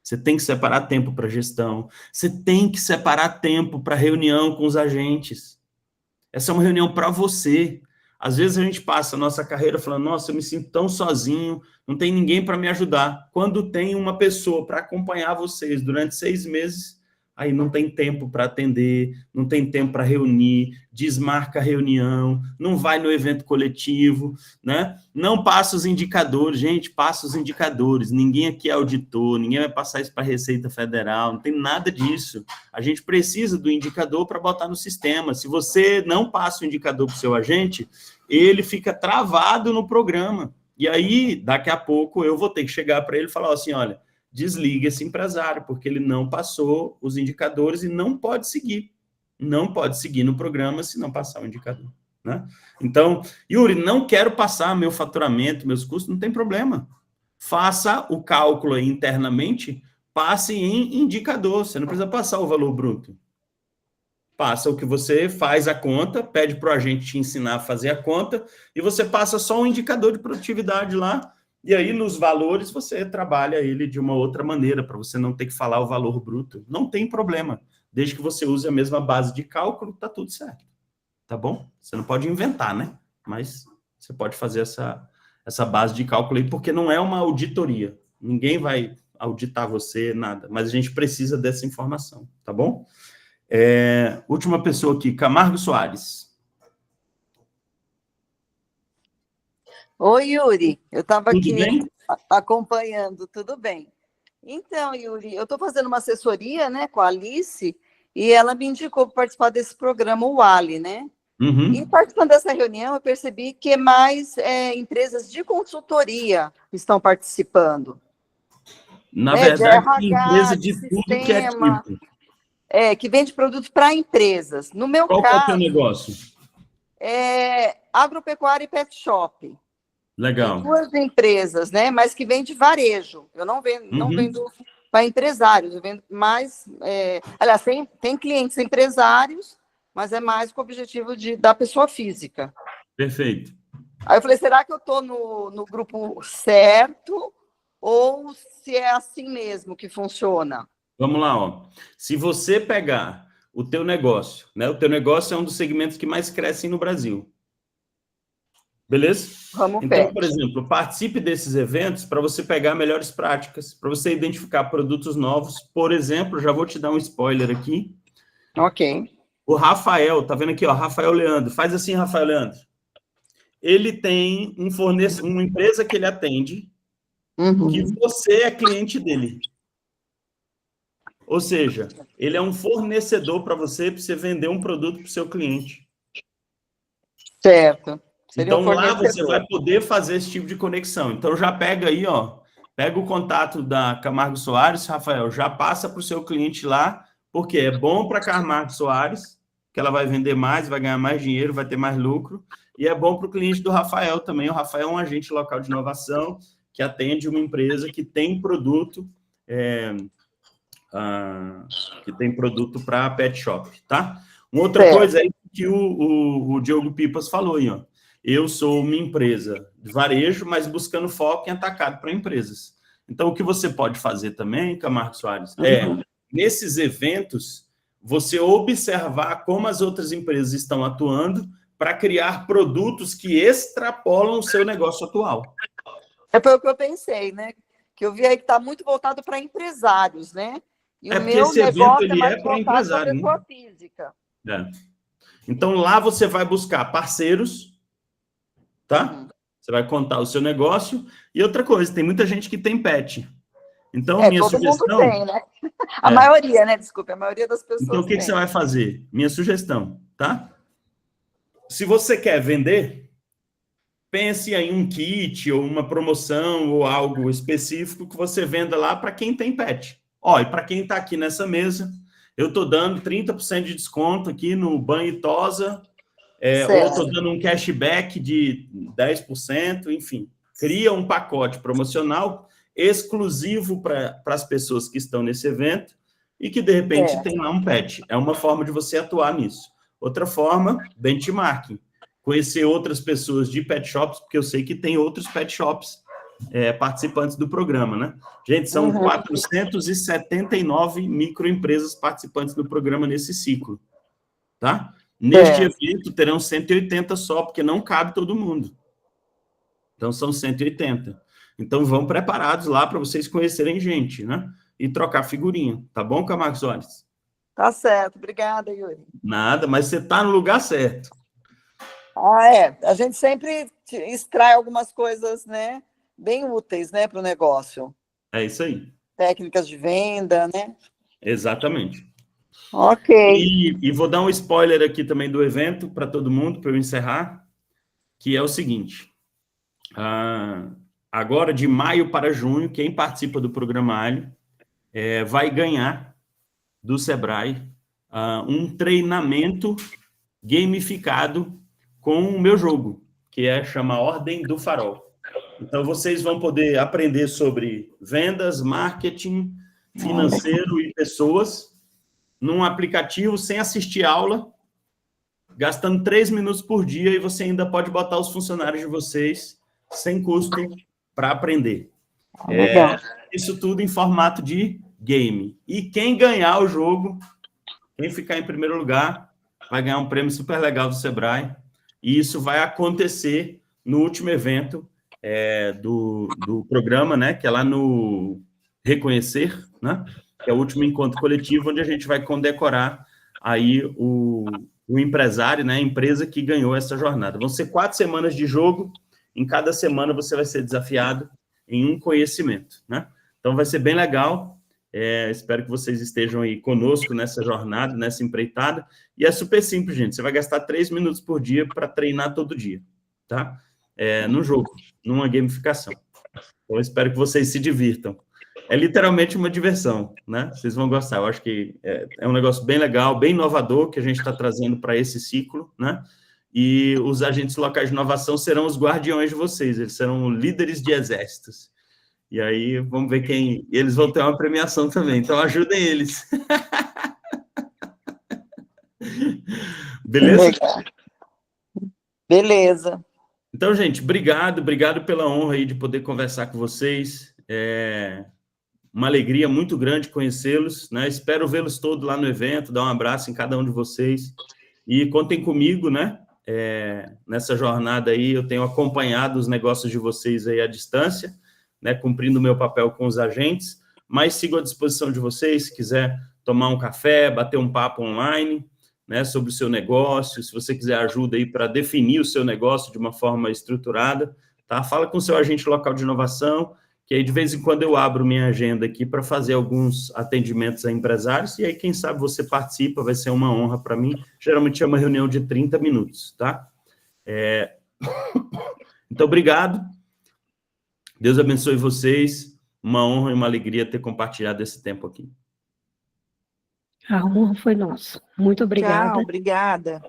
Você tem que separar tempo para gestão, você tem que separar tempo para reunião com os agentes. Essa é uma reunião para você. Às vezes a gente passa a nossa carreira falando, nossa, eu me sinto tão sozinho, não tem ninguém para me ajudar. Quando tem uma pessoa para acompanhar vocês durante 6 meses, aí não tem tempo para atender, não tem tempo para reunir, desmarca a reunião, não vai no evento coletivo, né? Não passa os indicadores, gente, passa os indicadores. Ninguém aqui é auditor, ninguém vai passar isso para a Receita Federal, não tem nada disso. A gente precisa do indicador para botar no sistema. Se você não passa o indicador para o seu agente, ele fica travado no programa. E aí, daqui a pouco, eu vou ter que chegar para ele e falar assim, olha, desliga esse empresário, porque ele não passou os indicadores e não pode seguir. Não pode seguir no programa se não passar o indicador, né? Então, Yuri, não quero passar meu faturamento, meus custos, não tem problema. Faça o cálculo aí internamente, passe em indicador, você não precisa passar o valor bruto. Passa o que você faz a conta, pede para o agente te ensinar a fazer a conta, e você passa só um indicador de produtividade lá, e aí nos valores você trabalha ele de uma outra maneira, para você não ter que falar o valor bruto. Não tem problema, desde que você use a mesma base de cálculo, tá tudo certo. Tá bom? Você não pode inventar, né? Mas você pode fazer essa base de cálculo aí, porque não é uma auditoria. Ninguém vai auditar você, nada. Mas a gente precisa dessa informação, tá bom? Última pessoa aqui, Camargo Soares. Oi, Yuri. Eu estava aqui bem? acompanhando, tudo bem. Então, Yuri, eu estou fazendo uma assessoria, né, com a Alice, e ela me indicou para participar desse programa, o Ali, né? Uhum. E participando dessa reunião, eu percebi que mais empresas de consultoria estão participando. Na verdade, de tem RH, empresa de tudo que é sistema, tipo. que vende produtos para empresas. No meu Qual que é o teu caso, negócio? agropecuária e pet shop. Legal. Tem 2 empresas, né? Mas que vende varejo. Eu não vendo, não vendo para empresários, eu vendo mais. Aliás, tem clientes empresários, mas é mais com o objetivo da pessoa física. Perfeito. Aí eu falei, será que eu estou no grupo certo? Ou se é assim mesmo que funciona? Vamos lá, ó. Se você pegar o teu negócio, né? O teu negócio é um dos segmentos que mais crescem no Brasil. Beleza? Então, por exemplo, participe desses eventos para você pegar melhores práticas, para você identificar produtos novos. Por exemplo, já vou te dar um spoiler aqui. Ok. O Rafael, tá vendo aqui, ó, Rafael Leandro. Faz assim, Rafael Leandro. Ele tem uma empresa que ele atende, que você é cliente dele. Ou seja, ele é um fornecedor para você vender um produto para o seu cliente. Certo. Então, lá você vai poder fazer esse tipo de conexão. Então, já pega aí, ó, pega o contato da Camargo Soares, Rafael, já passa para o seu cliente lá, porque é bom para Camargo Soares, que ela vai vender mais, vai ganhar mais dinheiro, vai ter mais lucro, e é bom para o cliente do Rafael também. O Rafael é um agente local de inovação que atende uma empresa que tem produto, para pet shop, tá? Uma outra coisa é que o Diogo Pipas falou aí, ó. Eu sou uma empresa de varejo, mas buscando foco em atacado para empresas. Então, o que você pode fazer também, Camargo Soares, nesses eventos, você observar como as outras empresas estão atuando para criar produtos que extrapolam o seu negócio atual. Foi o que eu pensei, né? Que eu vi aí que está muito voltado para empresários, né? E o meu esse negócio evento, ele mais para voltado para empresário, pessoa física. Então, lá você vai buscar parceiros, tá? Você vai contar o seu negócio. E outra coisa, tem muita gente que tem pet. Então, minha todo sugestão... mundo tem, né? A maioria, né? Desculpa, a maioria das pessoas Então, o que você vai fazer? Minha sugestão, tá? Se você quer vender, pense em um kit ou uma promoção ou algo específico que você venda lá para quem tem pet. Ó, e para quem está aqui nessa mesa, eu estou dando 30% de desconto aqui no banho e tosa ou estou dando um cashback de 10%, enfim. Cria um pacote promocional exclusivo para as pessoas que estão nesse evento e que, de repente, tem lá um pet. É uma forma de você atuar nisso. Outra forma, benchmarking. Conhecer outras pessoas de pet shops, porque eu sei que tem outros pet shops participantes do programa, né? Gente, são 479 microempresas participantes do programa nesse ciclo, tá? Neste evento, terão 180 só, porque não cabe todo mundo. Então, são 180. Então, vão preparados lá para vocês conhecerem gente, né? E trocar figurinha. Tá bom, Camargo Soares? Tá certo. Obrigada, Yuri. Nada, mas você está no lugar certo. A gente sempre extrai algumas coisas, né? Bem úteis, né? Para o negócio. É isso aí. Técnicas de venda, né? Exatamente. Ok. E vou dar um spoiler aqui também do evento para todo mundo, para eu encerrar, que é o seguinte. Agora, de maio para junho, quem participa do programa Alho vai ganhar do Sebrae um treinamento gamificado com o meu jogo, que chama Ordem do Farol. Então, vocês vão poder aprender sobre vendas, marketing, financeiro e pessoas num aplicativo sem assistir aula, gastando 3 minutos por dia, e você ainda pode botar os funcionários de vocês sem custo para aprender. Isso tudo em formato de game. E quem ganhar o jogo, quem ficar em primeiro lugar, vai ganhar um prêmio super legal do Sebrae. E isso vai acontecer no último evento do programa, né? Que é lá no Reconhecer, né? Que é o último encontro coletivo, onde a gente vai condecorar aí o empresário, né? A empresa que ganhou essa jornada. Vão ser 4 semanas de jogo. Em cada semana você vai ser desafiado em um conhecimento, né? Então vai ser bem legal. Espero que vocês estejam aí conosco nessa jornada, nessa empreitada. E é super simples, gente. Você vai gastar 3 minutos por dia para treinar todo dia, tá? No jogo, numa gamificação. Então, eu espero que vocês se divirtam. É literalmente uma diversão, né? Vocês vão gostar. Eu acho que é um negócio bem legal, bem inovador, que a gente está trazendo para esse ciclo, né? E os agentes locais de inovação serão os guardiões de vocês. Eles serão líderes de exércitos. E aí, vamos ver quem... Eles vão ter uma premiação também, então ajudem eles. Beleza? Beleza. Então, gente, obrigado pela honra aí de poder conversar com vocês. Uma alegria muito grande conhecê-los, né? Espero vê-los todos lá no evento, dar um abraço em cada um de vocês. E contem comigo, né? Nessa jornada aí, eu tenho acompanhado os negócios de vocês aí à distância, né, cumprindo o meu papel com os agentes, mas sigo à disposição de vocês, se quiser tomar um café, bater um papo online, né, sobre o seu negócio, se você quiser ajuda aí para definir o seu negócio de uma forma estruturada, tá? Fala com o seu agente local de inovação, que aí de vez em quando eu abro minha agenda aqui para fazer alguns atendimentos a empresários, e aí quem sabe você participa, vai ser uma honra para mim. Geralmente é uma reunião de 30 minutos, tá? Então, obrigado. Deus abençoe vocês. Uma honra e uma alegria ter compartilhado esse tempo aqui. A honra foi nossa. Muito obrigada. Tchau, obrigada.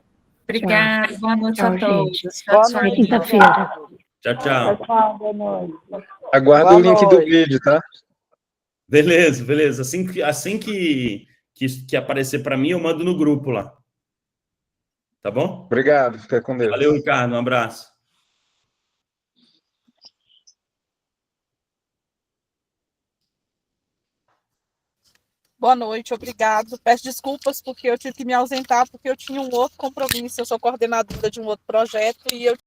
Obrigada. Boa noite a todos. Gente. Tchau, Até quinta-feira. Tchau, tchau. Tchau, boa noite. Aguardo o link do vídeo, tá? Beleza. Assim que aparecer para mim, eu mando no grupo lá. Tá bom? Obrigado. Fica com Deus. Valeu, Ricardo. Um abraço. Boa noite, obrigado. Peço desculpas porque eu tive que me ausentar, porque eu tinha um outro compromisso. Eu sou coordenadora de um outro projeto e eu